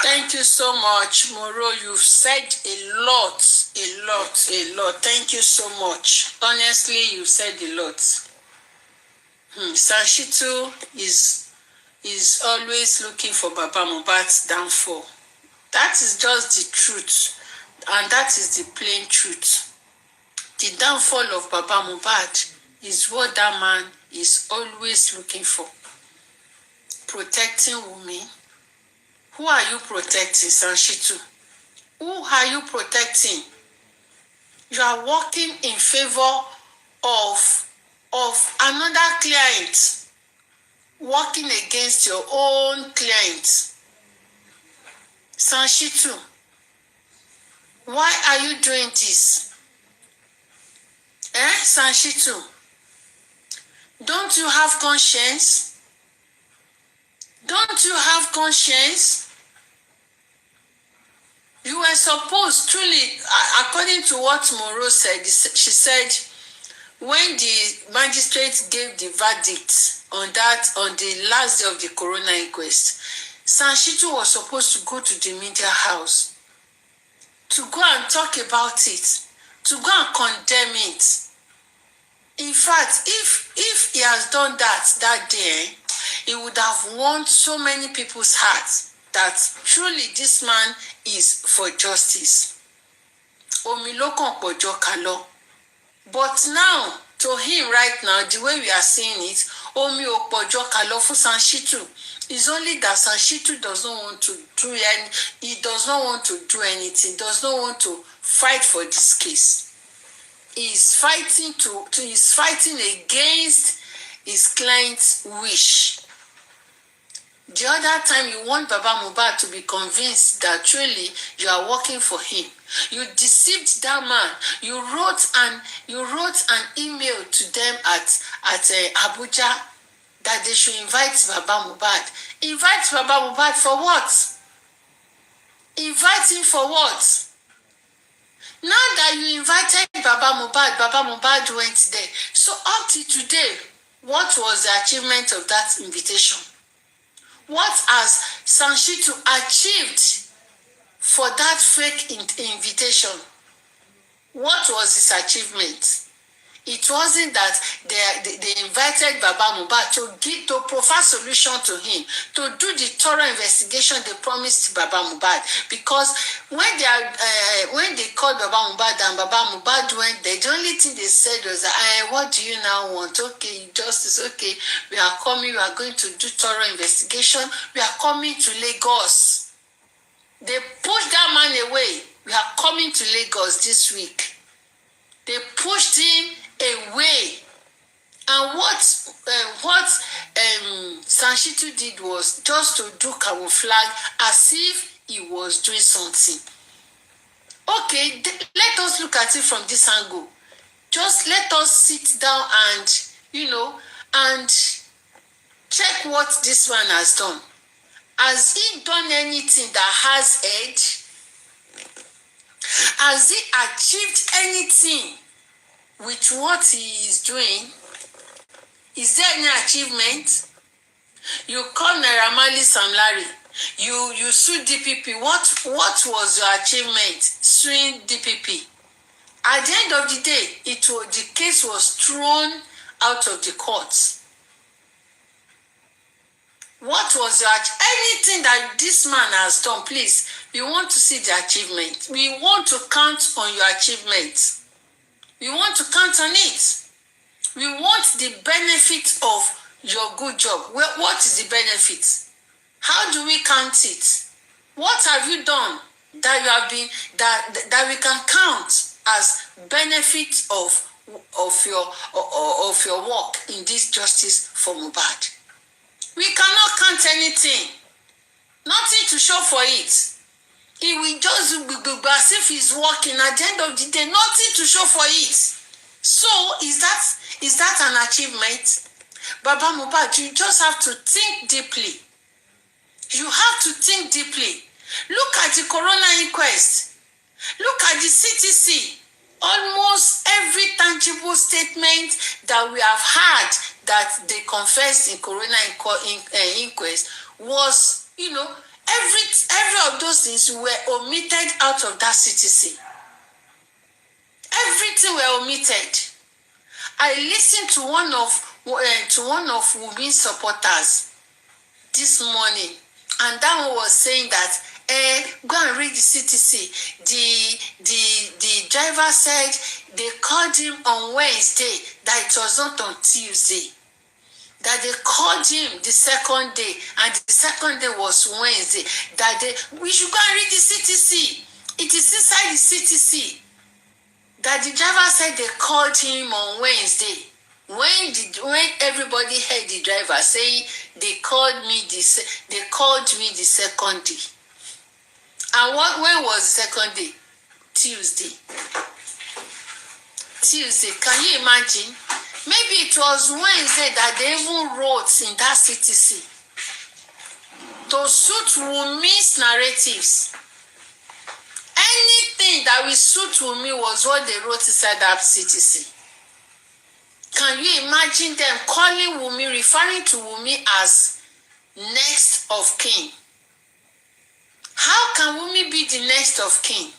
Thank you so much, Moro. You've said a lot. Thank you so much. Honestly, you've said a lot. Sanshito is always looking for Baba Mohbad's downfall. That is just the truth. And that is the plain truth. The downfall of Baba Mohbad is what that man is always looking for. Protecting Wummi. Who are you protecting, Sanshito? Who are you protecting? You are working in favor of another client, working against your own client. Sanshito, why are you doing this? Sanshito, don't you have conscience? Don't you have conscience? You were supposed, truly, according to what Moro said, she said, when the magistrate gave the verdict on the last day of the coroner inquest, Sanshito was supposed to go to the media house to go and talk about it, to go and condemn it. In fact, if he has done that day, he would have won so many people's hearts that truly this man is for justice. Omilokan pojo kalo. But now, to him right now, the way we are seeing it, Omi opojo kalo for Sanshito. It's only that Sanshito does not want to do he does not want to do anything, does not want to fight for this case. He's fighting against his client's wish. The other time you want Baba Mohbad to be convinced that truly you are working for him. You deceived that man. You wrote an email to them at Abuja that they should invite Baba Mohbad. Invite Baba Mohbad for what? Invite him for what? Now that you invited Baba Mohbad went there. So up to today, what was the achievement of that invitation? What has Sanshito achieved for that fake invitation? What was his achievement? It wasn't that they invited Baba Mohbad to provide solution to him, to do the thorough investigation they promised Baba Mohbad. Because when they called Baba Mohbad and Baba Mohbad went there, the only thing they said was, what do you now want? Okay, justice, okay, we are coming, we are going to do thorough investigation, we are coming to Lagos. They pushed that man away. We are coming to Lagos this week. They pushed him away. And what Sanshitu did was just to do camouflage as if he was doing something. Okay, let us look at it from this angle. Just let us sit down and, and check what this man has done. Has he done anything that has edge? Has he achieved anything with what he is doing? Is there any achievement? You call Naira Marley Sam Larry. You sued DPP. What was your achievement suing DPP? At the end of the day, the case was thrown out of the courts. What was your anything that this man has done? Please, we want to see the achievement. We want to count on your achievement. We want to count on it. We want the benefit of your good job. Well, what is the benefit? How do we count it? What have you done that you have been that we can count as benefit of your work in this justice for Mohbad? We cannot count anything. Nothing to show for it. He will just be as if he's working. At the end of the day, nothing to show for it. So is that an achievement? Baba Mohbad, you just have to think deeply. You have to think deeply. Look at the Corona inquest. Look at the CTC. Almost every tangible statement that we have had that they confessed in Corona inquest was, every of those things were omitted out of that CTC. Everything were omitted. I listened to one of Wummi's supporters this morning, and that one was saying that go and read the CTC. The driver said they called him on Wednesday, that it was not on Tuesday. That they called him the second day, and the second day was Wednesday. We should go and read the CTC. It is inside the CTC. That the driver said they called him on Wednesday. When everybody heard the driver saying they called me the second day. And when was the second day? Tuesday. Can you imagine? Maybe it was Wednesday that they even wrote in that CTC to suit Wummi's narratives. Anything that will suit Wummi was what they wrote inside that CTC. Can you imagine them calling Wummi, referring to Wummi as next of kin? How can Wummi be the next of kin?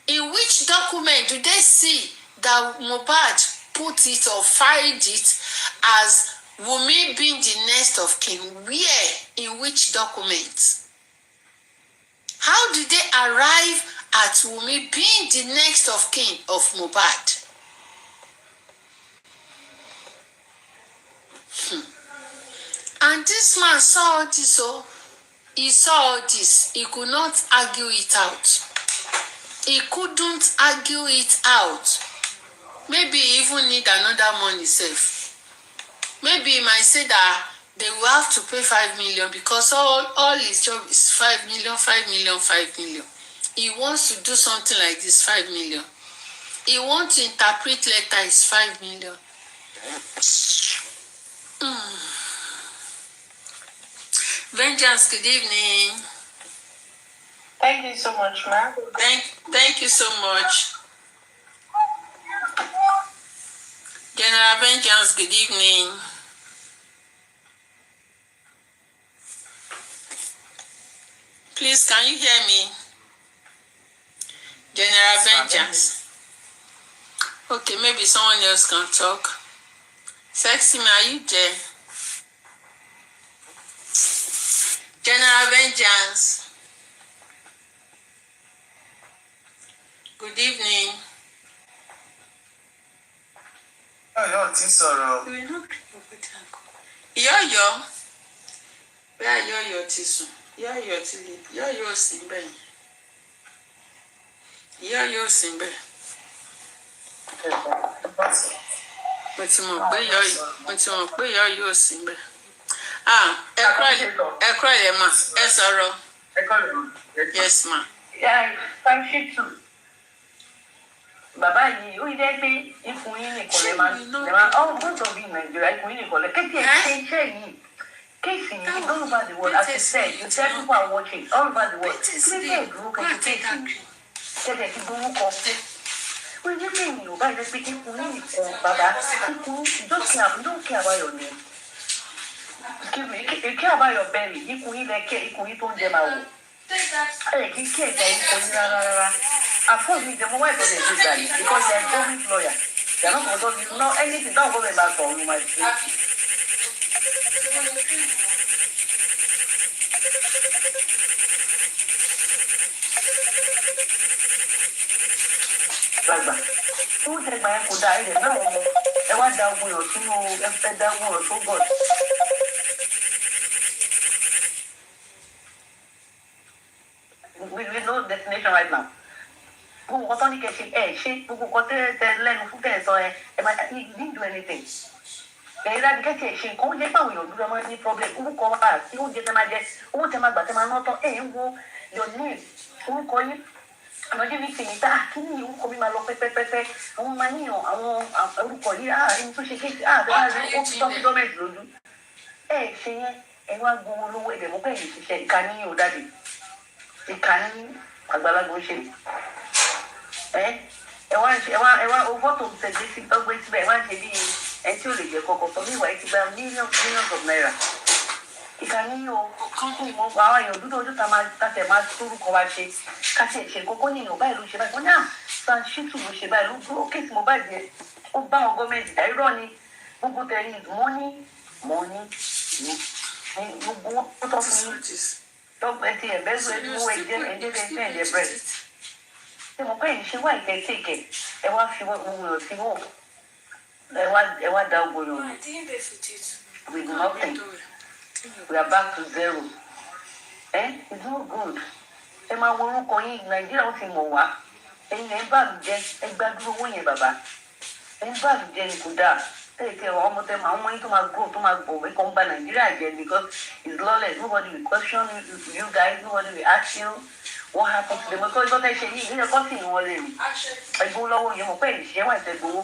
In which document do they see that Mohbad put it or filed it as Wummi being the next of kin? Where? In which document? How did they arrive at Wummi being the next of kin of Mohbad? And this man saw this, he saw all this. He could not argue it out. He couldn't argue it out. Maybe he even need another money safe. Maybe he might say that they will have to pay 5 million because all his job is 5 million, 5 million, 5 million. He wants to do something like this, 5 million. He wants to interpret letter is 5 million. Vengeance, good evening. Thank you so much, ma'am. Thank you so much. General Vengeance, good evening. Please, can you hear me? General Vengeance. Okay, maybe someone else can talk. Sexy, are you there? General Vengeance. Good evening. Yo, Tisoro. Yo. Where yo Tisu? Yo Tili. Yo Simbe. Yo Simbe. mo ti mọ̀ pé ìyá yóò sí bẹ́ẹ̀. Ẹ kúrò yẹn mà, ẹ sọ̀rọ̀. Yes ma. Bàbá yìí ó yẹ pé ikùn yín nìkan lè máa both of you in Nigeria ikùn yín nìkan lè kéèkì iṣẹ́ yìí kéèkì yìí all over the world as you said you said people are watching all over the world kéèkì ìdúró kéèkì kéèkì ti burúkọ ó yẹ pé ènìyàn bá yẹ pé ikùn yín nìkan bàbá ikùn don't care about your name you care about your belly ikùn yín lẹ kẹ́ ikùn yín tó ń jẹ máa wò kí kí ẹ̀ka ikùn yín rárá. Of course, the moment they do that because they are government lawyer. They are not going to know anything. Don't go back for you, my friend. Who take my uncle died? No, I want that way or two, that way or two God. We know destination right now. Gbogbo nǹkan tó ní kẹ́ ṣe gbogbo nǹkan tẹ lẹ́nu fún tẹ̀ sọ máa didn't do anything. Ẹ̀yin láti kẹ́ ṣe nǹkan oúnjẹ pàwọn èèyàn dúró máa ní problem orúkọ àti oúnjẹ tẹ máa jẹ owó tẹ máa gbà tẹ máa ná tán ń wo your name orúkọ yín àwọn jẹ́ bíi tèmi tá kí ni orúkọ mi máa lọ pẹ́pẹ́pẹ́pẹ́ àwọn máa níyàn àwọn orúkọ yìí ẹni tó ṣe kéèké bẹ́ẹ̀ ni ó fi tọ́jú gọ́ọ̀mẹ̀ntì lójú. Ṣe yẹn ẹ wá gbowó lówó ẹ̀dẹ̀ mọ́ bẹ́ẹ̀ ṣiṣẹ́ ìkànnì ò dáde ìkànnì àgbàlagbà ó ṣe ẹ wá owó tó tẹ̀lé sí ọgbẹ́ síbẹ̀ ẹ wá ṣe bí ẹ tí ò lè jẹ kọkọ sọ níwà ẹ ti gba millions of naira ìkànnì o kọ́ńtù mọ́ àwọn èèyàn dúdú ojú tàtẹ̀ máa torúkọ wa ṣe kásẹ̀ ṣe kókó nìyẹn báyìí ló ṣe báyìí wọ́n ní San Shitu ló ṣe báyìí ló dúró kéèsì mo báyìí jẹ ó bá wọn gọ́ọ̀mẹ̀ntì dá irọ́ ni gbogbo tẹ̀lé mọ́ní ní gbogbo ó tọ́ fún yín dọ́gbẹ́ ti ẹ̀bẹ́sọ̀ ẹ̀dínwó ẹ̀jẹ̀ breast ṣé mo pẹ́ ìṣe wá ìkẹ́kẹ́kẹ́ ẹ wá fi ohun èlò sí wọ̀ ẹ wá da ogun yàn with nothing we are back to zero it's not good ẹ máa wo orúkọ yín Nàìjíríà ó ti mọ̀ wá ẹ̀yin ẹ̀ ń bá mi jẹ ẹ gbádùn owó yẹn bàbá ẹ ń bá mi jẹ ní kò dáa tẹ̀lé ọmọ tẹ̀ máa ọmọ yín tó máa gbọ́ tó máa gbọ̀ ẹ kàn ń ba Nàìjíríà jẹ because it's lawless nobody will question you guys nobody will ask you. What happened to them? Because what I say, you know, continue all in. I go low, you know, pay, she wants to go.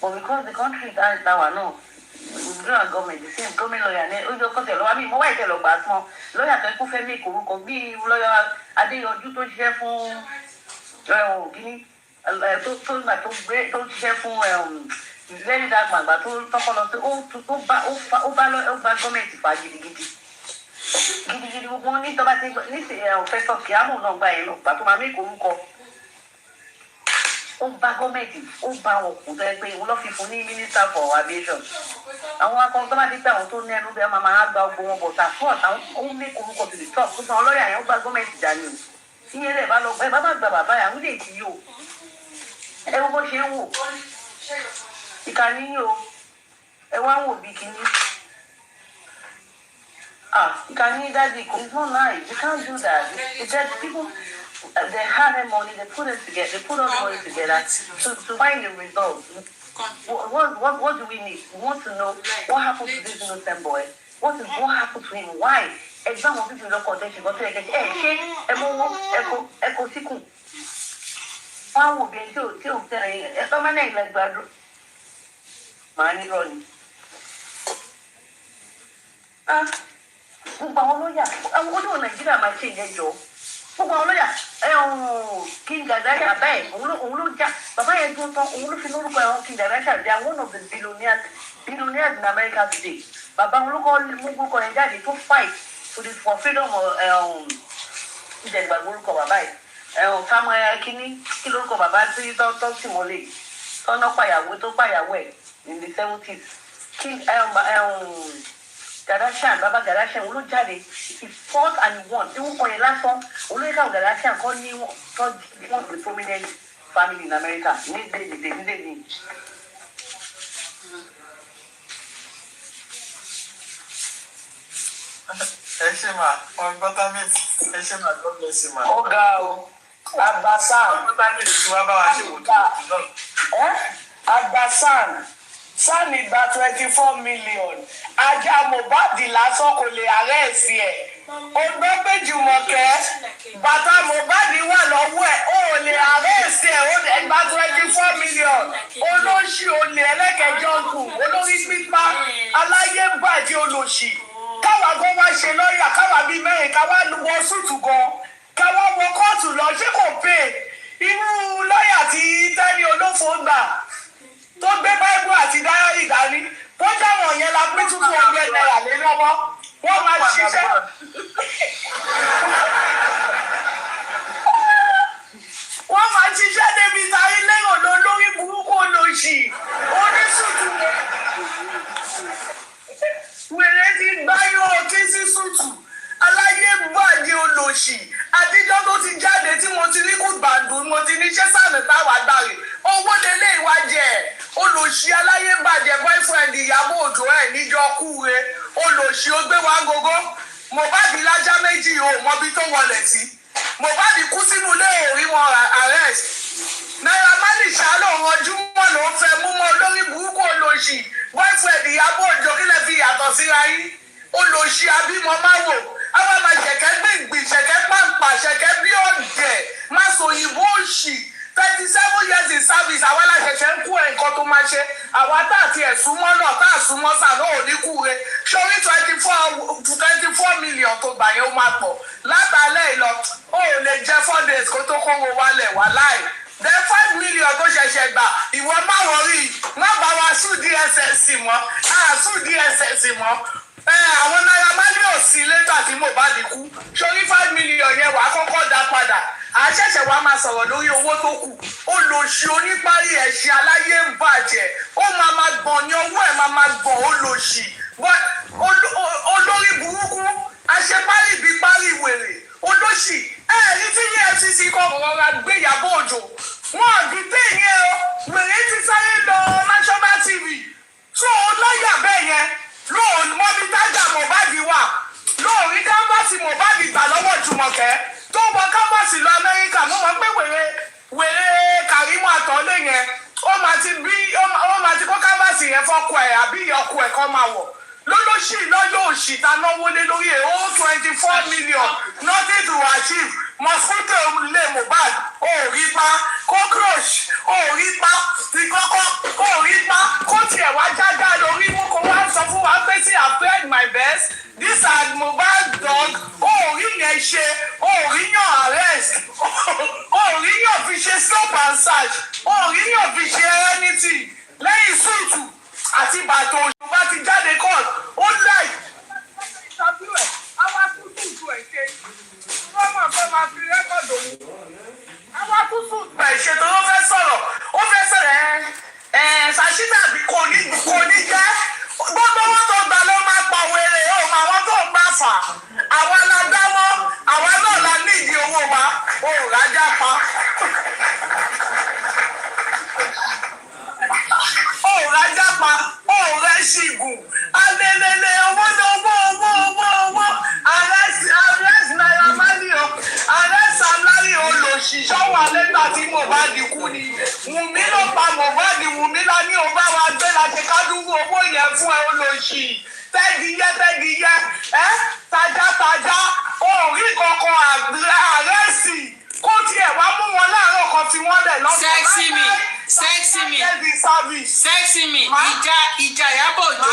But because the country is now, no, we don't government, the same government lawyer, we don't cut the law. I mean, why tell about small lawyer can go for me, could be lawyer, I think you don't share for Guinea, don't share for very dark man, but to talk on the government if gidigidi gbogbo wọn ní tọ́ba tí nísìnyí ọ̀fẹ́sọ̀ kìámù náà gba ẹ̀ lọ pàtó máa mẹ́kọ̀ọ́ orúkọ ó bá gọ́ọ̀mẹ̀ntì ó bá wọn kù tẹ́ pé wọ́n lọ́ fi fún ní minister for aviation àwọn akọ̀wé tọ́ba tí pé àwọn tó ní ẹnu bẹ́ẹ̀ máa gba gbogbo wọn bọ̀ tà fún ọ̀tà ó mẹ́kọ̀ọ́ orúkọ to the top fún àwọn lọ́ọ̀yà yẹn ó bá gọ́ọ̀mẹ̀ntì dání o ìyẹn lẹ̀ bá lọ ẹ bá má gba bàbá yà ń lè ti yó ẹ wo bó ṣe ń wò ìkànnì o ẹ wá ń wò bí kinní. You can need that it's not nice. You can't do that. Because people, they have their money, they put it together, they put all the money together to find the results. What do we need? We want to know what happened to this innocent boy. What happened to him? Why? Exam of people don't contain. Go to echo siku. One will be until saying, "Some man like that." Money running. Gbogbo àwọn lọ́yà àwọn olóò Nàìjíríà máa ṣe ìyẹn jọ gbogbo àwọn lọ́yà kí n gàdá yà báyìí òun ló já bàbá yẹn tó tán òun ló fi lórúkọ àwọn kí n gàdá yà they are one of the billionaires in America today bàbá wọn ló kọ́ mú gbogbo yẹn jáde tó fight for freedom ìjẹ̀gbàgbọ́ orúkọ bàbá yìí Samuel kínní kí lórúkọ bàbá tí tọ́ sí mọ́lẹ̀ tọ́nà pàyàwó ẹ̀ in the 70s kí Gadashan, Baba Gadashan, Ulu Jade, he fought and he won. He won for a last one. Ulu Gadashan, called me one of the prominent family in America. Need. Eshima, on buttermilk, Eshima, God bless you, man. Oga, Abasan, buttermilk, you have a Abasan. Sani gba 24 million. Ajá Mohbad lásán kò lè arrest ẹ̀. Ó gbọ́ pé Jùmọ̀kẹ́ bàtà Mohbad wà lọ́wọ́ ẹ̀ ó lè arrest ẹ̀ ó lè gba 24 million. Olóṣì olè ẹlẹ́kẹjọ kù olórí pípa aláyé bàjẹ́ olóṣì. Káwa gan wá ṣe lọ́ọ̀yà káwa bíi mẹ́rin káwa wọ súùtù gan káwa wọ kóòtù lọ ṣé kò pè irú lọ́ọ̀yà tí Tẹ́ni Olófò gbà tó gbé báíbù àti dáyọ̀rì dání tó dáwọn yẹn la pín 200 naira lé lọ́wọ́ wọ́n máa ṣiṣẹ́. Wọ́n máa ṣiṣẹ́ débi sáré lẹ́yìn lọ lórí burúkú olóṣì oníṣùtù wèrè ti gbáyọ̀ kí sí sùtù aláyé bàjẹ́ olóṣì àtijọ́ tó ti jáde tí mo ti rí kùgbàdùn mo ti ní ṣẹ́ sàmì táwa gbàrè owó lélẹ̀ ìwájẹ olóṣì aláyé bàjẹ́ boyfriend Ìyábọ̀ Òjó ẹ̀ níjọ́ kúre olóṣì ó gbé wá gógó Mohbad lájá méjì o mọbi tó wọlé sí Mohbad kú sínú ilé òrí wọn arrest Naira Marley ṣàlọ́ ọ̀rọ̀jú mọ́ ló fẹ́ mú mọ́ lórí burúkú olóṣì boyfriend Ìyábọ̀ Òjó kí lè fi yàtọ̀ síra yín olóṣì abímọ máa wò àwọn máa ṣẹ̀kẹ́ gbìngbìn ṣẹ̀kẹ́ pàǹpà ṣẹ̀kẹ́ bí ọ̀dẹ̀ máa sọ òyìnbó òṣì 37 years in service àwọn aláṣẹṣẹ ń kú ẹ̀ nǹkan tó máa ṣe àwọn àtàtì ẹ̀sùnmọ́ náà tá àsùnmọ́ sàlọ́ òní kú re sórí 24 million tó gbà yẹn ó máa pọ̀ látàlẹ́ ìlọ ó lè jẹ́ 4 days kó tó kówó wálẹ̀ wà láì then 5 million tó ṣẹ̀ṣẹ̀ gbà ìwọ má wọrí má bá wa sùn DSS mọ́ sùn DSS mọ́ àwọn Naira Marley ò sí lẹ́tà tí Mohbad kú sórí 5 million yẹn wàá kọ́kọ́ dá padà àṣẹ̀ṣẹ̀ wàá máa sọ̀rọ̀ lórí owó tó kù olóṣì oníparí ẹ̀ṣẹ̀ aláyé ń bàjẹ́ ó máa gbọ̀n ní owó ẹ̀ máa gbọ̀n olóṣì olórí burúkú àṣepárí ibi parí wèrè olóṣì ẹ̀ẹ́dí tí EFCC kọ́ rọra gbé Ìyábọ̀ Òjó wọn dìde yẹn o wèrè ti sáré lọ National TV tó lọ́yà bẹ́ẹ̀ yẹn lóòrùn mọ́bí tájà Mohbad wà lóòrí kámbàsì Mohbad gbà lọ́wọ́ Jùmọ̀kẹ́ tó wọ kámbàsì lọ Amẹ́ríkà mo mọ̀ pé wèrè Kàrímù Àtọ́lé yẹn ó máa ti kó kámbàsì yẹn fọ́kọ ẹ̀ àbí ìyọkọ ẹ̀ kọ́ máa wọ̀ lọ́lọ́sì lọ́yọ̀ òṣì ta náwó lé lórí ẹ̀ ó 24 million nothing to achieve mosquito lé Mohbad ó rí pa cockroach ó rí pa ìkọ́kọ́ ó rí pa kó tiẹ̀ wá jágá lórí mú kó wá sọ fún wa pé sí I tried my best this are Mohbad dog ó rí yẹn ṣe ó rí yàn arrest ó rí yàn fi ṣe stop and search ó rí yàn fi ṣe anything lẹ́yìn súùtù àti bàtò òṣù bá ti jáde court ó láì ìtọ́jú ẹ̀ àwọn akúntùtù ẹ̀ ṣe wọ́n mọ̀ pé máa fi rẹ́kọ̀dù òun àwọn akúntùtù ẹ̀ ṣe tó ló fẹ́ sọ̀rọ̀ ó fẹ́ sọ̀rọ̀ ṣàṣìṣà kò ní jẹ́ gbogbo wọn tó gbà ló máa pa wèrè òun àwọn tó ń bá fà àwọn alágbáwọ́ àwọn náà la nídìí owó wa òun rájá pa. Òòrùn ajápa, òòrùn ẹ̀ṣìgùn, alelele owó arrest Naira Marley o, arrest Samlari olòṣìṣọ́ wà lẹ́gbà tí Mohbad kú ni. Wùmí ló pa Mohbad, Wùmí la ní o bá wa gbé láti kádùrú owó yẹn fún ẹ olòṣì. Tẹ́giyẹ́, tajá, òòrí kankan àrẹ́sì kó tiẹ̀ wá mú wọn láàárọ̀ kan tí wọ́n lẹ̀ lọ́sọ̀ọ́. Sexy me ìjà Ìyábọ̀ Òjó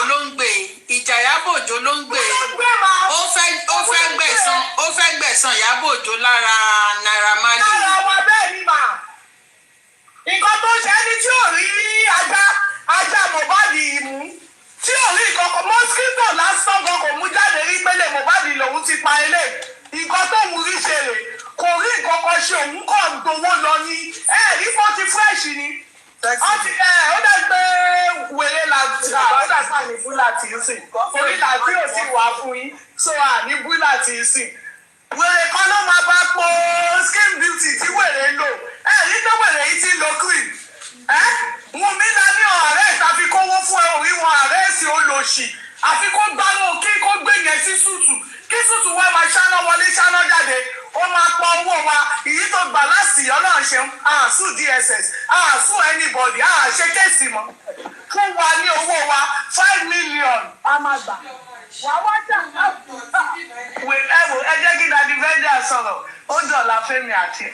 ló ń gbé ó fẹ́ gbẹ̀san Ìyábọ̀ Òjó lára Naira Marley. lára wa bẹ́ẹ̀ ni mà nǹkan tó ṣe ẹni tí ò rí ajá Mohbad mú tí ò rí ìkọ̀kọ̀ mosquito lásán gan kò mú jáde rí pélé Mohbad lòun ti pa ilé nǹkan tó mú rí ṣe rè kò rí ìkọ̀kọ̀ ṣe òun kàn ń gbowó lọ ní rí fọ́tí fresh ni. ó dẹ̀ gbé wèrè láti ó dẹ̀ sàn ní búláàtì sìn torí láti ò sì wà fún yín so ní búláàtì sìn wèrè kan ló máa bá po skin beauty tí wèrè ń lò rí pé wèrè yìí ti ń lo cream Wùmí la ní ọ̀rẹ́ ìtàfi kówó fún ẹ òrí wọn àrẹ́sì olóṣì àfi kó gbárùn kí kó gbé yẹn sí sùtù kí sùtù wa máa ṣáná wọlé ṣáná jáde ó máa pọ owó wa èyí tó gbà láti ọlọ́run ṣeun àásù DSS àásù anybody àṣẹ kéèsì mọ́ fún wa ní owó wa 5 million a máa gbà wà wá jà ẹ jẹ́ kí dadi vendor sọ̀rọ̀ ó dọ̀la Fẹ́mi àti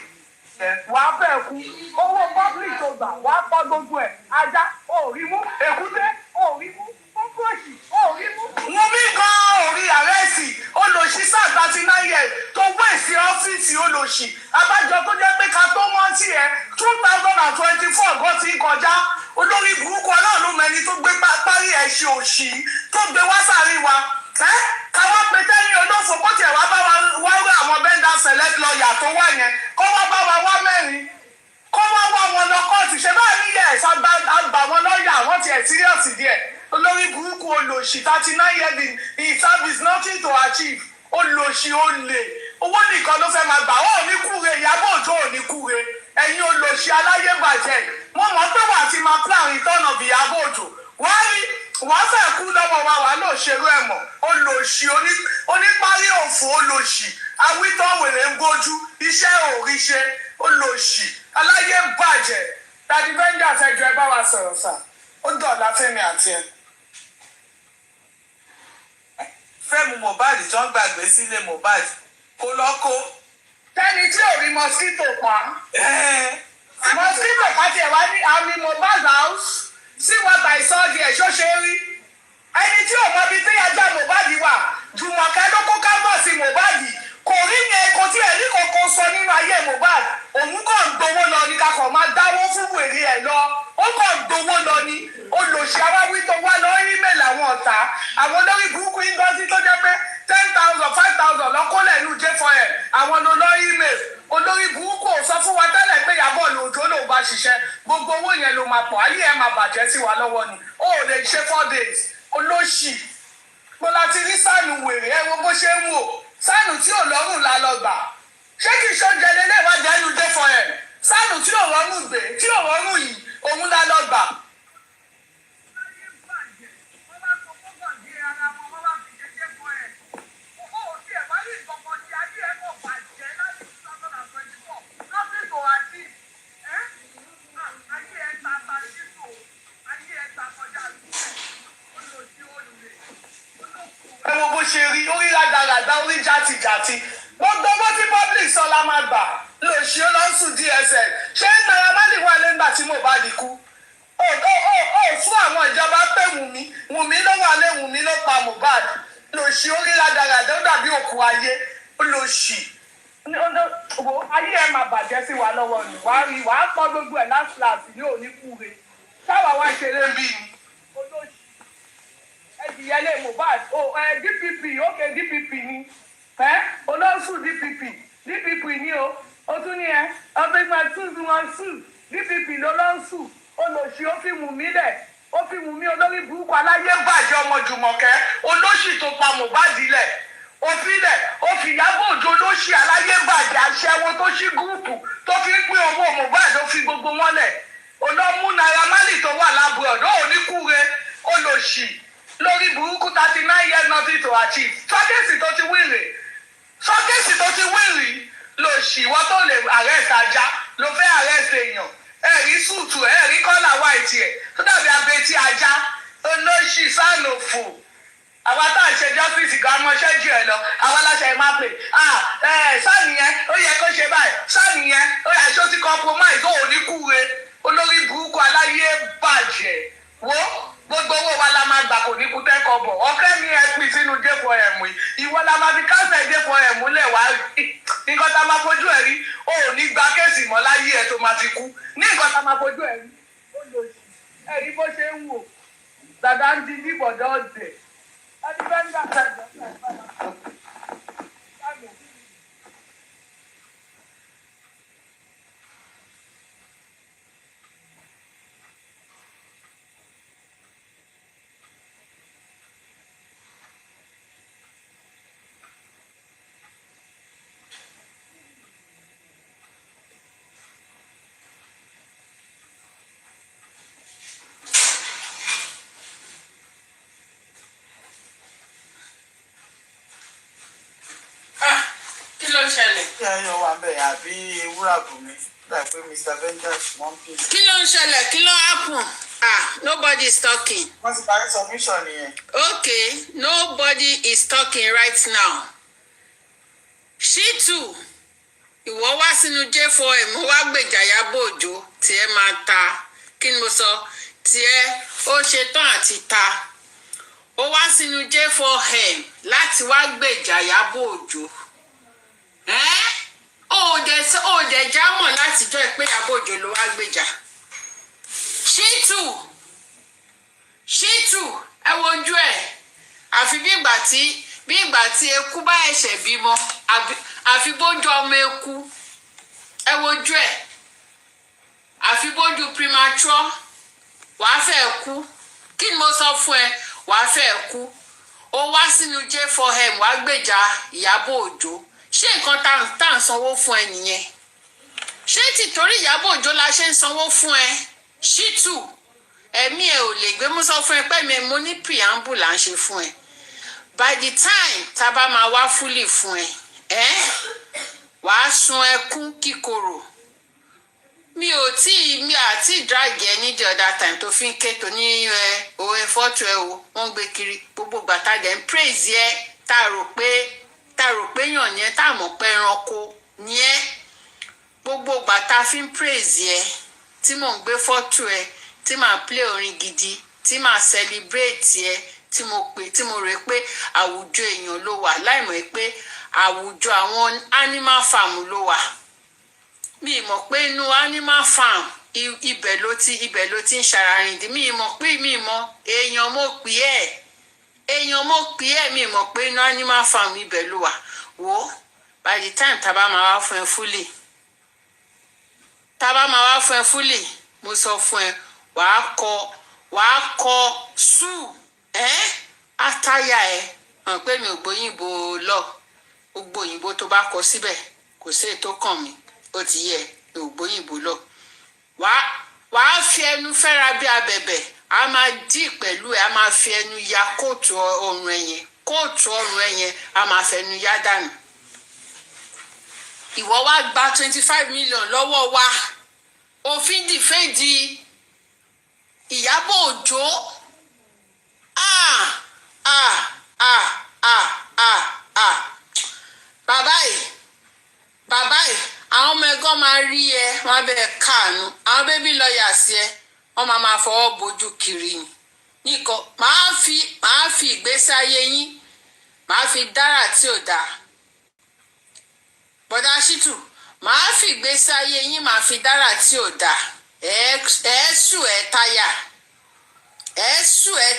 wà á fẹ́ kú owó public tó gbà wà á kọ́ gbogbo ẹ̀ ajá òrí mú èkúté òrí mú kókòsì òrí mú. Wùmí gan orí àrẹ́sì olòṣì sáà 39 years tó wéèsì ọ́fíìsì olòṣì abájọ tó jẹ́ pé ká tó wọ́n sí ẹ 2024 gan ti kọjá olórí burúkú ọlọ́run mẹ́ni tó gbé parí ẹ̀ ṣe òṣì tó gbé wá sàárín wa káwá pé tẹ́ni olófò kó tiẹ̀ wá bá wa wá àwọn bẹ́ńdà select lawyer tó wà yẹn kó wá bá wa wá mẹ́rin kó wá wá wọn lọ kóòtù ṣe báyìí níyẹ̀ ẹ̀sán àgbà wọn lọ́ọ̀yà wọ́n tiẹ̀ síríọ̀sì díẹ̀ olórí burúkú olòṣì 39 years in service nothing to achieve olòṣì olè owó nìkan ló fẹ́ máa gbà ó ní kúre Ìyábọ̀ Òjó ò ní kúre ẹ̀yin olòṣì aláyébàjẹ́ wọ́n mọ̀ pé wà á ti máa plan return of Ìyábọ̀ Òjó wọ́n fẹ́ kú lọ́wọ́ wa wà lóò ṣerú ẹ̀ mọ̀ olòṣì oníparí òfò olòṣì awítọ́ wèrè ń bójú iṣẹ́ òríṣe olòṣì aláyébàjẹ́ tàbí bẹ́ńdà fẹ́jọ ẹ bá wa sọ̀rọ̀ sà ó dọ̀la Fẹ́mi àti ẹ. Fẹ́mi Mohbad tó ń gbàgbé sílé Mohbad kó lọ́kó. tẹ́ni tí ò rí mosquito pa. mosquito pa tiẹ̀ wá ní àmì Mohbad house see what I saw there ṣó ṣe rí. ẹni tí ò mọ ibi tí ajá Mohbad wà Jùmọ̀kẹ́ ló kó kábọ̀sì Mohbad kò rí yẹn kò tí ẹ̀rí kankan sọ nínú ayé Mohbad òun kàn ń gbowó lọ ní kakọ̀ máa dáwó fún wèrè ẹ̀ lọ ó kàn ń gbowó lọ ní olòṣì awáwí tó wá lọ email àwọn ọ̀tá àwọn olórí burúkú indọ́sí tó jẹ́ pé 10,000 5,000 lọ́kọ́lẹ̀ ìlú J4M àwọn ló lọ email olórí burúkú ò sọ fún wa tẹ́lẹ̀ pé Ìyábọ̀ Òjó ló bá ṣiṣẹ́ gbogbo owó yẹn ló máa pọ̀ ayé ẹ̀ máa bàjẹ́ sí wa lọ́wọ́ ni ó lè ṣe 4 days olóṣì mo láti rí sànù wèrè ẹ wo bó ṣe ń wò sànù tí ò lọ́rùn la lọ gbà ṣé kì í ṣoúnjẹ lélẹ̀ wá jẹ́ ìlú J4M sànù tí ò rọrùn gbé tí ò rọrùn yìí òun la lọ gbà. ẹ wo bó ṣe rí orí ládàradà orí játijàti gbogbo owó tí public sọ la máa gbà lòṣì ó lọ ń sùn DSS ṣé Naira Marley wà lẹ́gbà tí Mohbad kú ó fún àwọn ìjọba pé Wùmí ló wà lé Wùmí ló pa Mohbad lòṣì orí ládàradà ó dàbí òkú ayé lòṣì ayé ẹ máa bàjẹ́ sí wa lọ́wọ́ ni wàá pọ́ gbogbo ẹ̀ láṣìláṣì ní òní kúre táwa wá ṣeré bí ni olóṣì ẹdìyẹlé Mohbad DPP ókè DPP ni olóṣù DPP ni o tún ní ọgbẹ́gbẹ́ túnṣu wọn sùn DPP ló ló ń sùn olóṣì ó fi Wùmí lẹ̀ ó fi Wùmí olórí burúkú aláyé bàjẹ́ ọmọ Jùmọ̀kẹ́ olóṣì tó pa Mohbad lẹ̀ òfin lẹ̀ ó fi Ìyábọ̀ Òjó olóṣì aláyé bàjẹ́ aṣẹ́wó tó ṣí gúrùpù tó fi ń pín owó Mohbad ó fi gbogbo wọn lẹ̀ olómú Naira Marley tó wà lábúrò ọ̀dọ́ oníkúre olóṣì lórí burúkú 39 years nothing to achieve sọ́kẹ́sì tó ti wíìrì lò ṣì wọ́n tó lè arrest ajá ló fẹ́ arrest èèyàn ẹ̀rí sùtù ẹ̀rí kọ́là white ẹ̀ tó dàbí abetí ajá olóṣì sálòfò àwa tá à ń ṣe justice gan ọmọọṣẹ́ jù ẹ lọ àwa láṣẹ ẹ máa pè sáànìyẹn ó yẹ kó ṣe báyìí sáànìyẹn ó yẹ ṣó ti compromise ó ò ní kúre olórí burúkú aláyé bàjẹ́ wo gbogbo owó wa la máa gbà kò ní kú tẹ́kọ̀ bọ̀ ọ̀kẹ́ mi ẹ pín sínú J4M yìí ìwọ la máa fi káńsẹ̀ J4M lẹ̀ wá rí nǹkan tá a máa fojú ẹ̀ rí o ò ní gba kéèsì mọ́ láyé ẹ̀ tó máa fi kú ní nǹkan tá a máa fojú ẹ̀ rí ó lò sí ẹ̀rí bó ṣe ń wò dàda ń di bíbọ̀dọ̀ ọ̀dẹ̀ ẹni bẹ́ẹ̀ ń gbà ṣẹlẹ̀. kí ẹyọ wà bẹ́ẹ̀ àbí ewúrà bùnmi láì pé Mr. Ventus wọ́n pè. kí ló ń ṣẹlẹ̀ kí ló happen Nobody is talking. wọ́n ti parí submission nìyẹn. Okay, nobody is talking right now. Shitu, ìwọ wá sínú J4M, ó wá gbèjà Ìyábọ̀ Òjó, tiẹ̀ máa ta. Kí ni mo sọ? Tiẹ̀ ó ṣetán àti ta. Ó wá sínú J4M láti wá gbèjà Ìyábọ̀ Òjó. Ó dẹ̀ jámọ̀ látijọ́ pé Ìyábọ̀ Òjó ló wá gbèjà. Shitu, ẹ wojú ẹ̀. Àfi bí ìgbà tí eku bá ẹ̀ṣẹ̀ bímọ, àfi bójú ọmọ eku. Ẹ wojú ẹ̀. Àfi bójú premature. Wàá fẹ́ kú. Kí ni mo sọ fún ẹ? Wàá fẹ́ kú. Ó wá sínú J4M wá gbèjà Ìyábọ̀ Òjó. Ṣé nǹkan tá ń sanwó fún ẹ nìyẹn? Ṣé tìtorí Ìyábọ̀ Òjó la ṣe ń sanwó fún ẹ? Shitu, ẹ̀mí ẹ̀ ò lè gbé. Mú sọ fún ẹ pé mo ní preamble là ń ṣe fún ẹ. By the time tá bá máa wá fúlì fún ẹ, wàá sun ẹkún kíkorò. Mi àti drag ẹ ní the other time tó fi ń ké tó ní òwe fọ́tò ẹ o, wọ́n gbé kiri gbogbo gbàtà dẹ̀ ń praise ẹ tá rò pé yàn yẹn tá mọ̀ pé ẹranko ni ẹ. Gbogbo gbàtà fi ń praise ẹ tí mò ń gbé fọ́tò ẹ, tí màá play orin gidi, tí màá celebrate ẹ, tí mo rò pé àwùjọ èèyàn ló wà láìmọ̀ pé àwùjọ àwọn animal farm ló wà. Mi mọ̀ pé inú animal farm ibẹ̀ ló ti ń ṣararìndí. Mi mọ̀ èèyàn mo pè ẹ́ mi mọ̀ pé inú animal farm ibẹ̀ ló wà. Wo by the time tá bá máa wá fún ẹ fúlì, mo sọ fún ẹ wàá kọ sùn àtàyà ẹ hàn pé mi ò gbóyìnbó lọ. Gbogbo òyìnbó tó bá kọ síbẹ̀ kò sí ètò kàn mí. Ó ti yẹ mi ò gbóyìnbó lọ. Wàá fi ẹnu fẹ́ra bí abẹ̀bẹ̀. A máa dì pẹ̀lú ẹ, a máa fi ẹnu ya kóòtù ọrùn ẹ̀yẹn a máa fẹnu ya dànù. Ìwọ wá gba 25 million lọ́wọ́ wa. Òfin dìfẹ́ǹdì Ìyábọ̀ Òjó. Bàbá yìí àwọn ọmọ ẹ̀gọ́ máa rí ẹ, wọ́n bẹ̀rẹ̀ káànú. Àwọn bébí lọ́ọ̀yà sí ẹ, wọ́n máa fọwọ́ bojú kiri ni. Nìkan màá fi ìgbésí ayé yín màá fi dára tí ò dáa. Bọ̀dá Shitu, màá fi ìgbésí ayé yín màá fi dára tí ò dáa. Ẹ̀ẹ́sù ẹ̀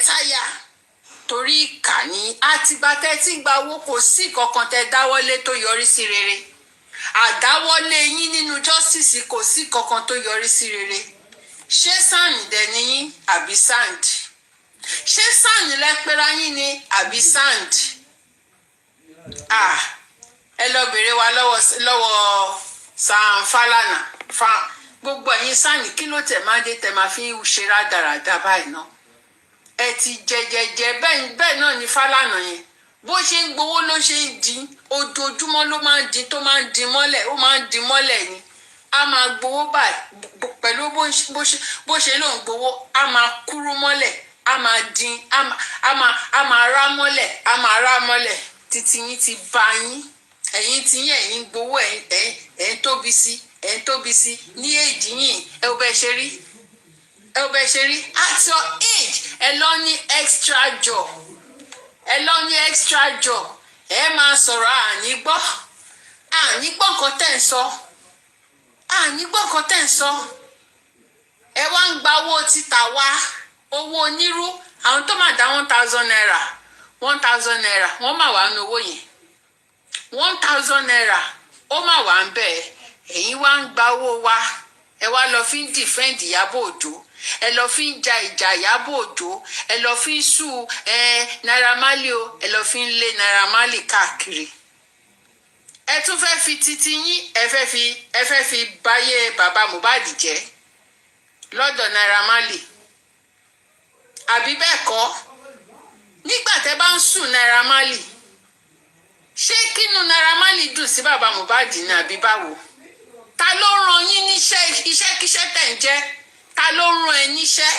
táyà torí ìkà ní àtìgbà tẹ́ tí gba owó kò sí kankan tẹ́ dáwọ́lé tó yọrí sí rere. Àdáwọ́lé yín nínú justice kò sí kankan tó yọrí sí rere. Ṣé sand dẹ̀ ni yín àbí sand? Ṣé sand lẹ́pẹ́ra yín ni àbí sand? Ẹ lọ bèrè wa lọ́wọ́ Sam Falana. Gbogbo ẹ̀yin sand kí ló tẹ̀ máa dé tẹ̀ máa fi ń ṣe rádaràda báyìí náà? Ẹ ti jẹjẹjẹ bẹ́ẹ̀ náà ni Falana yẹn. Bó ṣe ń gbowó ló ṣe ń dín. Ojoojúmọ́ ló máa ń dín tó máa ń dín mọ́lẹ̀. Ó máa ń dín mọ́lẹ̀ ni. A máa gbowó báyìí pẹ̀lú bó ṣe ló ń gbowó. A máa kúrú mọ́lẹ̀. A máa dín. A máa rá mọ́lẹ̀. Títí yín ti bá yín. Ẹ̀yin tí yín ẹ̀yin gbowó ẹ̀ ń tóbi sí. Ní èjì yín ẹ ò bẹ́ẹ̀ ṣe rí. At your age ẹ lọ ní extra job. Ẹ máa sọ̀rọ̀ ànígbọ́ nǹkan tẹ́ ń sọ. Ẹ wá ń gba owó títà wá, owó onírú. Àwọn tó máa dá 1,000 naira wọ́n máa wà ní owó yẹn. 1,000 naira ó máa wà ń bẹ̀. Ẹ̀yin wá ń gba owó wa. Ẹ wá lọ fi ń defend Ìyábọ̀ Òjó. Ẹ lọ fi ń ja ìjà Ìyábọ̀ Òjó. Ẹ lọ fi ń sùn Naira Marley o. Ẹ lọ fi ń lé Naira Marley káàkiri. Ẹ tún fẹ́ fi titi yín ẹ fẹ́ fi báyé bàbá Mohbad jẹ́ lọ́dọ̀ Naira Marley. Àbí bẹ́ẹ̀ kọ́? Nígbà tẹ́ bá ń sùn Naira Marley, ṣé kínú Naira Marley dùn sí bàbá Mohbad ní àbí báwo? Ta ló rán yín níṣẹ́ iṣẹ́kíṣẹ́ tẹ̀ ń jẹ́? Ta ló rán ẹ níṣẹ́?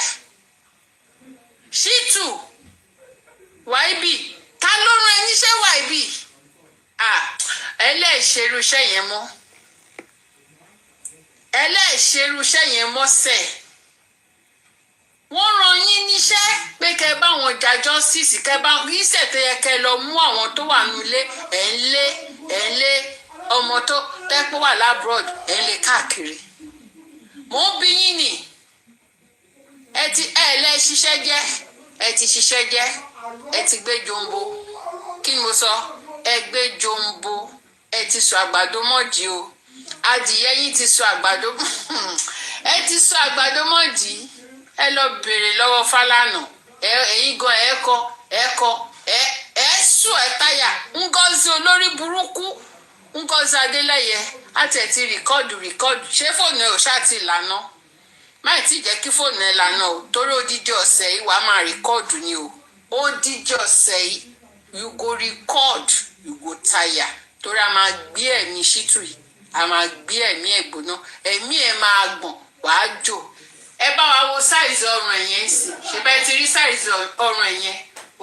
Shitu YB ta ló rán ẹ níṣẹ́ YB ẹlẹ́ẹ̀ṣerúṣẹ́ yẹn mọ́ ẹlẹ́ẹ̀ṣerúṣẹ́ yẹn mọ́ sẹ̀ wọ́n rán yín níṣẹ́ pé kẹ́ bá wọn jà justice kẹ́ bá ìṣẹ̀ tó yẹ kẹ́ lọ mú àwọn tó wà nílé ẹ̀ ń lé ọmọ tó tẹ́pọ̀ wà lábroad ẹ̀ ń lé káàkiri mò ń bi yín ni ẹ lẹ́ ṣiṣẹ́ jẹ́ ẹ ti ṣiṣẹ́ jẹ́ ẹ ti gbé jombo kí ni mo sọ ẹ gbé jombo ẹ ti sọ àgbàdo mọ́dì o adìyẹ yín ti sọ àgbàdo ẹ ti sọ àgbàdo mọ́dì ẹ lọ bèrè lọ́wọ́ Fálànà ẹ̀yin gan ẹ sùn ẹ táyà Ngozi olórí burúkú Ngozi Adélẹ́yẹ àti ẹ̀ ti rìkọ́ọ̀dù ṣé fóònù ẹ̀ ò ṣáà ti lànà máì tí jẹ́ kí fóònù ẹ̀ lànà o torí odidi ọ̀sẹ̀ yìí wàá máa rìkọ́ọ̀dù ni o odidi ọ̀sẹ̀ yìí you go record you go tire torí a máa gbé ẹ̀mí Ṣítù yìí a máa gbé ẹ̀mí ẹ̀gbóná ẹ̀mí ẹ̀ máa gbọ̀n wàá jò ẹ bá wa wo sáìzì ọrùn ẹ̀yẹn sí ṣe bẹ́ẹ̀ ti rí sáìzì ọrùn ẹ̀yẹn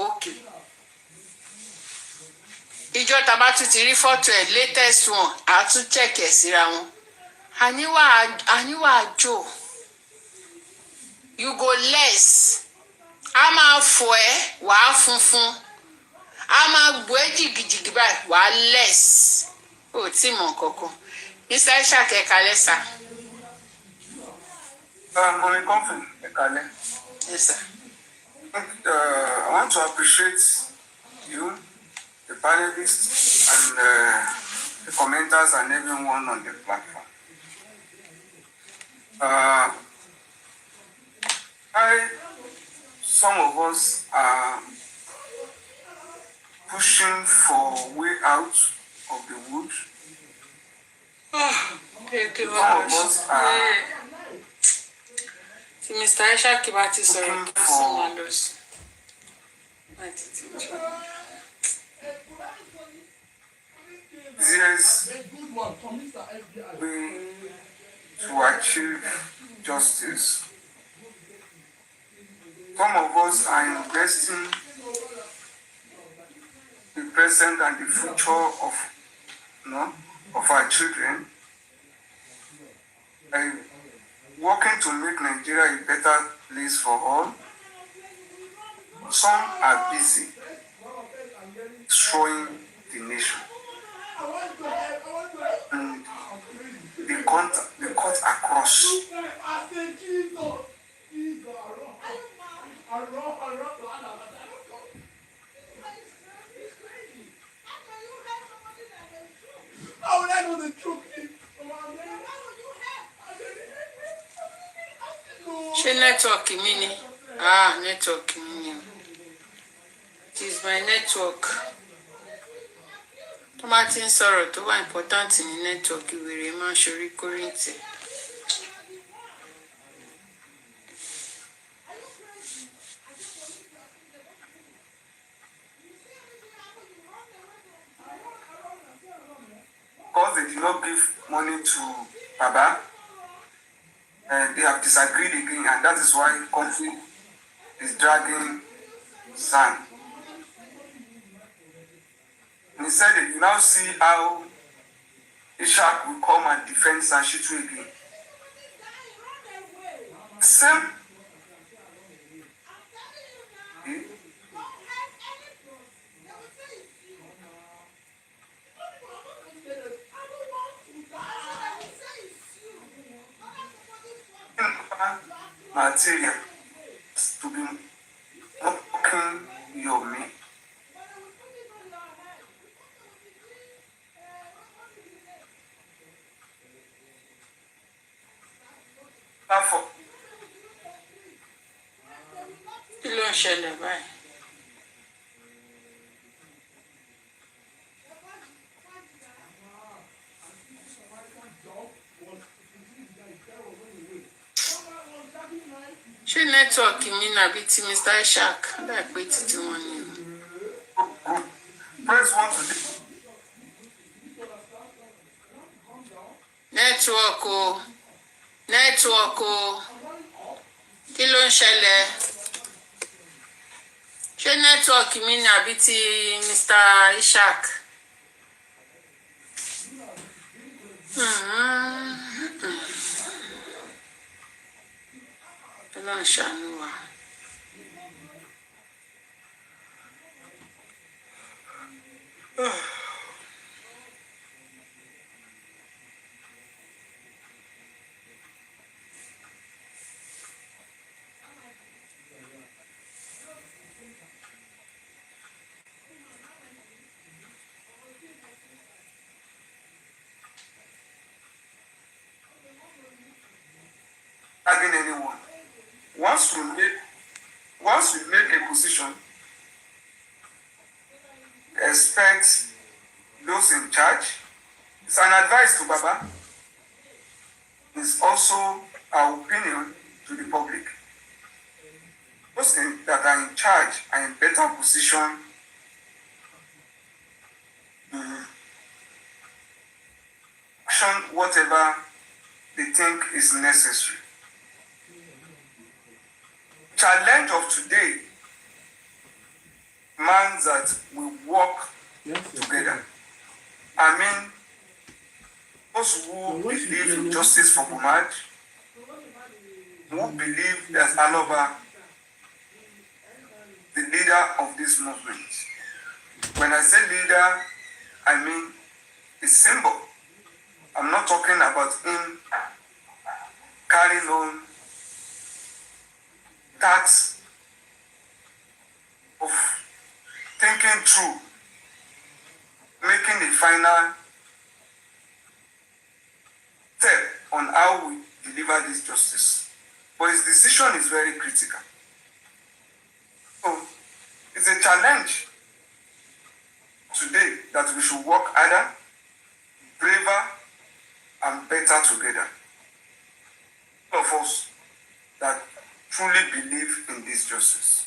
òkè ìjọ tàbá tún ti rí fọ́tò ẹ̀ latest one àá tún check ẹ̀ síra wọn àníwá àjò you go less a máa fọ ẹ wàá funfun a máa gbọ́ ẹ jìgìjìgì báyìí wàá less ó tí mọ̀ kankan Mr. Ishaq lẹ́sà. Going comfy, Ekale. Yes, sir. I want to appreciate you, the panelists, and the commenters, and everyone on the platform. Some of us are pushing for way out of the wood. Thank you Some very of much. us are Mr. Ishaq bá ti sọ̀rọ̀ kí sí wọn lọ sí. There's way to achieve justice. Some of us are investing the present and the future of our children, and working to make Nigeria a better place for all. Some are busy destroying the nation. And they cut across. Ṣé nẹ́tíwọ̀kì mi ni? Nẹ́tíwọ̀kì mi ni o. It is my network. Tó bá ti ń sọ̀rọ̀ tó wà important ní nẹ́tíwọ̀kì wèrè máa ń ṣorí kórìntì. Because they did not give money to Baba, and they have disagreed again, and that is why country is dragging sand. And he said that you now see how Ishaq will come and defend Sanshitu again. Same. Material to be mocking your me. Therefore, Kí ló ń ṣẹlẹ̀ báyìí? Ṣé nẹ́tíwọ̀kì mi nàbí ti Mr. Ishaq dà pé títí wọn ni o? press one today. Nẹ́tíwọ̀kì o. Kí ló ń ṣẹlẹ̀? network mi ni àbí ti Mr. Ishaq. Ọlọ́run ṣàánú wa. Tagging anyone. Once you make a position, expect those in charge. It's an advice to Baba. It's also our opinion to the public. Those that are in charge are in better position to action whatever they think is necessary. Challenge of today demands that we work together. I mean, those who believe in justice for Mohbad, who believe that Aloba, the leader of this movement. When I say leader, I mean a symbol. I'm not talking about him carrying on tax of thinking through, making a final step on how we deliver this justice. But his decision is very critical. So it's a challenge today that we should work harder, braver, and better together. All of us that truly believe in this justice.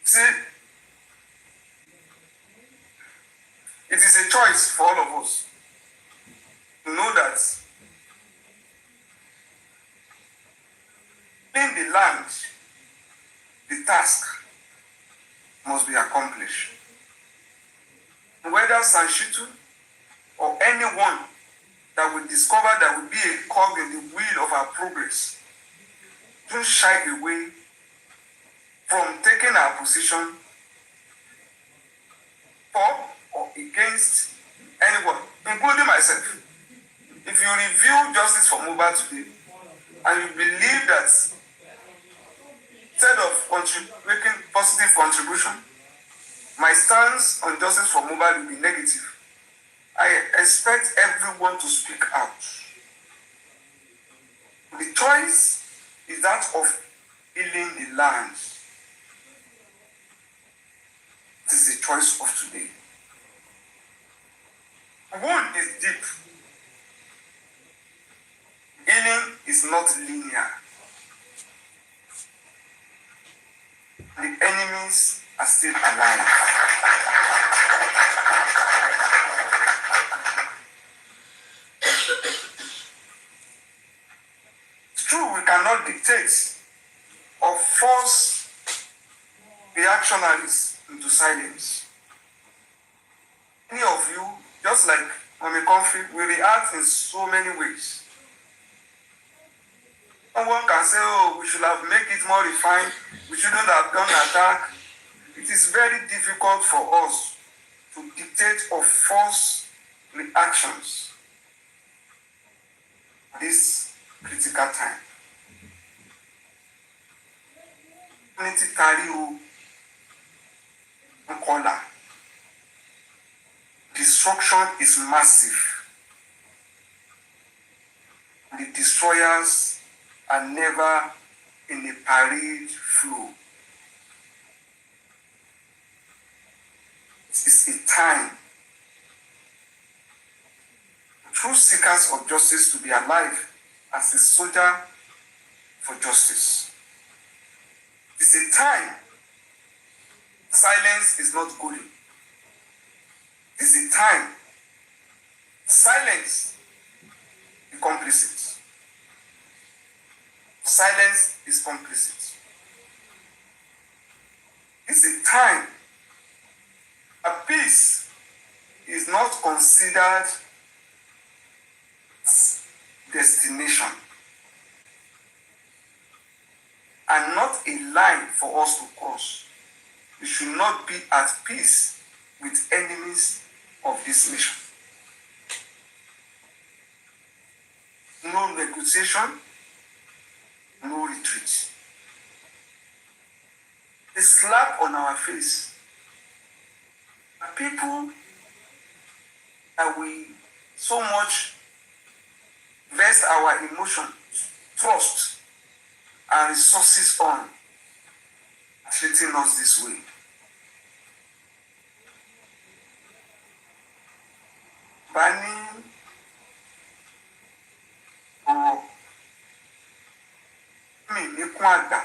See, it is a choice for all of us to know that in the land, the task must be accomplished. Whether Sanshitu or anyone that will discover that will be a cog in the wheel of our progress, don't shy away from taking our position for or against anyone, including myself. If you review justice for Mohbad today, and you believe that instead of making positive contribution, my stance on justice for Mohbad will be negative, I expect everyone to speak out. The choice is that of healing the land. This is the choice of today. Wound is deep. Healing is not linear. The enemies are still alive. It's true, we cannot dictate or force reactionaries into silence. Many of you, just like Mommy Comfy, will react in so many ways. Someone can say, oh, we should have made it more refined. We shouldn't have done attack. It is very difficult for us to dictate or force reactions at this critical time. Unity carry color. Destruction is massive. The destroyers are never in a parade flow. It is a time for true seekers of justice to be alive as a soldier for justice. It is a time silence is not good. It is a time silence is complicit. Silence is complicit. This is a time that peace is not considered destination and not a line for us to cross. We should not be at peace with enemies of this nation. No negotiation, no retreat. A slap on our face. People that we so much vest our emotion, trust, and resources on, treating us this way. Banning ọ̀rọ̀ mi níkún àgbà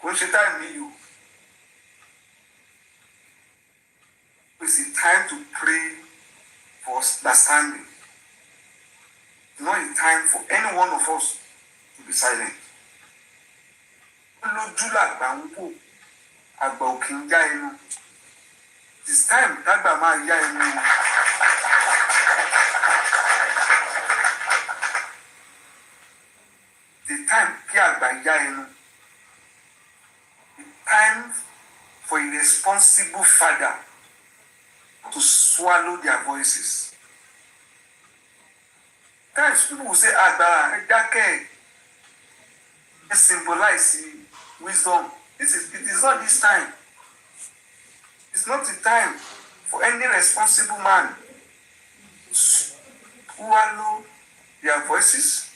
kò ń ṣe táìmì yìí o. It's a time to pray for understanding. It's not a time for any one of us to be silent. Lójú làgbà ń wò, àgbà ò kì í já ẹnu. It's time tágbà máa yá ẹnu. The time kí àgbà yá ẹnu. The time for a responsible father to swallow their voices. Times people will say, Àgbà ẹ dákẹ́, it symbolizes wisdom. It is not this time. It's not the time for any responsible man to swallow their voices.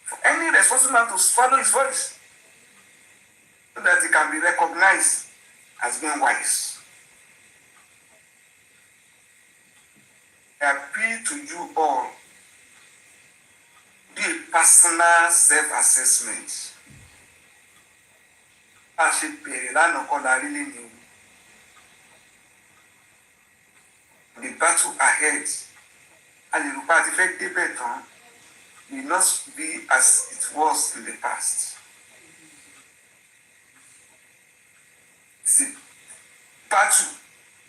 For any responsible man to swallow his voice so that he can be recognized as being wise. I appeal to you all, do a personal self-assessment. A ṣe bẹ̀rẹ̀ lánàá kọ́ la rí lẹ́nu. The battle ahead, a lè rò pé a ti fẹ́ débẹ̀ tán, will not be as it was in the past. It's a battle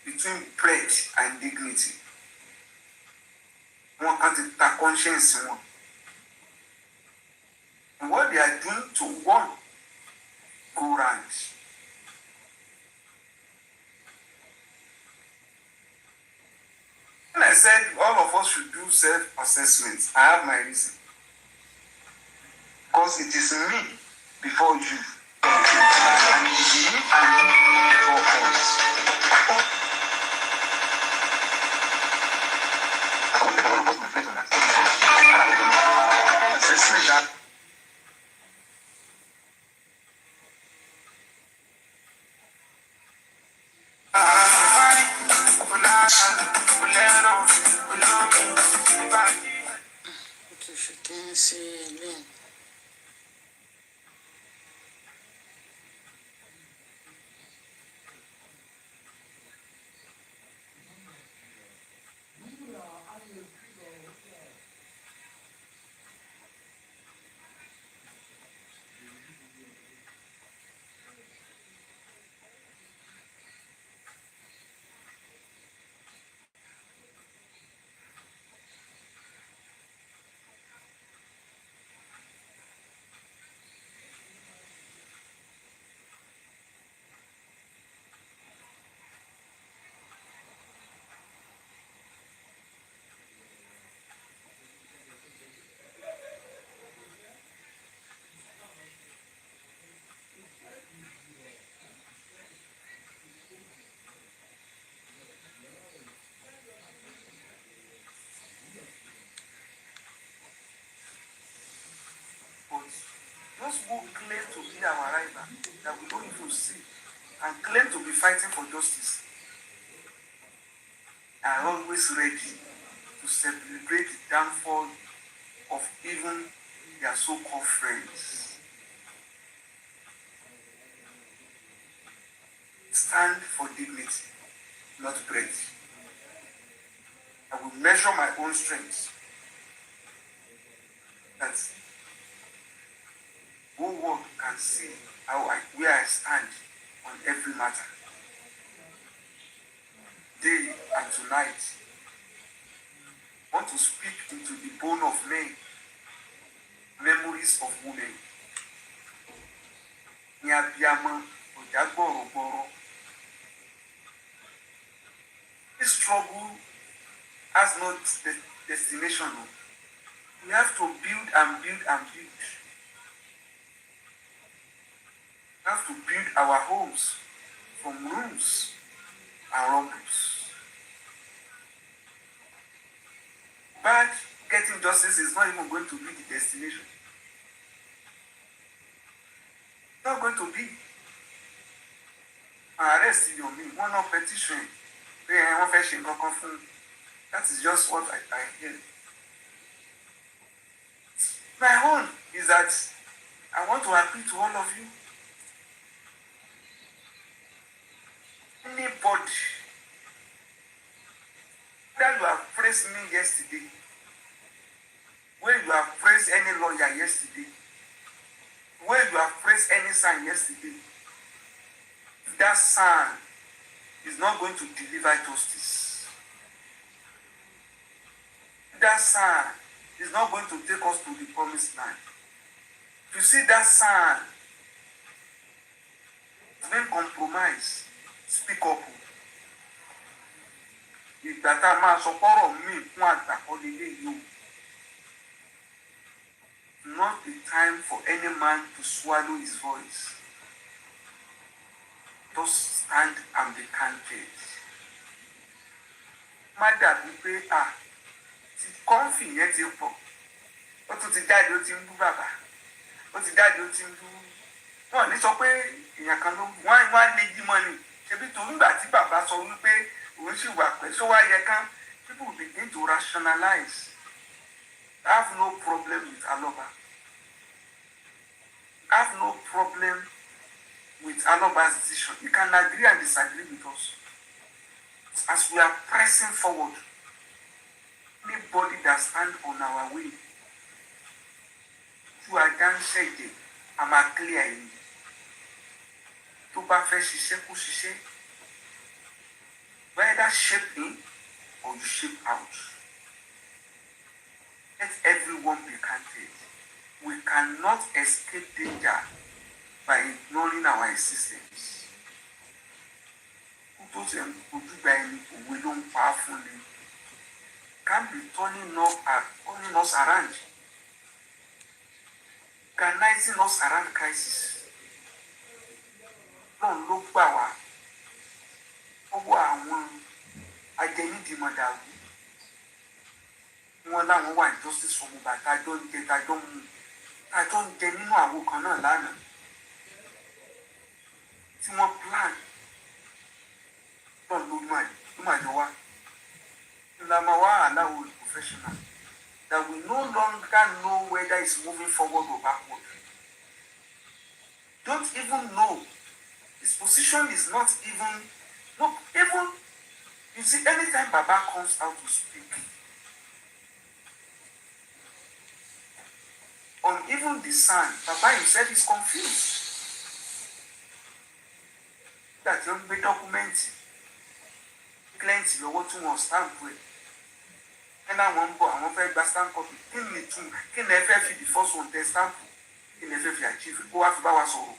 between bread and dignity. One anti conscience one. And what they are doing to one go round. When I said all of us should do self-assessment, I have my reason. Because it is me before you. And it is me and you before us. Those who claim to be our rival, that we don't even see, and claim to be fighting for justice, are always ready to celebrate the downfall of even their so-called friends. Stand for dignity, not bread. I will measure my own strength. That whole world can see where I stand on every matter. Day and tonight, I want to speak into the bone of men, memories of women. This struggle has no destination. We have to build and build and build. We have to build our homes from rooms and rumbles. But getting justice is not even going to be the destination. It's not going to be. Arrest your me, one of petition. That is just what I hear. My own is that I want to appeal to all of you. Anybody that you have praised me yesterday, where you have praised any lawyer yesterday, where you have praised any son yesterday, that son is not going to deliver justice. That son is not going to take us to the promised land. If you see that son is being compromised, speak up. Ìgbà tá a máa sọ pọ́rọ̀ míì fún àgbàkọ́ lélẹ̀ yìí o. Not the time for any man to swallow his voice. Just stand and be counted. Má dàbí pé ti kọ́ńfì yẹn ti pọ̀. Ó tún ti jáde ó ti ń bú bàbá. Ó ti jáde ó ti ń bú. Wọ́n ní sọ pé èèyàn kan ló wọ́n á lé jí mọ́ ni. Ṣebí tó nígbà tí bàbá sọ wípé òun sì wà pẹ́ sọ wá yẹ kán, people begin to rationalize. I have no problem with Aloba. I have no problem with Aloba's decision. You can agree and disagree with us. As we are pressing forward, anybody that stands on our way, you are dancing, I'm a clear in. To bá fẹ́ ṣiṣẹ́ kó ṣiṣẹ́. Whether shape in or you shape out. Let everyone be counted. We cannot escape danger by ignoring our existence. Those we don't powerfully can be turning us around, organizing us around crisis. Don't look power. Ọwọ́ àwọn ajẹnidìmọ̀dàrú wọn láwọn wà justice for Mohbad tájọ́ ń jẹ tájọ́ ń jẹ nínú àwo kan náà lánàá tí wọ́n plan náà ló máa jọ wá ìlànà wa aláwo professional that we no longer know whether it's moving forward or backward. Don't even know. His position is not even. No, even, you see, anytime Baba comes out to speak, on even the son, Baba himself is confused. That young be documented, plenty of what you want stamp with. And I want to go, I want to stamp copy. Can never be the first one to stamp, can never be achieved. Go after Baba Soro.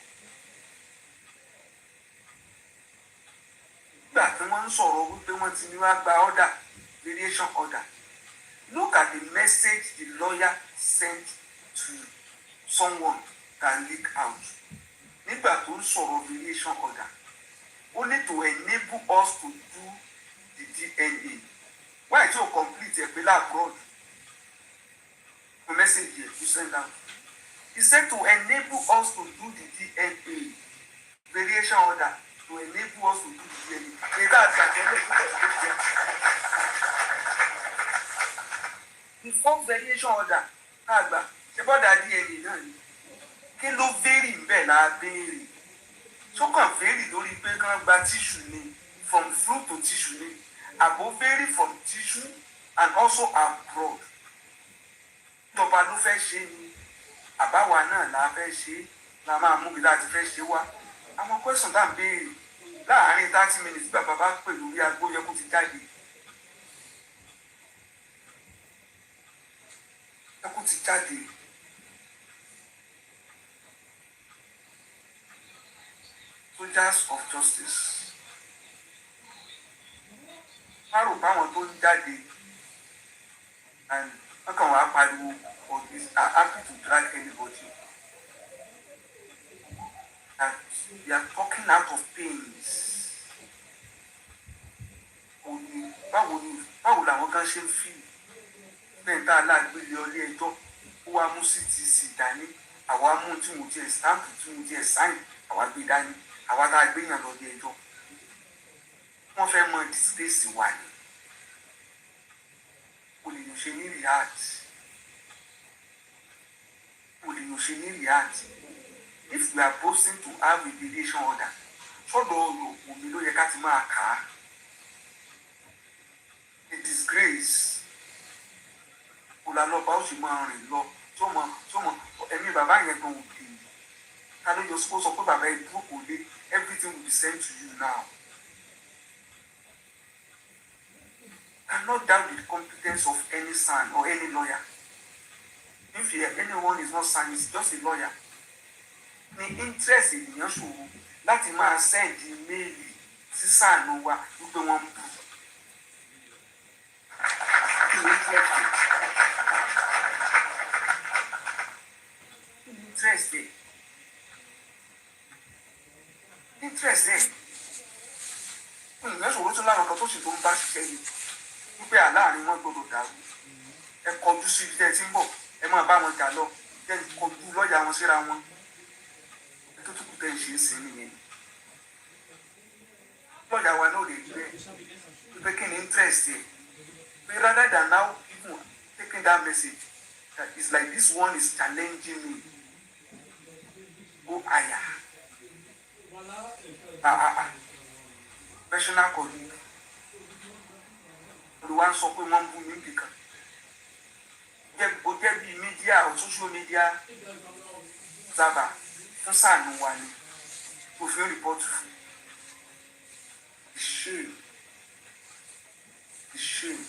That one sorrow with the ones in order, variation order. Look at the message the lawyer sent to someone that leak out. Nígbà tó ń sọ̀rọ̀ variation order. Only to enable us to do the DNA. Why is it complete a bill abroad? The message here to send out. He said to enable us to do the DNA variation order. To enable us to do the DNA. Before variation order, àgbà ṣe bọ́dà DNA náà ni. Kí ló vary bẹ́ẹ̀ la béèrè? Ṣó kàn vary lórí pé kán gba tissue ni from fluid to tissue ni? Àbò vary from tissue and also abroad. Tọ́ba ló fẹ́ ṣe ni. àbáwa náà la fẹ́ ṣe la máa mú bí láti fẹ́ ṣe wá àwọn question tá à ń béèrè láàárín 30 minutes bàbá bá pè lórí aago yẹ kó ti jáde yẹ kó ti jáde soldiers of justice má rò báwọn tó ń jáde and wọ́n kàn wá pariwo for this are happy to drag anybody and they are talking out of pains. Báwo làwọn kan ṣe ń fi mẹ́ta aláàgbélé ọlé ẹjọ́ ó wá mú CTC dání àwa mú tí mo tiẹ̀ stamp tí mo tiẹ̀ sign àwa gbé dání àwa tá a gbé yàn lọ́lé ẹjọ́ wọ́n fẹ́ mọ disgrace wà ní olèyàn ṣe ní react olèyàn ṣe ní react if we are boasting to have a mediation order sọ́dọ̀ omi ló yẹ ká ti máa kà á. A disgrace olùlọ́ba ó sì máa rìn lọ tí ó mọ ẹ̀mí bàbá yẹn gan òkè ká ló yọ sọ pé bàbá yẹn dúró kò dé everything will be sent to you now. Cannot doubt the competence of any son or any lawyer. If anyone is not son, he's just a lawyer. Ní interest ènìyàn ṣòro láti máa send email sí sáànù wa wípé wọ́n ń bù. Interest ẹ̀ ìyẹn ṣòro tó láwọn kan tó sì tó ń bá ṣiṣẹ́ yìí wípé àláàrin wọn gbọdọ̀ dàrú ẹ kọjú sí ibi tẹ́ ẹ ti ń bọ̀ ẹ máa bá wọn jà lọ ẹ kọjú lọ́ọ̀yà wọn síra wọn ẹ tó tún kù tẹ́ ẹ ṣe é sí nìyẹn lọ́ọ̀yà wa náà lè gbé wípé kí ni interest ẹ̀ pé rather than now even taking that message that it's like this one is challenging me go higher. Professional colleague olùwà ń sọ pé wọ́n ń bú mi nìkan ó jẹ́ bí media or social media sábà fún sàánú wa ni òfin rìpọ́tù fún shame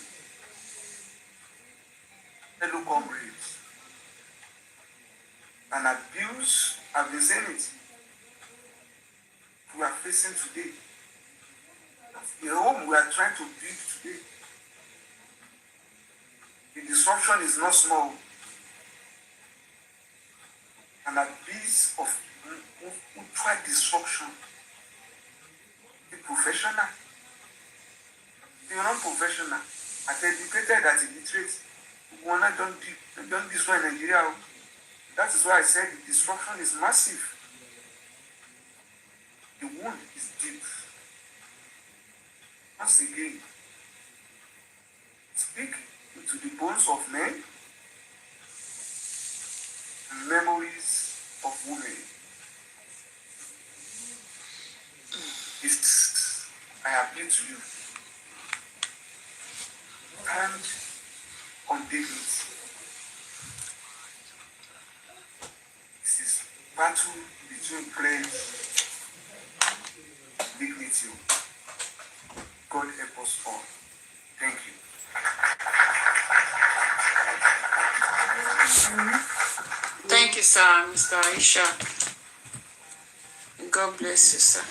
fellow comrades an abuse I've been saying it we are facing today. The home we are trying to build today. The disruption is not small. An abyss of ultra disruption. Be professional. Be non-professional. As educated as illiterate. We want to don't destroy Nigeria. That is why I said the disruption is massive. The wound is deep. Once again, speak into the bones of men and memories of women. I appeal to you. Stand on dignity. This is battle between friends. Dignity. God help us all. Thank you. Thank you, sir, Mr. Aisha. God bless you, sir.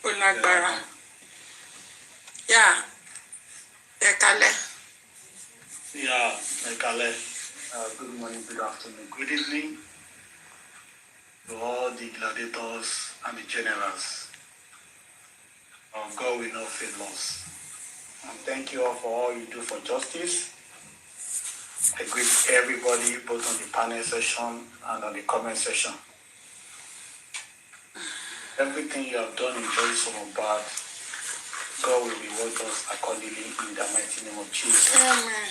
Onagbara. Yeah. Ekale. Yeah, Ekale. Good morning, good afternoon, good evening to all the gladiators and the generals. God will not fail us. And thank you all for all you do for justice. I greet everybody both on the panel session and on the comment section. Everything you have done in justice for Mohbad, God will reward us accordingly in the mighty name of Jesus. Amen.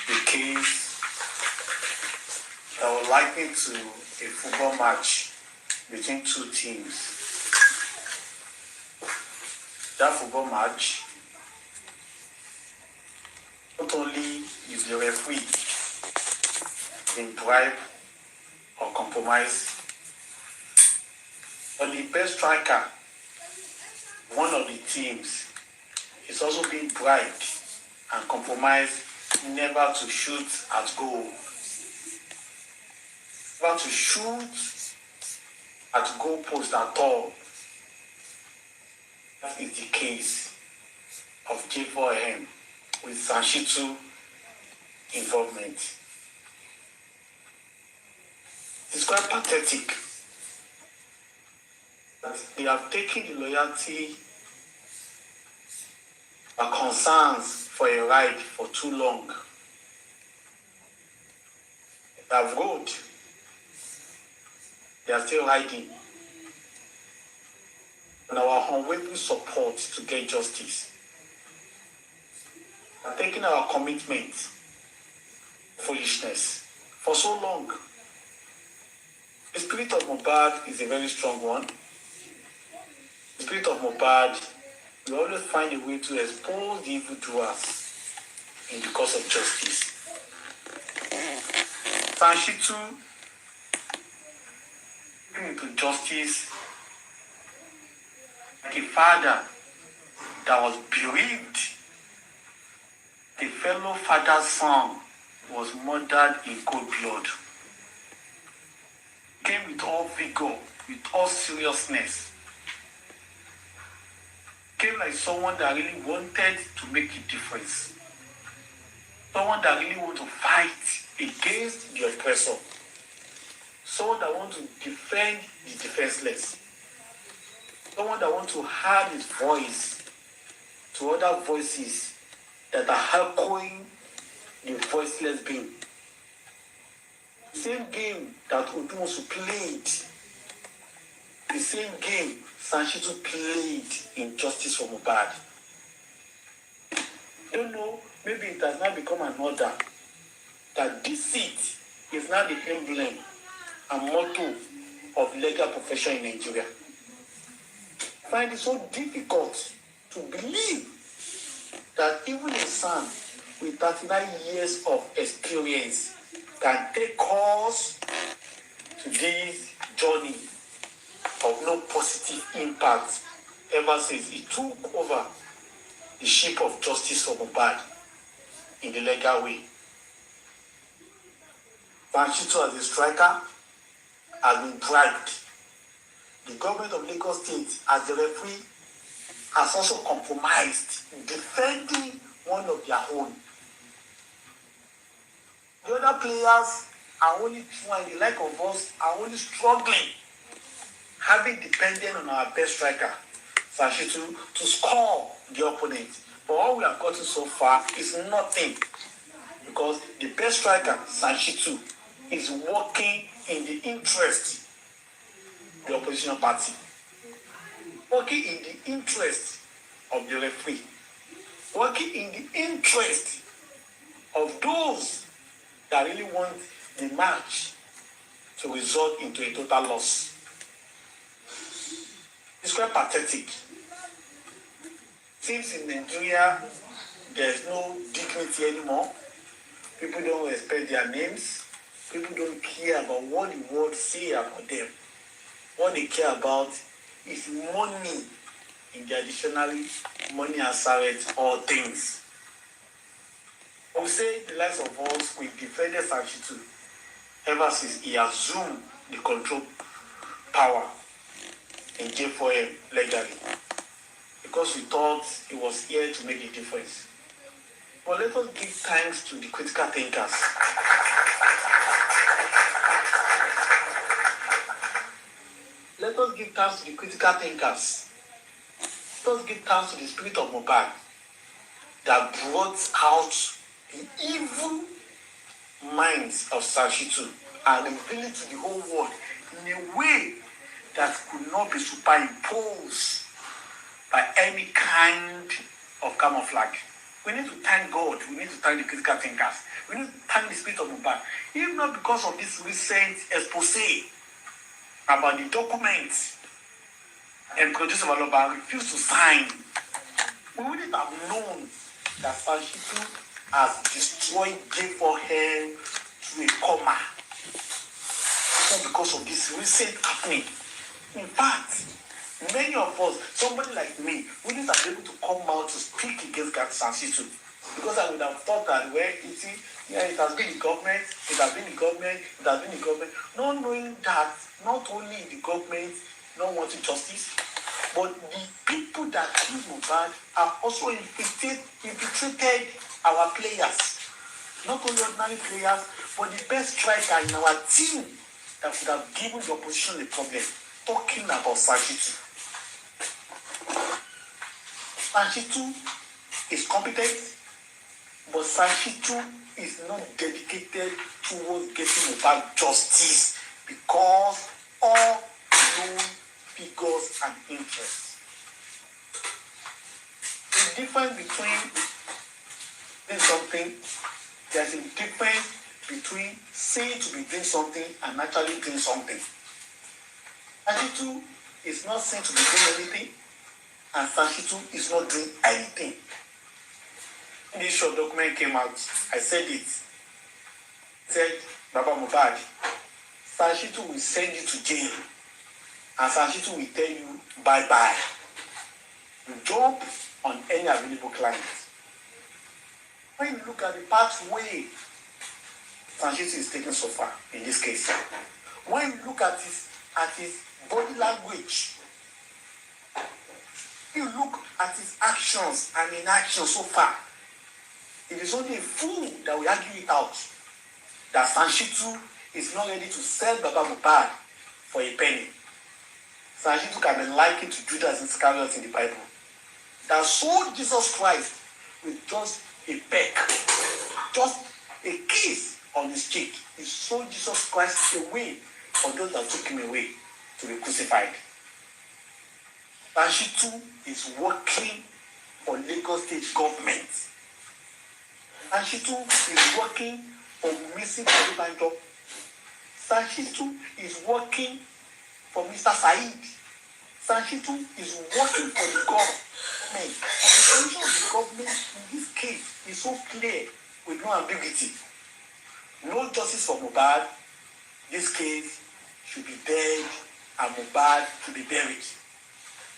The case that was likened to a football match between two teams. that football match, not only is the referee being bribed or compromised, but the best striker, one of the teams, is also being bribed and compromised never to shoot at goal. Never to shoot at goal post at all. That is the case of J4M with Sanshitu involvement. It's quite pathetic that they have taken the loyalty and concerns for a ride for too long. They have rode. They are still riding. And our unwavering support to get justice. And taking our commitment, foolishness, for so long. The spirit of Mohbad is a very strong one. The spirit of Mohbad will always find a way to expose the evildoers in the cause of justice. Sanshitu bring to justice like a father that was bereaved. The fellow father's son was murdered in cold blood. Came with all vigor, with all seriousness. Came like someone that really wanted to make a difference. Someone that really wanted to fight against the oppressor. Someone that wants to defend the defenseless. Someone that wants to add his voice to other voices that are echoing the voiceless being. The same game that Odumosu played, the same game Sanshitu played in Justice for Mohbad. I don't know, maybe it has now become an order that deceit is now the emblem and motto of legal profession in Nigeria. I find it so difficult to believe that even a son with 39 years of experience can take us to this journey of no positive impact ever since he took over the ship of justice for Mohbad in the legal way. Sanshitu as a striker has been bribed. The government of Lagos State as the referee has also compromised defending one of their own. The other players are only trying, the like of us are only struggling, having depended on our best striker, Sanshitu, to score the opponent. But all we have gotten so far is nothing. Because the best striker, Sanshitu, is working in the interest of the opposition party. Working in the interest of the referee. Working in the interest of those that really want the match to result into a total loss. It's quite pathetic. Since in Nigeria there's no dignity anymore, people don't respect their names, people don't care about what the world say about them. What they care about is money in their dictionary, money asserts all things. I would say the likes of us, we defended Sanshitu ever since he assumed the control power in J4M legally. Because we thought he was here to make a difference. But let us give thanks to the critical thinkers. Let us give thanks to the critical thinkers. Let us give thanks to the spirit of Mohbad that brought out the evil minds of Sanshitu and revealed it to the whole world in a way that could not be superimposed by any kind of camouflage. We need to thank God. We need to thank the critical thinkers. We need to thank the spirit of Mohbad. If not because of this recent expose about the documents and producer Valoba refused to sign We wouldn't have known that Sanshitu has destroyed J4L to a coma. Not because of this recent happening. In fact, many of us, somebody like me, wouldn't have been able to come out to speak against Sanshitu. Because I would have thought that, well, you see, yeah, it has been the government, it has been the government, it has been the government. Not knowing that not only the government not wanting justice, but the people that killed Mohbad have also infiltrated our players. Not only ordinary players, but the best striker in our team that could have given the opposition a problem. Talking about Sanshitu. Sanshitu is competent, but Sanshitu is not dedicated towards getting Mohbad justice because all known figures and interests. The difference between doing something, there's a difference between saying to be doing something and actually doing something. Sanshitu is not saying to be doing anything, and Sanshitu is not doing anything. When this short document came out, I said it. I said, Baba Mohbad, Sanshitu will send you to jail, and Sanshitu will tell you bye-bye. You jump on any available client. When you look at the pathway Sanshitu is taking so far in this case, when you look at his body language, you look at his actions and inaction so far, it is only a fool that will argue it out that Sanshitu is not ready to sell Baba Mohbad for a penny. Sanshitu can be likened to Judas Iscariot in the Bible that sold Jesus Christ with just a peck, just a kiss on his cheek. He sold Jesus Christ away for those that took him away to be crucified. Sanshitu is working for Lagos State government. Sanshitu is working for Missy Banjo. Sanshitu is working for Mr. Said. Sanshitu is working for the government. And the position of the government in this case is so clear with no ambiguity. No justice for Mohbad. This case should be dead and Mohbad should be buried.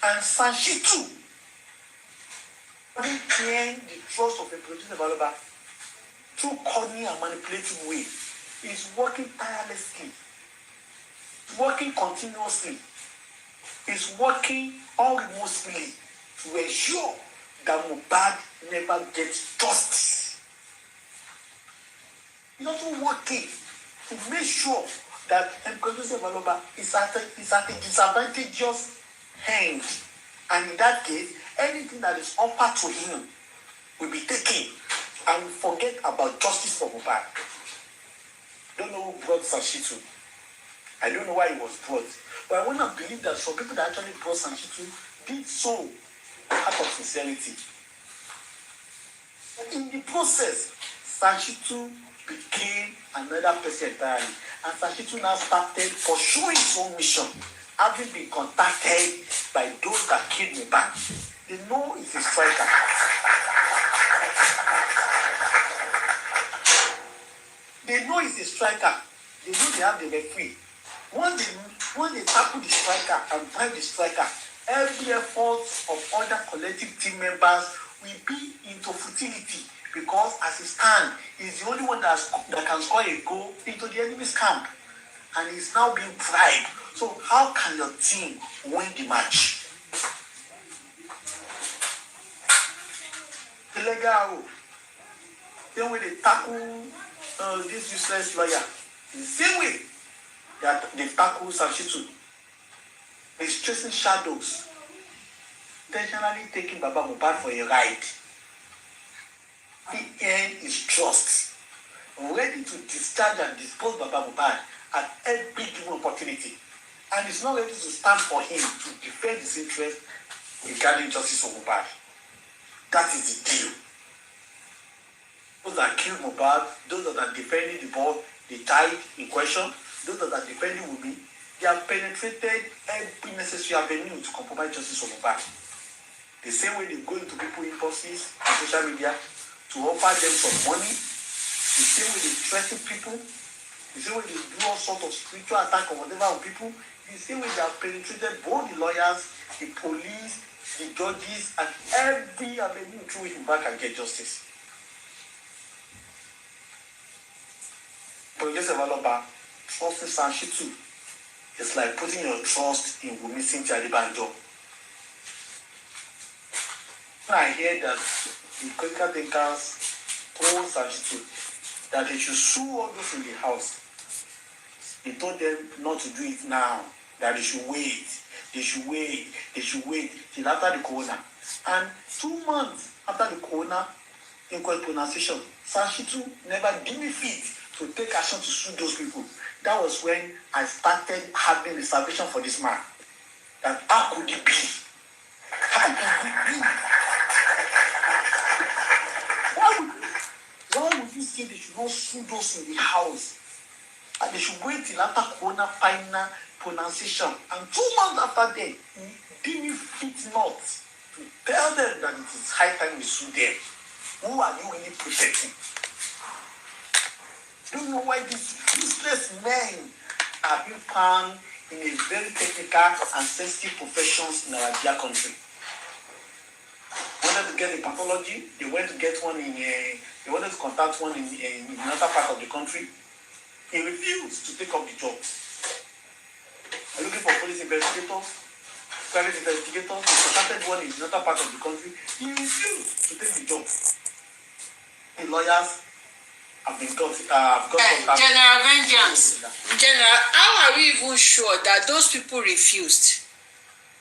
And Sanshitu, having gained the trust of a producer developer through cunning and manipulative way, is working tirelessly, working continuously, is working unremorsefully to ensure that Mohbad never gets justice. He's also working to make sure that a producer developer is at a disadvantageous hand, and in that case, anything that is offered to him will be taken and forget about justice for Mohbad. Don't know who brought Sanshitu. I don't know why he was brought, but I want to believe that some people that actually brought Sanshitu did so out of sincerity. In the process, Sanshitu became another person entirely, and Sanshitu now started pursuing his own mission, having been contacted by those that killed Mohbad. They know he's a striker. They know he's a striker. They know they have the referee. When they tackle the striker and drive the striker, every effort of other collective team members will be into futility, because as he stands, he's the only one that can score a goal into the enemy's camp, and he's now being bribed. So how can your team win the match? The legal, then when they tackle this useless lawyer, the same way that they tackle Sanshitu, he's chasing shadows, intentionally taking Baba Mohbad for a ride. The end is trust, ready to discharge and dispose Baba Mohbad at every given opportunity, and is not ready to stand for him to defend his interest regarding justice for Mohbad. That is the deal. Those that killed Mohbad, those that are defending the ball, the child in question, those that are defending Wummi, they have penetrated every necessary avenue to compromise justice for Mohbad. The same way they go into people's inboxes on social media to offer them some money, the same way they threaten people, the same way they do all sorts of spiritual attack or whatever on people, the same way they have penetrated both the lawyers, the police, the judges, and every avenue through which Mohbad can get justice. But just Avaloba, trusting Sanshitu is like putting your trust in Wummi Adébánjọ. When I hear that the critical thinkers told Sanshitu that they should sue all those in the house, he told them not to do it now, that they should wait. They should wait till after the corona. And 2 months after the corona inquest pronunciation, Sanshitu never deemed fit to take action to sue those people. That was when I started having reservation for this man. That how could it be? How could it be? Why would you say they should not sue those in the house? And they should wait till after corona final pronunciation. And 2 months after that, he didn't fit not to tell them that it is high time we sue them. Who are you really protecting? Do you know why these useless men are being found in a very technical and sensitive professions in our dear country? They wanted to get a pathology, they went to get one they wanted to contact one in another part of the country. He refused to take up the job. I'm looking for police investigators, private investigators. He contacted one in another part of the country. He refused to take the job. The lawyers have been got General Vengeance. General, how are we even sure that those people refused?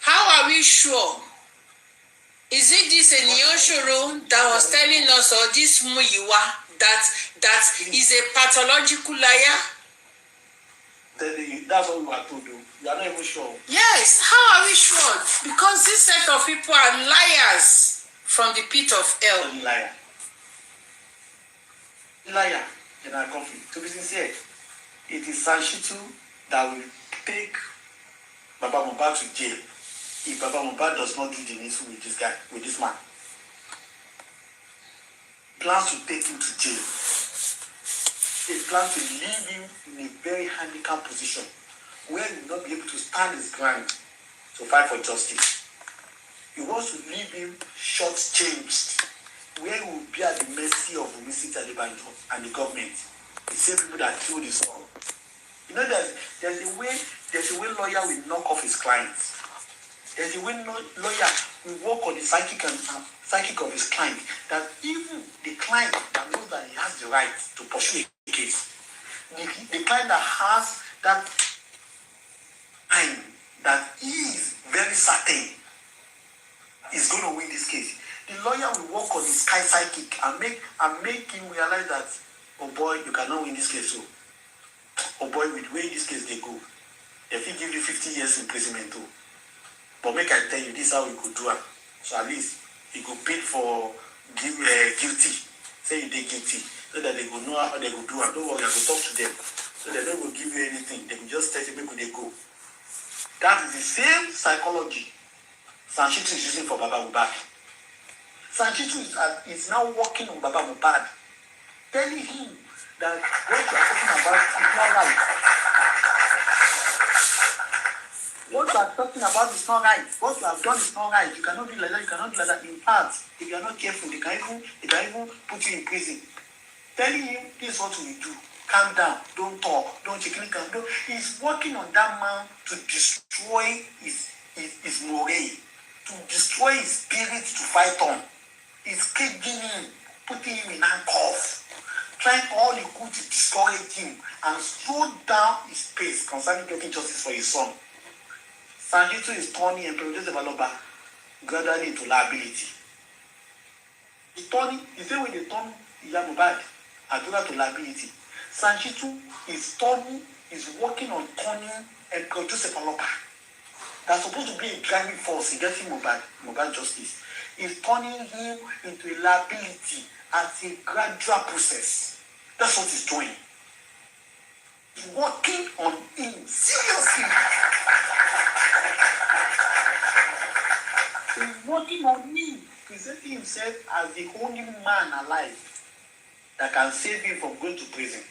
How are we sure? Is it this Enioshoro that was telling us, or this Muyiwa that is a pathological liar? That's what we were told. You are not even sure. Yes, how are we sure? Because this set of people are liars from the pit of hell. Liar in our country. To be sincere, it is Sanshitu that will take Baba Mohbad to jail if Baba Mohbad does not do the needful with this guy, with this man. Plans to take him to jail. He plans to leave him in a very handicapped position where he will not be able to stand his ground to fight for justice. He wants to leave him short-changed, where he will be at the mercy of Wummi Adébánjọ and the government. The same people that killed his son. You know, there's a way lawyer will knock off his clients. There's a way lawyer will work on the psychic of his client, that even the client that knows that he has the right to pursue a case, the client that has that mind that he is very certain is going to win this case, the lawyer will work on his psychic and make him realize that, oh boy, you cannot win this case. So, oh boy, with the way this case they go, if he give you 50 years imprisonment too. But make I tell you, this is how we could do it. So at least he could bid for guilty. Say you did guilty. So that they could know how they could do it. Don't worry, I will talk to them. So they don't give you anything. They will just tell you where they go. That is the same psychology Sanshitu is using for Baba Mohbad. Sanshitu is now working on Baba Mohbad, telling him that what you are talking about is not right. What you are talking about is not right. What you have done is not right. You cannot do like that. You cannot do like that. In fact, if you are not careful, they can even put you in prison. Telling him this is what we do. Calm down. Don't talk. Don't check. Don't. He's working on that man to destroy his moral, to destroy his spirit to fight on. He's caging him, putting him in handcuffs, trying all he could to discourage him and slow down his pace concerning getting justice for his son. Sanshitu is turning Emperor Developer gradually into liability. He's turning, the same way they turn Mohbad Adura to liability. Sanshitu is working on turning Emperor Joseph Aloba. That's supposed to be a driving force in getting Mohbad justice. Is turning him into a liability as a gradual process. That's what he's doing. He's working on him seriously. working on him, presenting himself as the only man alive that can save him from going to prison.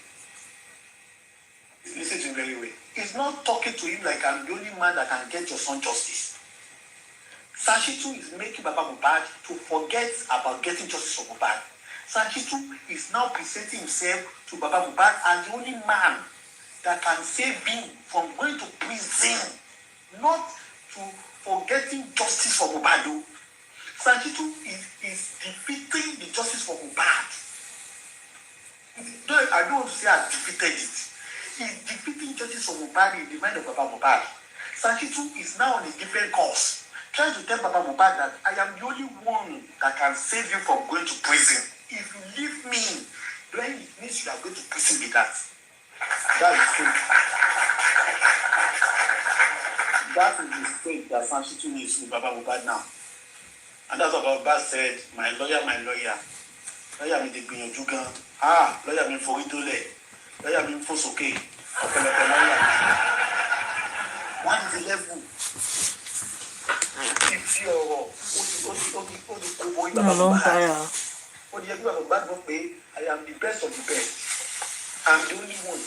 Listen to him very well. He's not talking to him like I'm the only man that can get your son justice. Sashitu is making Baba Mohbad to forget about getting justice for Mohbad. Sashitu is now presenting himself to Baba Mohbad as the only man that can save him from going to prison, not to forgetting justice for Mohbad. Sashitu is defeating the justice for Mohbad. I don't want to say I defeated it. He's defeating justice for Mohbad in the mind of Baba Mohbad. Sashitu is now on a different course, trying to tell Baba Mohbad that I am the only one that can save you from going to prison. If you leave me, then it means you are going to prison with that. That is true. That is the state that Sashitu is with Baba Mohbad now. And that's what Baba Mohbad said, my lawyer. Lawyer mi dey gbìyànjú gan. Lawyer mi forí dólẹ̀. Lawyer mi fò sókè. Ọ̀pọ̀lọpọ̀ lawyer. What is the level? Ìfi ọ̀rọ̀ ó ti kó bọ́ Baba Mohbad. Ó di ẹgbẹ́ Baba Mohbad gbọ́ pé I am the best of the best. I'm the only one